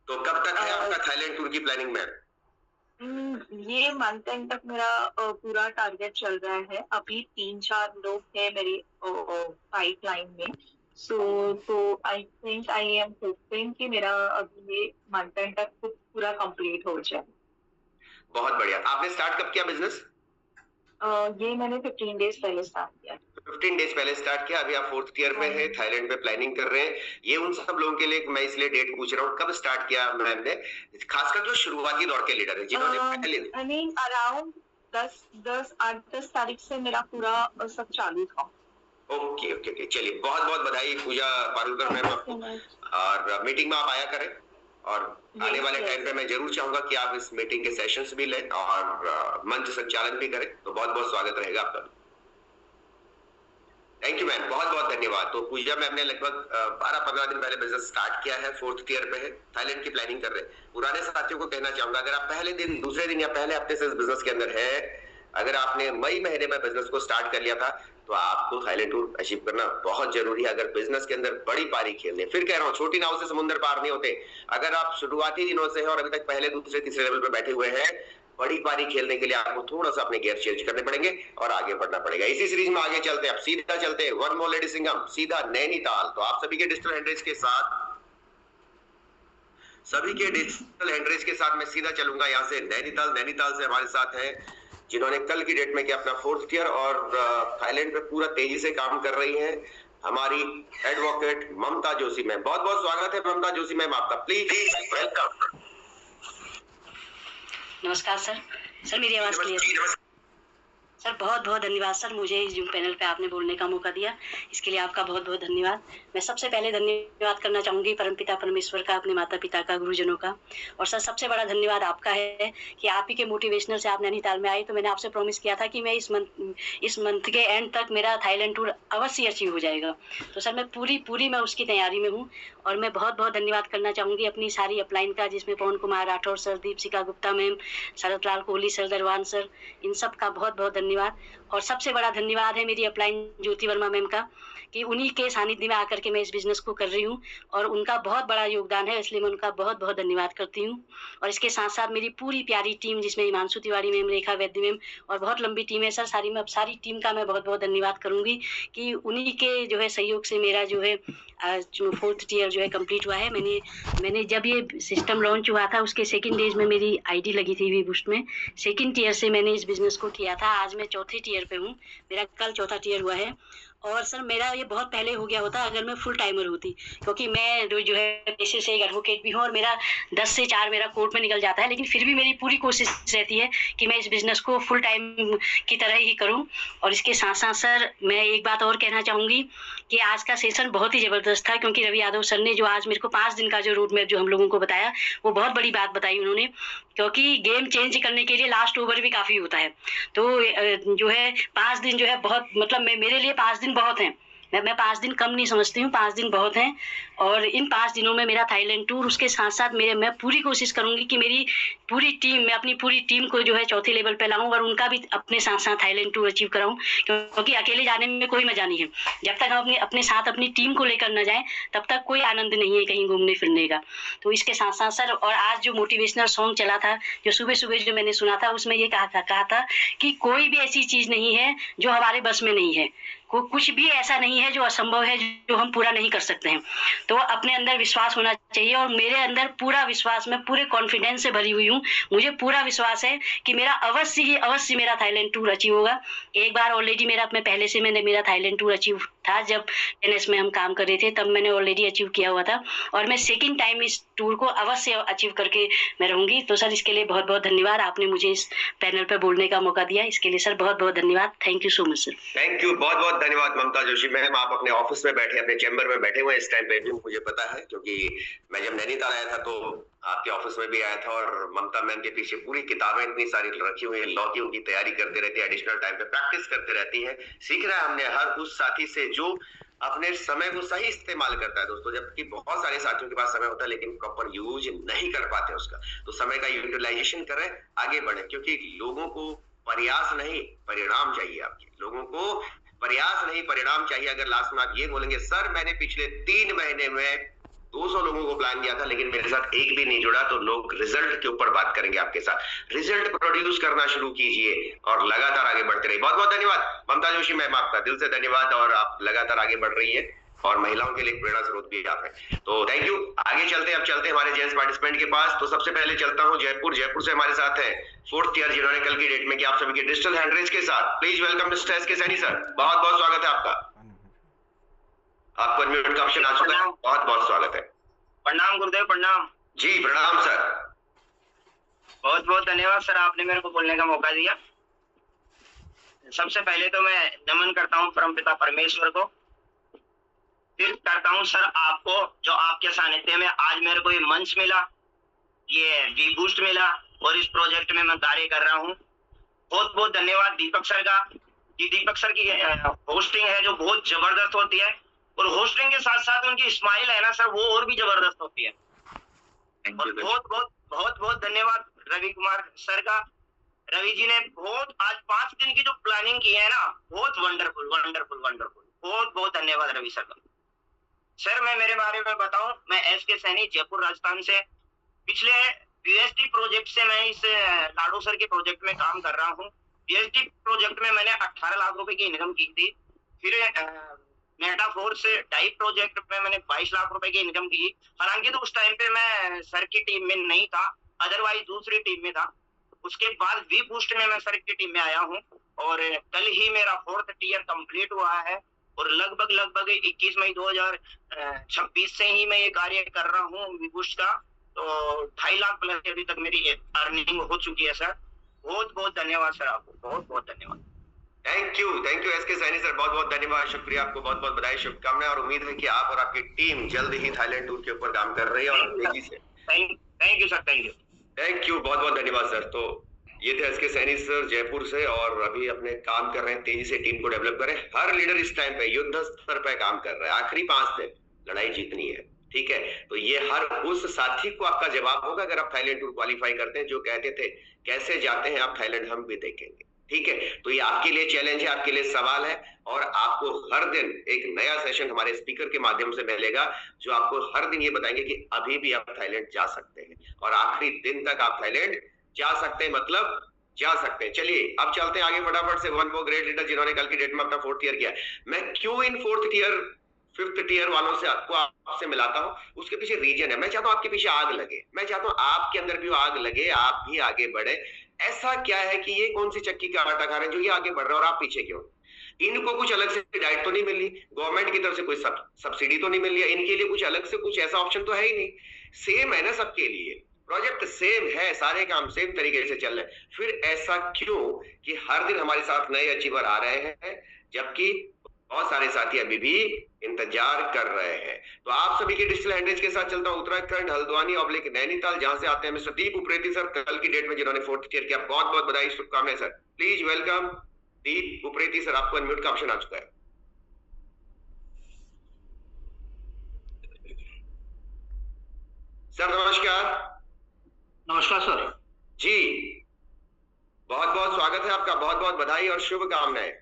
तो कब तक है आपका थाईलैंड टूर की प्लानिंग में? ये मंथ एंड तक मेरा पूरा टारगेट चल रहा है। अभी 3-4 लोग हैं मेरे पाइपलाइन में, तो I think I am hoping कि मेरा अभी ये मंथ एंड तक पूरा कंप्लीट हो जाए। बहुत बढ़िया। आपने स्टार्ट कब किया बिजनेस? ये मैंने 15 डेज पहले स्टार्ट किया। 15 डेज पहले स्टार्ट किया, अभी आप 4th टियर में है, थाईलैंड में प्लानिंग कर रहे हैं। ये उन सब लोगों के लिए मैं इसलिए डेट पूछ रहा हूँ, कब स्टार्ट किया मैम ने, खासकर जो शुरुआती दौर के लीडर है जिन्होंने पहले अराउंड 8-10 तारीख से मेरा पूरा सब चालू था। ओके ओके ओके, चलिए बहुत बहुत बधाई पूजा पारुलकर मैम आपको, और मीटिंग में आप आया करें, और आने वाले टाइम पे मैं जरूर चाहूंगा कि आप इस मीटिंग के सेशंस भी लें और मंच संचालन भी करें, तो बहुत बहुत स्वागत रहेगा आपका। थैंक यू मैम, बहुत बहुत धन्यवाद। तो पूजा मैम ने लगभग 12-15 दिन पहले बिजनेस स्टार्ट किया है, 4th टियर पे है, थाईलैंड की प्लानिंग कर रहे हैं। पुराने साथियों को कहना चाहूंगा, अगर आप पहले दिन, दूसरे दिन या पहले हफ्ते से इस बिजनेस के अंदर है, अगर आपने मई महीने में बिजनेस को स्टार्ट कर लिया था, तो आपको थाईलैंड टूर अचीव करना बहुत जरूरी है। अगर बिजनेस के अंदर बड़ी पारी खेलने, फिर कह रहा हूँ छोटी नाव से समुद्र पार नहीं होते। अगर आप शुरुआती दिनों से हैं और अभी तक पहले, दूसरे, तीसरे लेवल पे बैठे हुए हैं, बड़ी पारी खेलने के लिए आपको थोड़ा सा अपने गियर चेंज करने पड़ेंगे और आगे बढ़ना पड़ेगा। इसी सीरीज में आगे चलते हैं, अब सीधा चलते हैं वन मोर लेडी सिंघम, सीधा नैनीताल। तो आप सभी के डिजिटल हैंडरेज के साथ मैं सीधा चलूंगा यहाँ से नैनीताल। नैनीताल से हमारे साथ है जिन्होंने कल की डेट में किया अपना 4th टियर और थाईलैंड पे पूरा तेजी से काम कर रही हैं, हमारी एडवोकेट ममता जोशी मैम। बहुत बहुत स्वागत है ममता जोशी मैम आपका, प्लीज वेलकम। नमस्कार सर। सर मेरी आवाज क्लियर? सर बहुत बहुत धन्यवाद सर, मुझे इस जूम पैनल पे आपने बोलने का मौका दिया, इसके लिए आपका बहुत बहुत धन्यवाद। मैं सबसे पहले धन्यवाद करना चाहूँगी परमपिता परमेश्वर का, अपने माता पिता का, गुरुजनों का, और सर सबसे बड़ा धन्यवाद आपका है कि आप ही के मोटिवेशनल से आप नैनीताल में आए। तो मैंने आपसे प्रॉमिस किया था कि मैं इस मंथ के एंड तक मेरा थाईलैंड टूर अवश्य अचीव हो जाएगा। तो सर मैं पूरी मैं उसकी तैयारी में हूँ, और मैं बहुत बहुत धन्यवाद करना चाहूँगी अपनी सारी अपलाइन का, जिसमें पवन कुमार राठौर सर, दीपशिका गुप्ता मैम, शरद लाल कोहली सर, दरवान सर, इन सब का बहुत बहुत धन्यवाद। और सबसे बड़ा धन्यवाद है मेरी अपलाइन ज्योति वर्मा मैम का, कि उन्हीं के सानिध्य में आकर के मैं इस बिजनेस को कर रही हूँ, और उनका बहुत बड़ा योगदान है, इसलिए मैं उनका बहुत बहुत धन्यवाद करती हूँ। और इसके साथ साथ मेरी पूरी प्यारी टीम, जिसमें हिमांशु तिवारी मैम, रेखा वैद्य मैम, और बहुत लंबी टीम है सर, सारी टीम का मैं बहुत बहुत धन्यवाद करूँगी कि उन्हीं के जो है सहयोग से मेरा जो है 4th टियर जो है कंप्लीट हुआ है। मैंने जब ये सिस्टम लॉन्च हुआ था, उसके 2nd डेज में मेरी आईडी लगी थी वीबूस्ट में। 2nd टियर से मैंने इस बिजनेस को किया था। आज मैं 4th टियर पे हूँ, मेरा कल 4था टियर हुआ है। और सर मेरा ये बहुत पहले हो गया होता अगर मैं फुल टाइमर होती, क्योंकि मैं जो है पेशे से एक एडवोकेट भी हूँ, और मेरा 10 से 4 मेरा कोर्ट में निकल जाता है, लेकिन फिर भी मेरी पूरी कोशिश रहती है कि मैं इस बिजनेस को फुल टाइम की तरह ही करूँ। और इसके साथ साथ सर मैं एक बात और कहना चाहूँगी कि आज का सेशन बहुत ही ज़बरदस्त था, क्योंकि रवि यादव सर ने जो आज मेरे को 5 दिन का जो रोड मैप जो हम लोगों को बताया, वो बहुत बड़ी बात बताई उन्होंने, क्योंकि गेम चेंज करने के लिए लास्ट ओवर भी काफ़ी होता है। तो जो है 5 दिन जो है बहुत, मतलब मेरे लिए 5 दिन बहुत हैं। मैं 5 दिन कम नहीं समझती हूँ, 5 दिन बहुत हैं। और इन 5 दिनों में मेरा थाईलैंड टूर, उसके साथ साथ मैं पूरी कोशिश करूँगी कि मेरी पूरी टीम, मैं अपनी पूरी टीम को जो है 4थे लेवल पे लाऊं, और उनका भी अपने साथ साथ थाईलैंड टूर अचीव कराऊं, क्योंकि अकेले जाने में कोई मजा नहीं है। जब तक हम अपने साथ अपनी टीम को लेकर न जाएं, तब तक कोई आनंद नहीं है कहीं घूमने फिरने का। तो इसके साथ साथ सर, और आज जो मोटिवेशनल सॉन्ग चला था, जो सुबह सुबह जो मैंने सुना था, उसमें ये कहा था कि कोई भी ऐसी चीज़ नहीं है जो हमारे बस में नहीं है, कुछ भी ऐसा नहीं है जो असंभव है, जो हम पूरा नहीं कर सकते हैं। तो अपने अंदर विश्वास होना चाहिए, और मेरे अंदर पूरा विश्वास, मैं पूरे कॉन्फिडेंस से भरी हुई हूँ। मुझे पूरा विश्वास है कि मेरा अवश्य मेरा थाईलैंड टूर अचीव होगा। एक बार ऑलरेडी मेरा थाईलैंड टूर अचीव था, जब NS में हम काम कर रहे थे, तब मैंने ऑलरेडी अचीव किया हुआ था, और मैं 2nd टाइम इस टूर को अवश्य अचीव करके मैं रहूंगी। तो सर इसके लिए बहुत बहुत धन्यवाद, आपने मुझे इस पैनल पर बोलने का मौका दिया, इसके लिए सर बहुत बहुत धन्यवाद। Thank you so much sir. Thank you, बहुत बहुत धन्यवाद ममता जोशी मैम। आप अपने ऑफिस में बैठे, अपने चैम्बर में बैठे हुए इस टाइम पे भी, मुझे पता है, क्योंकि मैं जब नैनीताल आया था तो आपके ऑफिस में भी आया था, और ममता मैम के पीछे पूरी किताबें इतनी सारी रखी हुई है, लॉ की उनकी तैयारी करते रहती है, एडिशनल टाइम पे प्रैक्टिस करते रहती है। सीख रहा है हमने हर उस साथी से जो अपने समय को सही इस्तेमाल करता है दोस्तों, जबकि बहुत सारे साथियों के पास समय होता है लेकिन प्रॉपर यूज नहीं कर पाते उसका। तो समय का यूटिलाइजेशन करें, आगे बढ़े, क्योंकि लोगों को प्रयास नहीं परिणाम चाहिए। आपके लोगों को प्रयास नहीं परिणाम चाहिए। अगर लास्ट में आप ये बोलेंगे सर मैंने पिछले 3 महीने में 200 लोगों को प्लान किया था लेकिन मेरे साथ एक भी नहीं जुड़ा, तो लोग रिजल्ट के ऊपर बात करेंगे आपके साथ। रिजल्ट प्रोड्यूस करना शुरू कीजिए और लगातार आगे बढ़ते रहिए। बहुत बहुत धन्यवाद ममता जोशी मैम, आपका दिल से धन्यवाद, और आप लगातार आगे बढ़ रही है। और महिलाओं के लिए प्रेरणा स्रोत भी आप हैं। तो थैंक यू। आगे चलते हैं, अब चलते हैं हमारे जेंट्स पार्टिसिपेंट के पास। तो सबसे पहले चलता हूं जयपुर से हमारे साथ है 4th ईयर जिन्होंने कल की डेट में कि आप सभी के डिजिटल हैंड रेज के साथ प्लीज वेलकम मिस्टर एस के सैनी सर। बहुत बहुत स्वागत है आपका। आपको अनम्यूट का ऑप्शन आ चुका है। बहुत बहुत स्वागत है। प्रणाम गुरुदेव, प्रणाम जी। प्रणाम सर। बहुत बहुत धन्यवाद सर, आपने मेरे को बोलने का मौका दिया। सबसे पहले तो मैं नमन करता हूँ परमपिता परमेश्वर को, फिर करता हूँ सर आपको, जो आपके सानिध्य में आज मेरे को ये मंच मिला, ये वी बूस्ट मिला और इस प्रोजेक्ट में मैं कार्य कर रहा हूँ। बहुत बहुत धन्यवाद दीपक सर का, कि दीपक सर की होस्टिंग है जो बहुत जबरदस्त होती है, और होस्टिंग के साथ साथ उनकी स्माइल है ना सर, वो और भी जबरदस्त होती है। और बहुत बहुत धन्यवाद रवि कुमार सर का। रवि जी ने बहुत आज 5 दिन की जो प्लानिंग की है ना, बहुत वंडरफुल वंडरफुल वंडरफुल। बहुत बहुत धन्यवाद रवि सर का। सर मैं मेरे बारे में बताऊं, मैं एस के सैनी जयपुर राजस्थान से, पिछले पीएचडी प्रोजेक्ट से मैं इस लाडो सर के प्रोजेक्ट में काम कर रहा हूं। पीएचडी प्रोजेक्ट में मैंने 18 लाख रुपए की इनकम की थी। फिर मेटाफोर से डाइव प्रोजेक्ट में मैंने 22 लाख रुपए की इनकम की। हालांकि तो उस टाइम पे मैं सर की टीम में नहीं था, अदरवाइज दूसरी टीम में था। उसके बाद वी बूस्ट में मैं सर की टीम में आया हूँ, और कल ही मेरा 4th ईयर कंप्लीट हुआ है, और लगभग 21 मई 2026 से ही मैं ये कार्य कर रहा हूँ वी बूस्ट का। तो 2.5 लाख प्लस अभी तक मेरी अर्निंग हो चुकी है सर। बहुत बहुत धन्यवाद सर, आपको बहुत बहुत धन्यवाद। थैंक यू एस के सैनी सर, बहुत बहुत धन्यवाद, शुक्रिया, आपको बहुत बहुत बधाई, शुभकामनाएं, और उम्मीद है कि आप और आपकी टीम जल्द ही थाईलैंड टूर के ऊपर काम कर रही है और तेजी से। Thank you sir, thank you, बहुत बहुत धन्यवाद सर। तो ये थे एस के सैनी सर जयपुर से, और अभी अपने काम कर रहे हैं, तेजी से टीम को डेवलप करें। हर लीडर इस टाइम पे युद्ध स्तर पे काम कर रहा है, आखिरी 5 दिन लड़ाई जीतनी है, ठीक है। तो ये हर उस साथी को आपका जवाब होगा अगर आप थाईलैंड टूर क्वालिफाई करते हैं, जो कहते थे कैसे जाते हैं आप थाईलैंड, हम भी देखेंगे, ठीक है। तो ये आपके लिए चैलेंज है, आपके लिए सवाल है, और आपको हर दिन एक नया सेशन हमारे स्पीकर के माध्यम से मिलेगा, जो आपको हर दिन ये बताएंगे कि अभी भी आप थाईलैंड जा सकते हैं, और आखिरी दिन तक आप थाईलैंड जा सकते हैं, मतलब जा सकते हैं। चलिए अब चलते हैं आगे फटाफट से। वन मोर ग्रेट लीडर जिन्होंने कल की डेट में अपना 4th ईयर किया। मैं क्यों इन 4th ईयर 5th ईयर वालों से आपसे मिलाता हूँ, उसके पीछे रीजन है। मैं चाहता हूँ आपके पीछे आग लगे, मैं चाहता हूँ आपके अंदर भी आग लगे, आप भी आगे बढ़े। ऐसा क्या है कि ये कौन सी चक्की का आटा खा रहे हैं जो ये आगे बढ़ रहे हैं और आप पीछे क्यों? इनको कुछ अलग से डाइट तो नहीं मिली, गवर्नमेंट की तरफ से कोई सब्सिडी तो नहीं मिल रही है, इनके लिए कुछ अलग से कुछ ऐसा ऑप्शन तो है ही नहीं। सेम है ना सबके लिए, प्रोजेक्ट सेम है, सारे काम सेम तरीके से चल रहे हैं। फिर ऐसा क्यों कि हर दिन हमारे साथ नए अचीवर आ रहे हैं, जबकि बहुत सारे साथी अभी भी इंतजार कर रहे हैं। तो आप सभी के डिजिटल हैंडरेज के साथ चलता हूं उत्तराखंड हल्द्वानी ऑब्लिक नैनीताल, जहां से आते हैं मिस्टर दीप उप्रेती सर, कल की डेट में जिन्होंने 4th ईयर किया। बहुत बहुत बधाई, शुभकामनाएं sir. Please welcome Deep Upreti sir, आपको अनम्यूट का ऑप्शन आ चुका है। सर नमस्कार। नमस्कार सर जी, बहुत बहुत स्वागत है आपका, बहुत बहुत बधाई और शुभकामनाएं।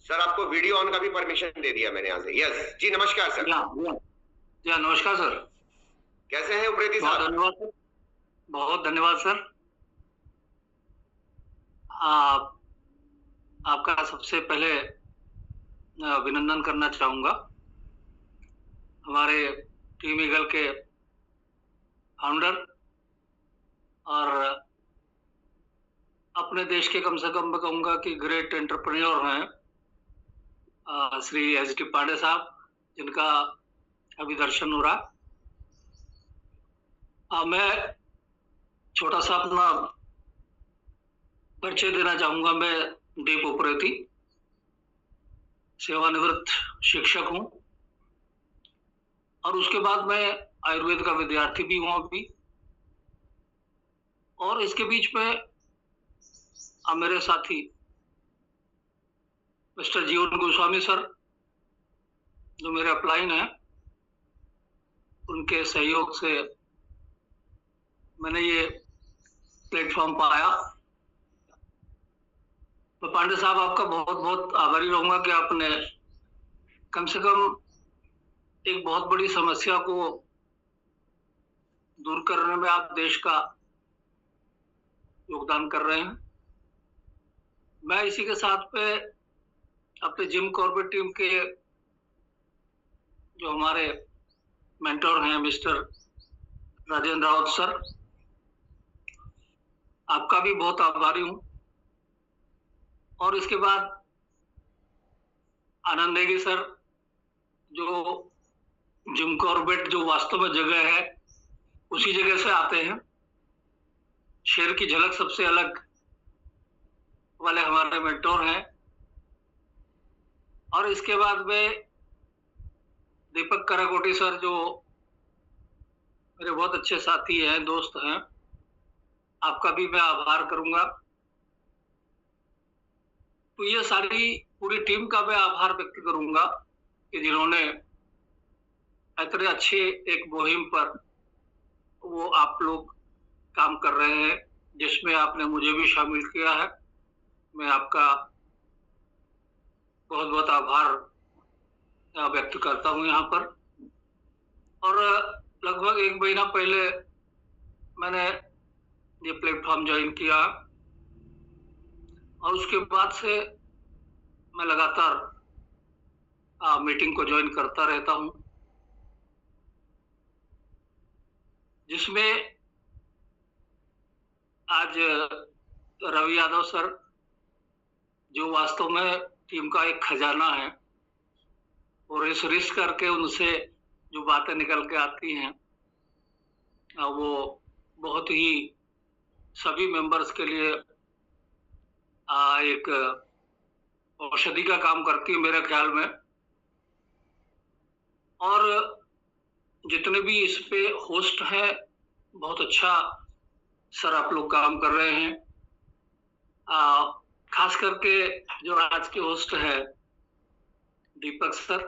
सर आपको वीडियो ऑन का भी परमिशन दे दिया मैंने यहाँ से। यस जी, नमस्कार सर। या नमस्कार सर, कैसे हैं उप्रेती साहब? धन्यवाद सर, बहुत धन्यवाद सर। आपका सबसे पहले अभिनंदन करना चाहूंगा। हमारे टीम ईगल के फाउंडर और अपने देश के कम से कम मैं कहूँगा कि ग्रेट एंटरप्रेन्योर हैं श्री एस.डी. पांडे साहब, जिनका अभी दर्शन हो रहा। मैं छोटा सा अपना परिचय देना चाहूंगा। मैं दीप उप्रेती, सेवानिवृत्त शिक्षक हूं, और उसके बाद मैं आयुर्वेद का विद्यार्थी भी हूं अभी। और इसके बीच में मेरे साथी मिस्टर जीवन गोस्वामी सर, जो मेरे अपलाइन हैं, उनके सहयोग से मैंने ये प्लेटफॉर्म पाया। तो पांडे साहब आपका बहुत बहुत आभारी रहूंगा कि आपने कम से कम एक बहुत बड़ी समस्या को दूर करने में आप देश का योगदान कर रहे हैं। मैं इसी के साथ पे अपने जिम कॉर्बेट टीम के जो हमारे मेंटोर हैं मिस्टर राजेंद्र राउत सर, आपका भी बहुत आभारी हूं। और इसके बाद आनंद नेगी सर, जो जिम कॉर्बेट जो वास्तव में जगह है उसी जगह से आते हैं। शेर की झलक सबसे अलग वाले हमारे मेंटोर हैं। और इसके बाद में दीपक कराकोटी सर, जो मेरे बहुत अच्छे साथी हैं, दोस्त हैं, आपका भी मैं आभार करूंगा। तो ये सारी पूरी टीम का मैं आभार व्यक्त करूंगा कि जिन्होंने इतने अच्छे एक मुहिम पर वो आप लोग काम कर रहे हैं, जिसमें आपने मुझे भी शामिल किया है। मैं आपका बहुत बहुत आभार व्यक्त करता हूं यहाँ पर। और लगभग 1 महीना पहले मैंने ये प्लेटफॉर्म ज्वाइन किया और उसके बाद से मैं लगातार मीटिंग को ज्वाइन करता रहता हूं, जिसमें आज रवि यादव सर, जो वास्तव में टीम का एक खजाना है, और इस रिस्क करके उनसे जो बातें निकल के आती हैं वो बहुत ही सभी मेंबर्स के लिए एक औषधि का काम करती है मेरे ख्याल में। और जितने भी इस पे होस्ट हैं, बहुत अच्छा सर आप लोग काम कर रहे हैं। खास करके जो आज के होस्ट है दीपक सर,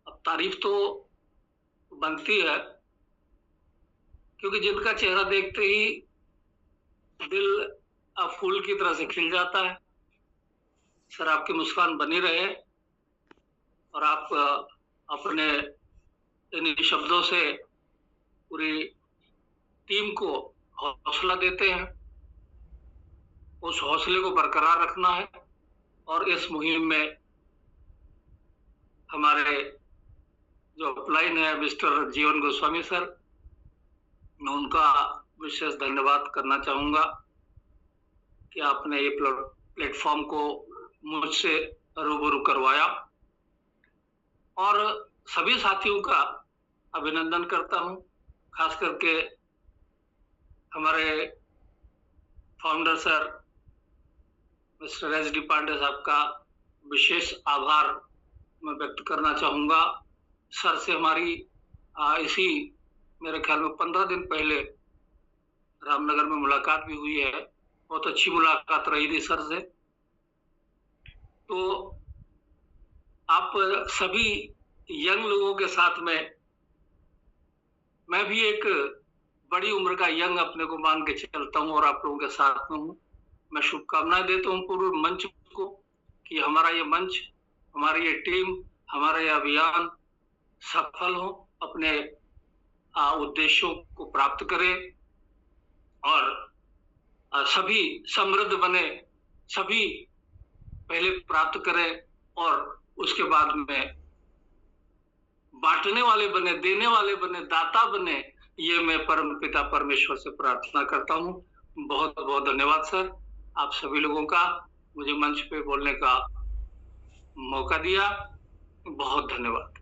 अब तारीफ तो बनती है, क्योंकि जिनका चेहरा देखते ही दिल फूल की तरह से खिल जाता है। सर आपकी मुस्कान बनी रहे और आप अपने इन शब्दों से पूरी टीम को हौसला देते हैं। उस हौसले को बरकरार रखना है। और इस मुहिम में हमारे जो अपलाइन है मिस्टर जीवन गोस्वामी सर, मैं उनका विशेष धन्यवाद करना चाहूंगा कि आपने ये प्लेटफॉर्म को मुझसे रूबरू करवाया। और सभी साथियों का अभिनंदन करता हूं, खास करके हमारे founder sir mister S D. Pandey साहब का विशेष आभार मैं व्यक्त करना चाहूंगा। सर से हमारी इसी मेरे ख्याल में 15 दिन पहले रामनगर में मुलाकात भी हुई है। बहुत अच्छी मुलाकात रही थी सर से। तो आप सभी यंग लोगों के साथ में मैं भी एक बड़ी उम्र का यंग अपने को मान के चलता हूं और आप लोगों के साथ में हूं। मैं शुभकामनाएं देता हूं पूरे मंच को कि हमारा ये मंच, हमारी ये टीम, हमारा ये अभियान सफल हो, अपने उद्देश्यों को प्राप्त करे और सभी समृद्ध बने, सभी पहले प्राप्त करें और उसके बाद में बांटने वाले बने, देने वाले बने, दाता बने। ये मैं परम पिता परमेश्वर से प्रार्थना करता हूं। बहुत बहुत धन्यवाद सर, आप सभी लोगों का मुझे मंच पे बोलने का मौका दिया। बहुत धन्यवाद,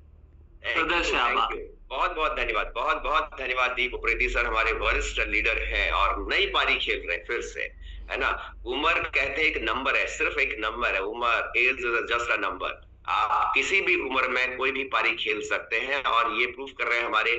हृदय से आभार। बहुत बहुत धन्यवाद, बहुत बहुत धन्यवाद दीप उप्रेती सर, हमारे वरिष्ठ लीडर हैं और नई पारी खेल रहे हैं फिर से, है ना। उम्र कहते हैं एक नंबर है, सिर्फ एक नंबर है उम्र, age is just a number. आप किसी भी उम्र में कोई भी पारी खेल सकते हैं और ये प्रूफ कर रहे हैं हमारे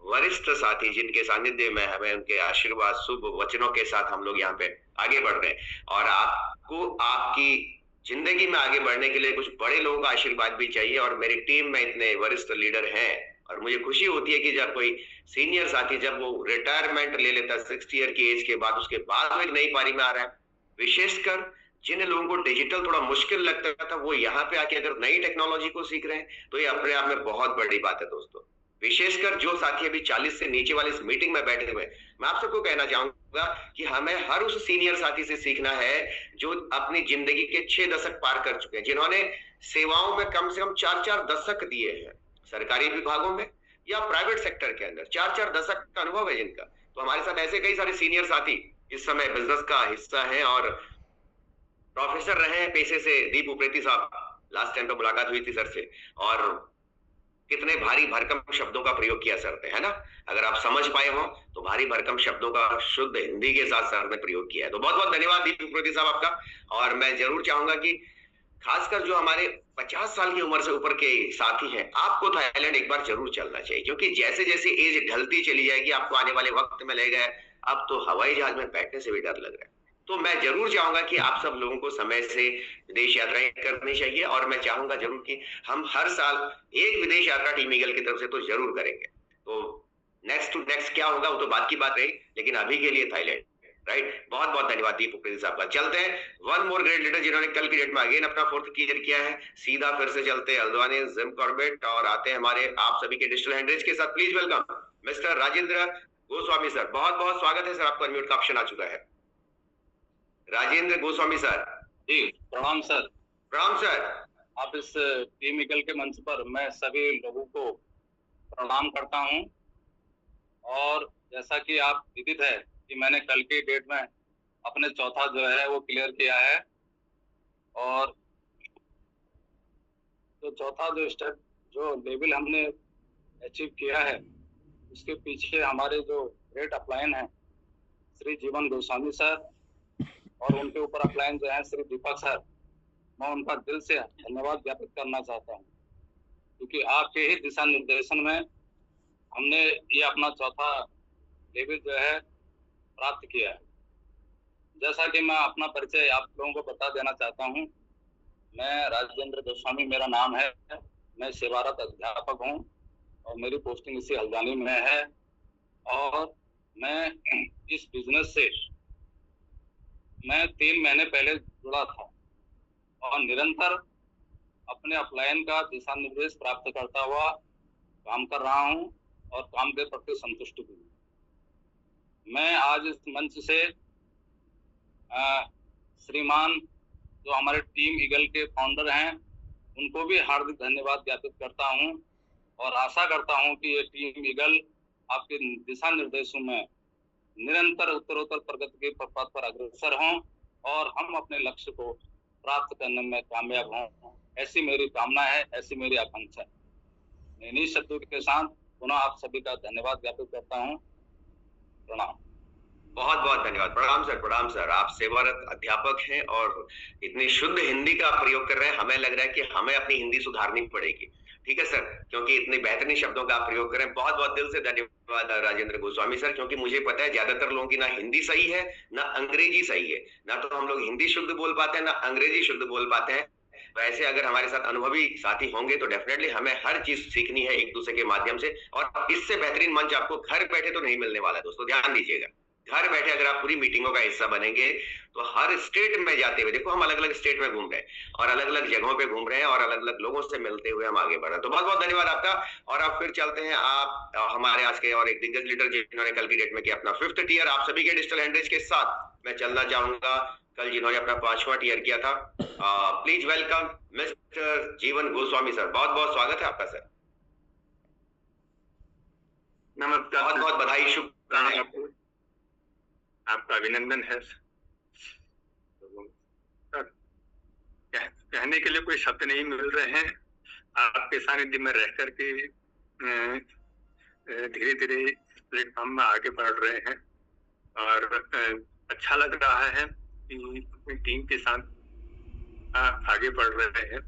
वरिष्ठ साथी, जिनके सानिध्य में हमें उनके आशीर्वाद शुभ वचनों के साथ हम लोग यहाँ पे आगे बढ़ रहे हैं। और आपको आपकी जिंदगी में आगे बढ़ने के लिए कुछ बड़े लोगों का आशीर्वाद भी चाहिए और मेरी टीम में इतने वरिष्ठ लीडर हैं और मुझे खुशी होती है कि जब कोई सीनियर साथी जब वो रिटायरमेंट ले लेता 60 ईयर की एज के बाद, उसके बाद वो एक नई पारी में आ रहा है। विशेषकर जिन लोगों को डिजिटल थोड़ा मुश्किल लगता था, वो यहाँ पे आके अगर नई टेक्नोलॉजी को सीख रहे हैं तो ये अपने आप में बहुत बड़ी बात है दोस्तों। विशेषकर जो साथी अभी 40 से नीचे वाली इस मीटिंग में बैठे हुए, मैं आप सबको कहना चाहूंगा कि हमें हर उस सीनियर साथी से सीखना है जो अपनी जिंदगी के 6 दशक पार कर चुके हैं, जिन्होंने सेवाओं में कम से कम 4-4 दशक दिए हैं, सरकारी विभागों में या प्राइवेट सेक्टर के अंदर 4-4 दशक का अनुभव है जिनका। तो हमारे साथ ऐसे कई सारे सीनियर साथी इस समय बिजनेस का हिस्सा है और प्रोफेसर रहे हैं पेशे से। दीप उप्रेती साहब, लास्ट टाइम तो मुलाकात हुई थी सर से, और कितने भारी भरकम शब्दों का प्रयोग किया सर ने, है ना? अगर आप समझ पाए हो तो भारी भरकम शब्दों का शुद्ध हिंदी के साथ सर ने प्रयोग किया है। तो बहुत बहुत धन्यवाद दीप उप्रेती साहब आपका। और मैं जरूर चाहूंगा कि खासकर जो हमारे 50 साल की उम्र से ऊपर के साथी हैं, आपको थाईलैंड एक बार जरूर चलना चाहिए, क्योंकि जैसे जैसे एज ढलती चली जाएगी आपको आने वाले वक्त में लगेगा अब तो हवाई जहाज में बैठने से भी डर लग रहा है। तो मैं जरूर चाहूंगा कि आप सब लोगों को समय से विदेश यात्राएं करनी चाहिए, और मैं चाहूंगा जरूर कि हम हर साल एक विदेश यात्रा टीम ईगल की तरफ से तो जरूर करेंगे। तो नेक्स्ट टू नेक्स्ट क्या होगा वो तो बात की बात रही, लेकिन अभी के लिए थाईलैंड, राइट? बहुत बहुत धन्यवाद दीप उप्रेती साहब का। चलते हैं वन मोर ग्रेट लीडर जिन्होंने कल की डेट में अगेन अपना 4th क्लियर किया है। सीधा फिर से चलते हैं हल्द्वानी जिम कॉर्बेट और आते हैं हमारे आप सभी के डिजिटल हैंडरेज के साथ। Please welcome mister Rajendra Goswami sir. बहुत बहुत स्वागत है सर, आपको अनम्यूट का ऑप्शन आ चुका है। राजेंद्र गोस्वामी सर। जी प्रणाम सर। प्रणाम सर। आप इस टीम ईगल के मंच पर मैं सभी लोगों को प्रणाम करता हूं, और जैसा कि आप विदित है कि मैंने कल की डेट में अपने चौथा जो है वो क्लियर किया है, और तो चौथा जो स्टेप जो लेवल हमने अचीव किया है उसके पीछे हमारे जो ग्रेट अपलाइन हैं श्री जीवन गोस्वामी सर और उनके ऊपर अपलाइन जो है श्री दीपक सर, मैं उनका दिल से धन्यवाद ज्ञापित करना चाहता हूं, क्योंकि आपके ही दिशा निर्देशन में हमने ये अपना चौथा लेवल जो है प्राप्त किया है। जैसा कि मैं अपना परिचय आप लोगों को बता देना चाहता हूं, मैं राजेंद्र गोस्वामी मेरा नाम है, मैं सेवारत अध्यापक हूं और मेरी पोस्टिंग इसी हल्द्वानी में है, और मैं इस बिजनेस से मैं 3 महीने पहले जुड़ा था और निरंतर अपने अपलायन का दिशा निर्देश प्राप्त करता हुआ काम कर रहा हूं और काम के प्रति संतुष्ट भी हूं। मैं आज इस मंच से श्रीमान जो हमारे टीम ईगल के फाउंडर हैं उनको भी हार्दिक धन्यवाद ज्ञापित करता हूं, और आशा करता हूं कि ये टीम ईगल आपके दिशा निर्देशों में निरंतर उत्तरोत्तर प्रगति के पथ पर अग्रसर हों और हम अपने लक्ष्य को प्राप्त करने में कामयाब हों, ऐसी मेरी कामना है, ऐसी मेरी आकांक्षा है। इन्हीं शब्दों के साथ पुनः आप सभी का धन्यवाद ज्ञापित करता हूं। प्रणाम। बहुत बहुत धन्यवाद। प्रणाम सर। प्रणाम सर। आप सेवारत अध्यापक हैं और इतनी शुद्ध हिंदी का प्रयोग कर रहे हैं, हमें लग रहा है कि हमें अपनी हिंदी सुधारनी पड़ेगी। ठीक है सर, क्योंकि इतने बेहतरीन शब्दों का आप प्रयोग करें। बहुत बहुत दिल से धन्यवाद राजेंद्र गोस्वामी सर, क्योंकि मुझे पता है ज्यादातर लोगों की ना हिंदी सही है ना अंग्रेजी सही है, ना तो हम लोग हिंदी शुद्ध बोल पाते हैं ना अंग्रेजी शुद्ध बोल पाते हैं। वैसे अगर हमारे साथ अनुभवी साथी होंगे तो डेफिनेटली हमें हर चीज सीखनी है एक दूसरे के माध्यम से, और इससे बेहतरीन मंच आपको घर बैठे तो नहीं मिलने वाला है दोस्तों, ध्यान दीजिएगा। घर बैठे अगर आप पूरी मीटिंगों का हिस्सा बनेंगे तो हर स्टेट में जाते हुए, देखो हम अलग अलग स्टेट में घूम रहे हैं और अलग अलग जगहों पे घूम रहे हैं और अलग अलग लोगों से मिलते हुए हम आगे बढ़ रहे हैं। तो बहुत बहुत धन्यवाद आपका। और अब फिर चलते हैं आप हमारे आज के और एक दिग्गज लीडर जिन्होंने कल की डेट में किया अपना 5th टियर। आप सभी के डिजिटल हैंडरेज के साथ मैं चलना चाहूंगा कल जिन्होंने अपना 5वां टियर किया था। प्लीज वेलकम मिस्टर जीवन गोस्वामी सर। बहुत बहुत स्वागत है आपका सर। नमस्कार। बहुत बहुत बधाई, शुभकामनाएं आपको। आपका अभिनंदन है सर। कहने के लिए कोई शब्द नहीं मिल रहे हैं। आपके सानिध्य में रह करके धीरे धीरे प्लेटफॉर्म में आगे बढ़ रहे हैं और अच्छा लग रहा है कि अपनी टीम के साथ आगे बढ़ रहे हैं।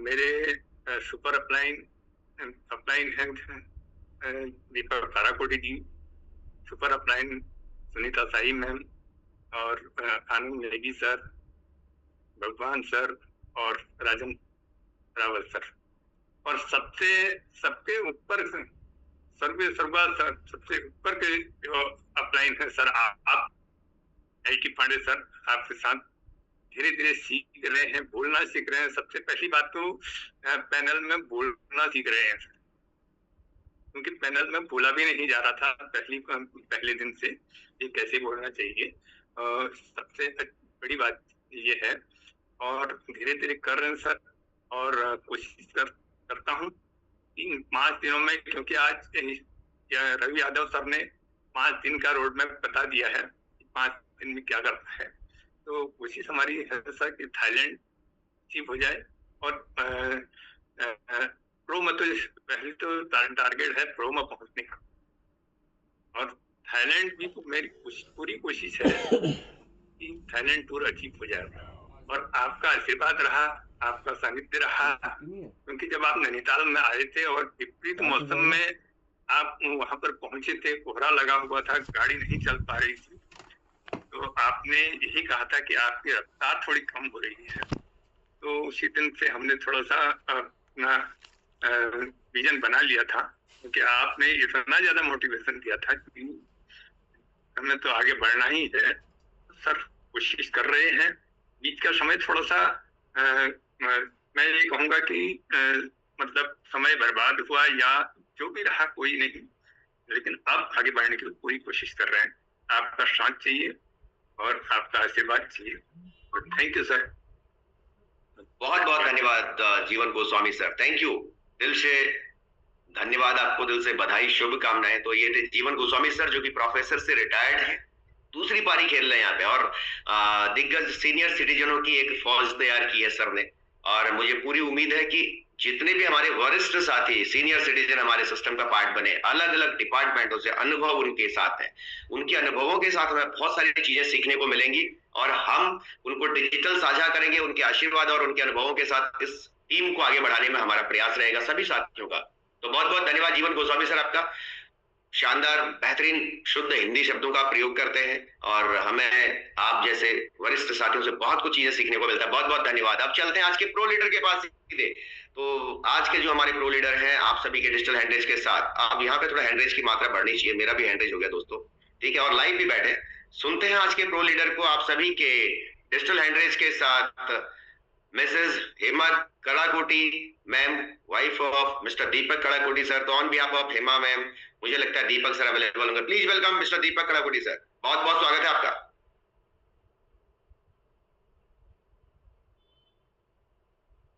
मेरे सुपर अपलाइन है Deepak Tarakoti ji, super upline Sunita Sai ma'am और आनंद नेगी सर, भगवान सर और राजन रावल सर, और सबके ऊपर सर्वा सर, सबसे ऊपर के जो अपलाइन है सर आप की पांडे सर, आपके साथ धीरे धीरे सीख रहे हैं, बोलना सीख रहे हैं। सबसे पहली बात तो पैनल में बोलना सीख रहे हैं सर, क्योंकि पैनल में बोला भी नहीं जा रहा था पहले दिन से ये कैसे बोलना चाहिए। सबसे बड़ी बात ये है और धीरे धीरे कर रहे हैं सर, और कोशिश करता हूँ 3-5 दिनों में, क्योंकि आज रवि यादव सर ने 5 दिन का रोड मैप बता दिया है, 5 दिन में क्या करना है। तो कोशिश हमारी है सर कि थाईलैंड अचीव हो जाए और प्रो में तो पहले तो टारगेट है प्रो में पहुंचने का, और थाईलैंड भी मेरी पूरी कोशिश है कि थाईलैंड टूर अचीव हो जाए। और आपका आशीर्वाद रहा, आपका सानिध्य रहा, क्योंकि जब आप नैनीताल में आए थे और विपरीत मौसम में आप वहां पर पहुंचे थे, कोहरा लगा हुआ था, गाड़ी नहीं चल पा रही थी, तो आपने यही कहा था कि आपकी रफ्तार थोड़ी कम हो रही है। तो उसी दिन से हमने थोड़ा सा अपना विजन बना लिया था, क्योंकि आपने इतना ज्यादा मोटिवेशन दिया था कि हमें तो आगे बढ़ना ही है सर। कोशिश कर रहे हैं, बीच का समय थोड़ा सा मैं ये कहूँगा कि मतलब समय बर्बाद हुआ या जो भी रहा कोई नहीं, लेकिन अब आगे बढ़ने की पूरी कोशिश कर रहे हैं। आपका साथ चाहिए और आपका आशीर्वाद चाहिए, और थैंक यू सर। बहुत बहुत धन्यवाद जीवन गोस्वामी सर, थैंक यू, दिल से धन्यवाद, आपको दिल से बधाई, शुभकामनाएं। तो ये थे जीवन गोस्वामी सर, जो कि प्रोफेसर से रिटायर्ड हैं, दूसरी पारी खेल रहे हैं यहाँ पे, और दिग्गज सीनियर सिटीजनों की एक फौज तैयार की है सर ने। और मुझे पूरी उम्मीद है कि जितने भी हमारे वरिष्ठ साथी सीनियर सिटीजन हमारे सिस्टम का पार्ट बने, अलग अलग डिपार्टमेंटों से अनुभव उनके साथ हैं, उनके अनुभवों के साथ हमें बहुत सारी चीजें सीखने को मिलेंगी, और हम उनको डिजिटल साझा करेंगे। उनके आशीर्वाद और उनके अनुभवों के साथ इस टीम को आगे बढ़ाने में हमारा प्रयास रहेगा सभी साथियों का। तो बहुत बहुत धन्यवाद जीवन गोस्वामी सर, आपका शानदार बेहतरीन शुद्ध हिंदी शब्दों का प्रयोग करते हैं, और हमें आप जैसे वरिष्ठ साथियों से बहुत कुछ चीजें सीखने को मिलता है। बहुत बहुत धन्यवाद। अब चलते हैं आज के प्रो लीडर के पास सीधे। तो आज के जो हमारे प्रो लीडर हैं, आप सभी के डिजिटल हैंडरेज के साथ, अब यहाँ पे थोड़ा हैंडरेज की मात्रा बढ़नी चाहिए, मेरा भी हैंडरेज हो गया दोस्तों, ठीक है, और लाइव भी बैठे। सुनते हैं आज के प्रो लीडर को, आप सभी के डिजिटल हैंडरेज के साथ Mrs Hema Kadakoti ma'am, wife of mister Deepak Kadakoti sir. तो on behalf of Hema ma'am, मुझे लगता है दीपक सर अवेलेबल होंगे। Please welcome mister Deepak Kadakoti sir, बहुत बहुत स्वागत है आपका।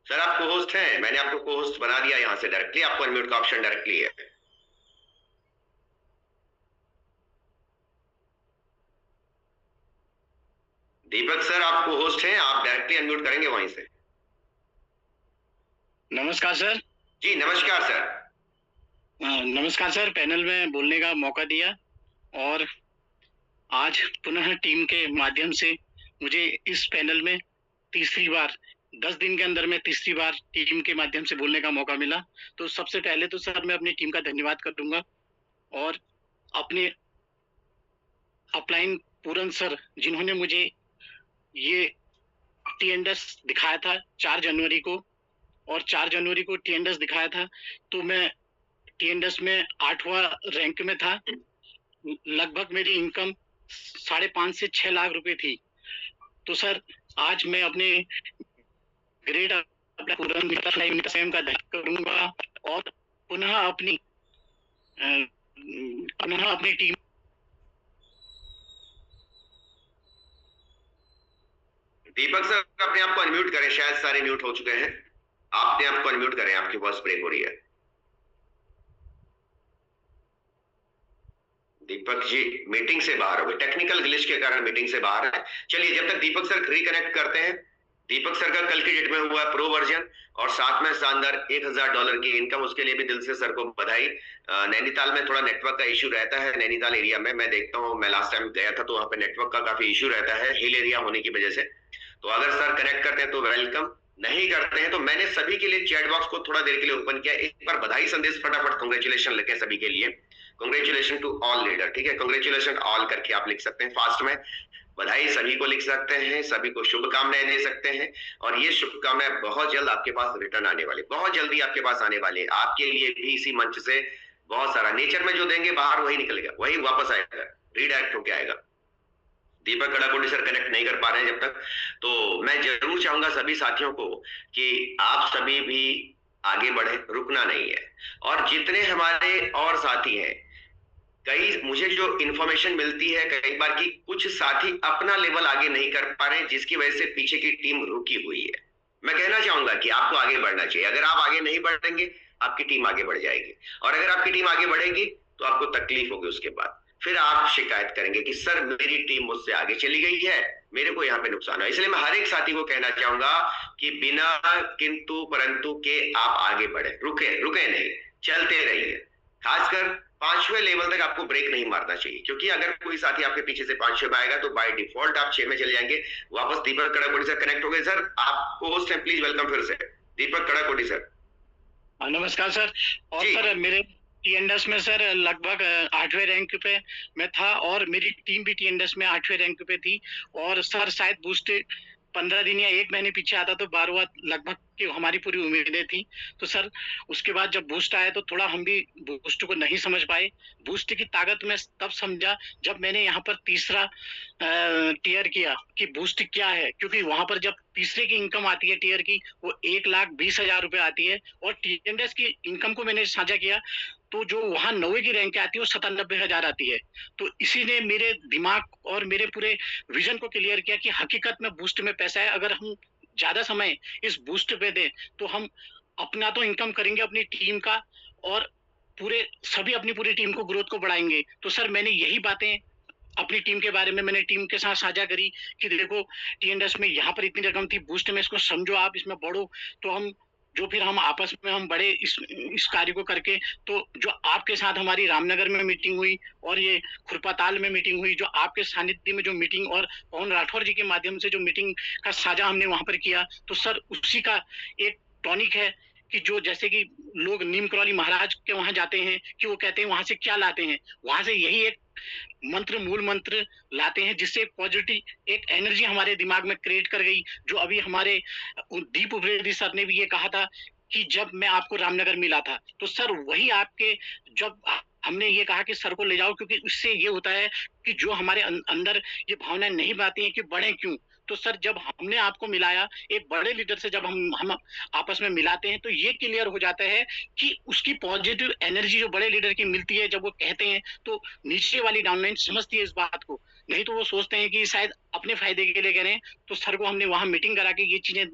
सर आप को होस्ट हैं, मैंने आपको को होस्ट बना दिया, यहां से डायरेक्टली आपको अनम्यूट का ऑप्शन डायरेक्टली है। दीपक सर आपको होस्ट हैं, आप डायरेक्टली अनम्यूट करेंगे वहीं से। नमस्कार सर। जी नमस्कार सर। नमस्कार सर, पैनल में बोलने का मौका दिया, और आज पुनः टीम के माध्यम से मुझे इस पैनल में तीसरी बार, 10 दिन के अंदर में तीसरी बार टीम के माध्यम से बोलने का मौका मिला। तो सबसे पहले तो सर मैं अपनी टीम का धन्यवाद करूंगा, और अपने अपलाइन पूरन सर, जिन्होंने मुझे ये टीएनडस दिखाया था 4 जनवरी को, और 4 जनवरी को टीएनडस दिखाया था, तो मैं टीएनडस में 8वां रैंक में था। लगभग मेरी इनकम 5.5 से 6 लाख रुपए थी। तो सर आज मैं अपने ग्रेड पूरन स्वयं का धन्यवाद करूंगा, और पुनः अपनी टीम। दीपक सर अपने आप को अनम्यूट करें, शायद सारे म्यूट हो चुके हैं, आपने आपको अनम्यूट करें, आपकी वॉइस ब्रेक हो रही है। दीपक जी मीटिंग से बाहर हो गए, टेक्निकल ग्लिच के कारण मीटिंग से बाहर है। चलिए जब तक दीपक सर रिकनेक्ट करते हैं, दीपक सर का कल की डेट में हुआ प्रो वर्जन, और साथ में शानदार $1000 की इनकम, उसके लिए भी दिल से सर को बधाई। नैनीताल में थोड़ा नेटवर्क का इश्यू रहता है, नैनीताल एरिया में मैं देखता हूँ, मैं लास्ट टाइम गया था तो वहाँ पे नेटवर्क का काफी इश्यू रहता है, हिल एरिया होने की वजह से। तो अगर सर कनेक्ट करते हैं तो वेलकम, नहीं करते हैं तो मैंने सभी के लिए चैट बॉक्स को थोड़ा देर के लिए ओपन किया। एक बार बधाई संदेश फटाफट कांग्रेचुलेशन लिखें सभी के लिए, कांग्रेचुलेशन टू ऑल लीडर, ठीक है, कांग्रेचुलेशन ऑल करके आप लिख सकते हैं फास्ट में, बधाई सभी को लिख सकते हैं, सभी को शुभकामनाएं दे सकते हैं, और ये शुभकामनाएं बहुत जल्द आपके पास रिटर्न आने वाली, बहुत जल्दी आपके पास आने वाली है। आपके लिए भी इसी मंच से बहुत सारा नेचर में जो देंगे बाहर वही निकलेगा, वही वापस आएगा, रीडायरेक्ट होके आएगा। दीपक कड़ाकोटी सर कनेक्ट नहीं कर पा रहे हैं जब तक, तो मैं जरूर चाहूंगा सभी साथियों को कि आप सभी भी आगे बढ़े, रुकना नहीं है। और जितने हमारे और साथी हैं, कई मुझे जो इन्फॉर्मेशन मिलती है कई बार कि कुछ साथी अपना लेवल आगे नहीं कर पा रहे हैं, जिसकी वजह से पीछे की टीम रुकी हुई है। मैं कहना चाहूंगा कि आपको आगे बढ़ना चाहिए। अगर आप आगे नहीं बढ़ेंगे, आपकी टीम आगे बढ़ जाएगी, और अगर आपकी टीम आगे बढ़ेगी तो आपको तकलीफ होगी। उसके बाद फिर आप शिकायत करेंगे कि सर मेरी टीम मुझसे आगे चली गई है, मेरे को यहाँ पे नुकसान है। इसलिए मैं हर एक साथी को कहना चाहूंगा कि बिना किंतु परंतु के आप आगे बढ़े, रुके नहीं, चलते रहिए। खासकर 5वें लेवल तक आपको ब्रेक नहीं मारना चाहिए, क्योंकि अगर कोई साथी आपके पीछे से 5वें में आएगा तो बाय डिफॉल्ट आप 6 में चले जाएंगे। वापस दीपक कड़ाकोटी सर कनेक्ट हो गए। सर आपको होस्ट है, प्लीज वेलकम फिर से दीपक कड़ाकोटी सर। नमस्कार सर। और सर मेरे टीएनडस में सर लगभग 8वें रैंक पे मैं था, और मेरी टीम भी टीएनडस में 8वें रैंक पे थी। और सर शायद बूस्ट 15 दिन या 1 महीने पीछे आता तो 12वां लगभग की हमारी पूरी उम्मीदें थी। तो सर उसके बाद जब बूस्ट आया तो थोड़ा हम भी बूस्ट को नहीं समझ पाए। बूस्ट की ताकत मैं तब समझा जब मैंने यहाँ पर तीसरा टियर किया कि बूस्ट क्या है, क्योंकि वहां पर जब तीसरे की इनकम आती है टियर की, वो 1,20,000 रुपए आती है, और टीएनडस की इनकम को मैंने साझा किया तो जो वहां 9वीं की रैंक आती है वो 97,000 आती है। तो इसी ने मेरे दिमाग और मेरे पूरे विजन को क्लियर किया कि हकीकत में बूस्ट में पैसा है। अगर हम ज्यादा समय इस बूस्ट पे दें तो हम अपना तो इनकम करेंगे, अपनी टीम का और अपनी पूरी टीम को ग्रोथ को बढ़ाएंगे। तो सर मैंने यही बातें अपनी टीम के बारे में मैंने टीम के साथ साझा करी कि देखो टीएनडस में यहाँ पर इतनी रकम थी, बूस्ट में इसको समझो, आप इसमें बढ़ो। तो फिर हम आपस में हम बड़े इस कार्य को करके, तो जो आपके साथ हमारी रामनगर में मीटिंग हुई और ये खुरपाताल में मीटिंग हुई, जो आपके सानिध्य में जो मीटिंग और पवन राठौर जी के माध्यम से जो मीटिंग का साझा हमने वहां पर किया, तो सर उसी का एक टॉनिक है कि जो जैसे कि लोग नीम करौली महाराज के वहां जाते हैं कि वो कहते हैं वहां से क्या लाते हैं, वहां से यही एक मूल मंत्र लाते हैं, जिससे पॉजिटिव एक एनर्जी हमारे दिमाग में क्रिएट कर गई। जो अभी हमारे दीप उपरेदी सर ने भी ये कहा था कि जब मैं आपको रामनगर मिला था, तो सर वही आपके जब हमने ये कहा कि सर को ले जाओ, क्योंकि उससे ये होता है कि जो हमारे अंदर ये भावनाएं नहीं आती हैं कि बढ़े क्यों। तो सर जब हमने आपको मिलाया एक बड़े लीडर से, जब हम आपस में मिलाते हैं तो ये क्लियर हो जाता है कि उसकी पॉजिटिव एनर्जी जो बड़े लीडर की मिलती है, जब वो कहते हैं तो नीचे वाली डाउनलाइन समझती है इस बात को, नहीं तो वो सोचते हैं कि शायद अपने फायदे के लिए कह रहे हैं। तो सर को हमने वहां मीटिंग करा के ये चीजें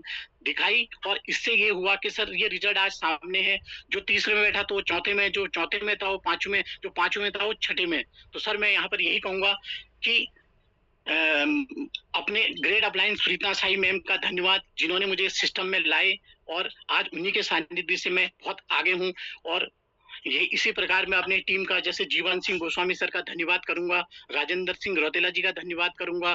दिखाई, और इससे ये हुआ कि सर ये रिजल्ट आज सामने है। जो तीसरे में बैठा तो वो चौथे में, जो चौथे में था वो 5वें, जो 5वें था वो 6ठे में। तो सर मैं यहाँ पर यही कहूंगा कि अपने ग्रेट अपलायंस सुरीता साई मैम का धन्यवाद, जिन्होंने मुझे इस सिस्टम में लाए, और आज उन्हीं के सानिध्य से मैं बहुत आगे हूँ। और ये इसी प्रकार मैं अपनी टीम का, जैसे जीवन सिंह गोस्वामी सर का धन्यवाद करूंगा, राजेंद्र सिंह रौतेला जी का धन्यवाद करूंगा,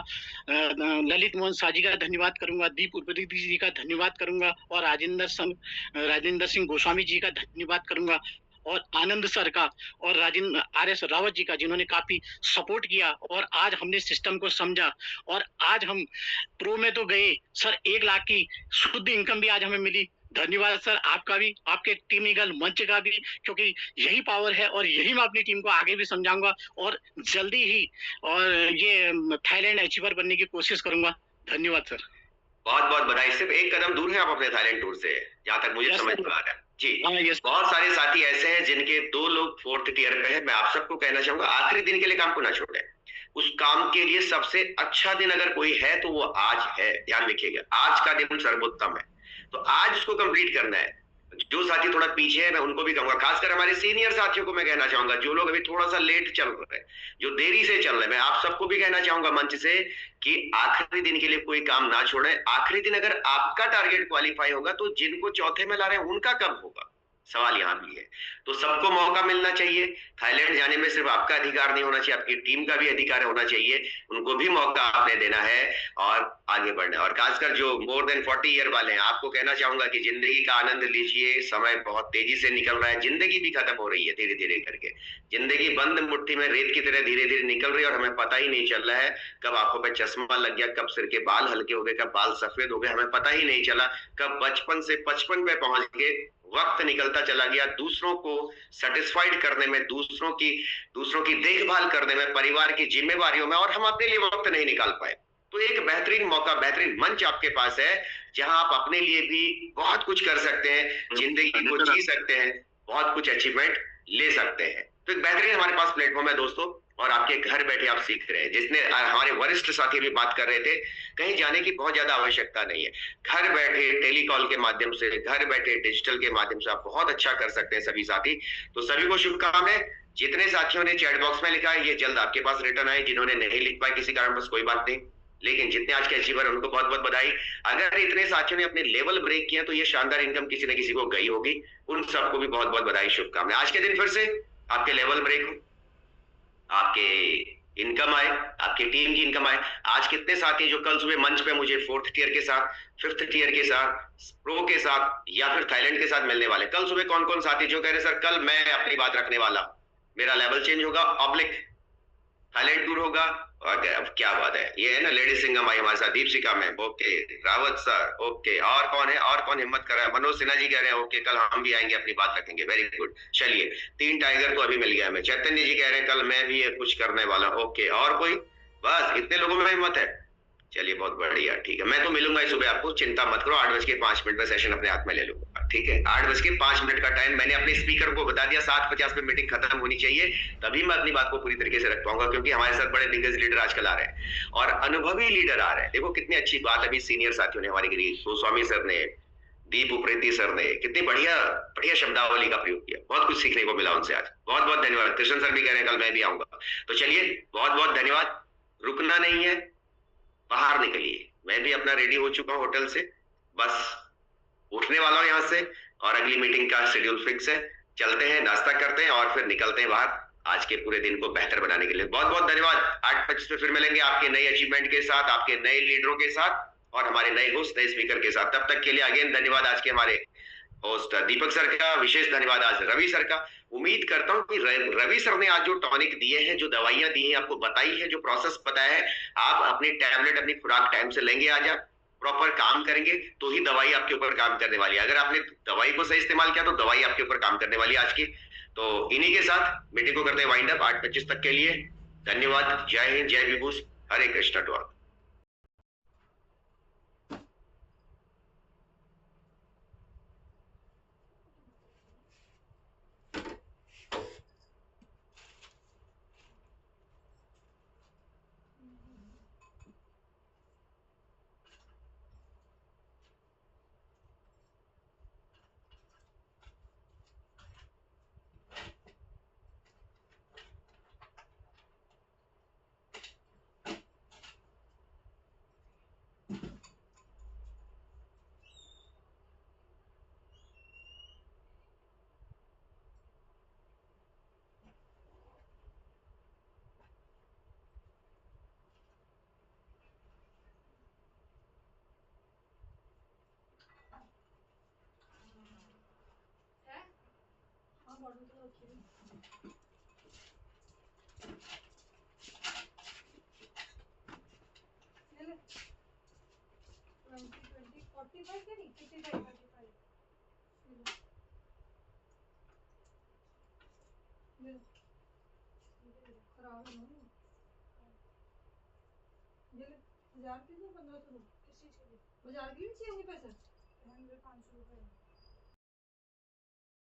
ललित मोहन शाह जी का धन्यवाद करूंगा, दीप उपरेदी जी का धन्यवाद करूंगा, और राजेंद्र सिंह गोस्वामी जी का धन्यवाद करूंगा, और आनंद सर का और राजेंद्र RS रावत जी का, जिन्होंने काफी सपोर्ट किया। और आज हमने सिस्टम को समझा, और आज हम प्रो में तो गए सर, 1 लाख की शुद्ध इनकम भी आज हमें मिली। धन्यवाद सर आपका भी, आपके टीम ईगल मंच का भी, क्योंकि यही पावर है और यही मैं अपनी टीम को आगे भी समझाऊंगा, और जल्दी ही और ये थाईलैंड अचीवर बनने की कोशिश करूंगा। धन्यवाद सर। बहुत बहुत बधाई। सिर्फ 1 कदम दूर है आप अपने थाईलैंड टूर से, जहां तक मुझे समझ में आ रहा है जी। बहुत सारे साथी ऐसे हैं जिनके 2 लोग 4th टियर पे है। मैं आप सबको कहना चाहूंगा आखिरी दिन के लिए काम को ना छोड़ें। उस काम के लिए सबसे अच्छा दिन अगर कोई है तो वो आज है। ध्यान रखिएगा, आज का दिन सर्वोत्तम है, तो आज उसको कंप्लीट करना है। जो साथी थोड़ा पीछे है मैं उनको भी कहूंगा, खासकर हमारे सीनियर साथियों को मैं कहना चाहूंगा, जो लोग अभी थोड़ा सा लेट चल रहे हैं, जो देरी से चल रहे हैं, मैं आप सबको भी कहना चाहूंगा मंच से कि आखिरी दिन के लिए कोई काम ना छोड़े। आखिरी दिन अगर आपका टारगेट क्वालिफाई होगा तो जिनको चौथे में ला रहे हैं उनका कब होगा, सवाल यहाँ भी है। तो सबको मौका मिलना चाहिए। थाईलैंड जाने में सिर्फ आपका अधिकार नहीं होना चाहिए, आपकी टीम का भी अधिकार होना चाहिए। उनको भी मौका आपने देना है और आगे बढ़ना है। और खासकर जो मोर देन 40 ईयर वाले हैं, आपको कहना चाहूंगा कि जिंदगी का आनंद लीजिए। समय बहुत तेजी से निकल रहा है, जिंदगी भी खत्म हो रही है धीरे धीरे करके। जिंदगी बंद मुट्ठी में रेत की तरह धीरे धीरे निकल रही है, और हमें पता ही नहीं चल रहा है कब आंखों पे चश्मा लग गया, कब सिर के बाल हल्के हो गए, कब बाल सफेद हो गए, हमें पता ही नहीं चला। कब बचपन से 55 पे पहुंच के वक्त निकलता चला गया। दूसरों को सेटिस्फाइड करने में, दूसरों की देखभाल करने में, परिवार की जिम्मेवारियों में, और हम अपने लिए वक्त नहीं निकाल पाए। तो एक बेहतरीन मौका, बेहतरीन मंच आपके पास है जहां आप अपने लिए भी बहुत कुछ कर सकते हैं, जिंदगी को जी सकते हैं, बहुत कुछ अचीवमेंट ले सकते हैं। तो एक बेहतरीन हमारे पास प्लेटफॉर्म है दोस्तों, और आपके घर बैठे आप सीख रहे हैं। जिसने हमारे वरिष्ठ साथी भी बात कर रहे थे, कहीं जाने की बहुत ज्यादा आवश्यकता नहीं है। घर बैठे टेलीकॉल के माध्यम से, घर बैठे डिजिटल के माध्यम से आप बहुत अच्छा कर सकते हैं सभी साथी। तो सभी को शुभकामनाएं। जितने साथियों ने चैट बॉक्स में लिखा है ये जल्द आपके पास रिटर्न आए, जिन्होंने नहीं लिख पाए किसी कारण बस कोई बात नहीं, लेकिन जितने आज के अचीवर हैं उनको बहुत बहुत बधाई। अगर इतने साथियों ने अपने लेवल ब्रेक किया तो ये शानदार इनकम किसी न किसी को गई होगी, उन सबको भी बहुत बहुत बधाई, शुभकामनाएं। आज के दिन फिर से आपके लेवल ब्रेक हो, आपके इनकम आए, आपकी टीम की इनकम आए। आज कितने साथी जो कल सुबह मंच पे मुझे 4th टियर के साथ, 5th टियर के साथ, प्रो के साथ या फिर थाईलैंड के साथ मिलने वाले, कल सुबह कौन कौन साथी जो कह रहे सर कल मैं अपनी बात रखने वाला, मेरा लेवल चेंज होगा, ऑब्लिक थाईलैंड टूर होगा। और क्या बात है, ये है ना लेडीज सिंगम आई हमारे साथ, Deepshikha ma'am, okay, Rawat sir, okay, और कौन है, और कौन हिम्मत कर रहा है, मनोज सिन्हा जी कह रहे हैं ओके कल हम भी आएंगे अपनी बात रखेंगे, वेरी गुड। चलिए 3 टाइगर तो अभी मिल गया हमें। चैतन्य जी कह रहे हैं कल मैं भी कुछ करने वाला, ओके, और कोई, बस इतने लोगों में हिम्मत है। चलिए बहुत बढ़िया, ठीक है, मैं तो मिलूंगा इस सुबह आपको, चिंता मत करो, 8:05 में सेशन अपने हाथ में ले लूंगा, ठीक है। 8:05 का टाइम मैंने अपने स्पीकर को बता दिया, 7:50 पे मीटिंग खत्म होनी चाहिए, तभी मैं अपनी बात को पूरी तरीके से रख पाऊंगा, क्योंकि हमारे साथ बड़े दिग्गज लीडर आजकल आ रहे हैं और अनुभवी लीडर आ रहे हैं। देखो कितनी अच्छी बात अभी सीनियर साथियों ने, हमारे गिरीश गोस्वामी सर ने, दीप उप्रेती सर ने कितनी बढ़िया बढ़िया शब्दावली का प्रयोग किया, बहुत कुछ सीखने को मिला उनसे आज, बहुत बहुत धन्यवाद। कृष्ण सर भी कह रहे हैं कल मैं भी आऊंगा, तो चलिए बहुत बहुत धन्यवाद। रुकना नहीं है, बाहर निकलिए, मैं भी अपना रेडी हो चुका हूं होटल से, बस उठने वाला हूं यहाँ से और अगली मीटिंग का शेड्यूल फिक्स है। चलते हैं, नाश्ता करते हैं और फिर निकलते हैं बाहर आज के पूरे दिन को बेहतर बनाने के लिए। बहुत बहुत धन्यवाद। 8:25 में फिर मिलेंगे आपके नए अचीवमेंट के साथ, आपके नए लीडरों के साथ और हमारे नए होस्ट, नए स्पीकर के साथ। तब तक के लिए अगेन धन्यवाद आज के हमारे होस्ट दीपक सर का, विशेष धन्यवाद आज रवि सर का। उम्मीद करता हूं कि रवि सर ने आज जो टॉनिक दिए हैं, जो दवाइयां दी हैं, आपको बताई है, जो प्रोसेस बताया है, आप अपनी टैबलेट, अपनी खुराक टाइम से लेंगे, आज आप प्रॉपर काम करेंगे तो ही दवाई आपके ऊपर काम करने वाली है। अगर आपने दवाई को सही इस्तेमाल किया तो दवाई आपके ऊपर काम करने वाली है आज की। तो इन्हीं के साथ मीटिंग को करते हैं वाइंड अप 8:25 तक के लिए। धन्यवाद, जय हिंद, जय विभूष, हरे कृष्ण टू ऑल। खराब है ना 1000 की 1500 किस चीज के लिए बाजार की भी चाहिए पैसे 500 रुपए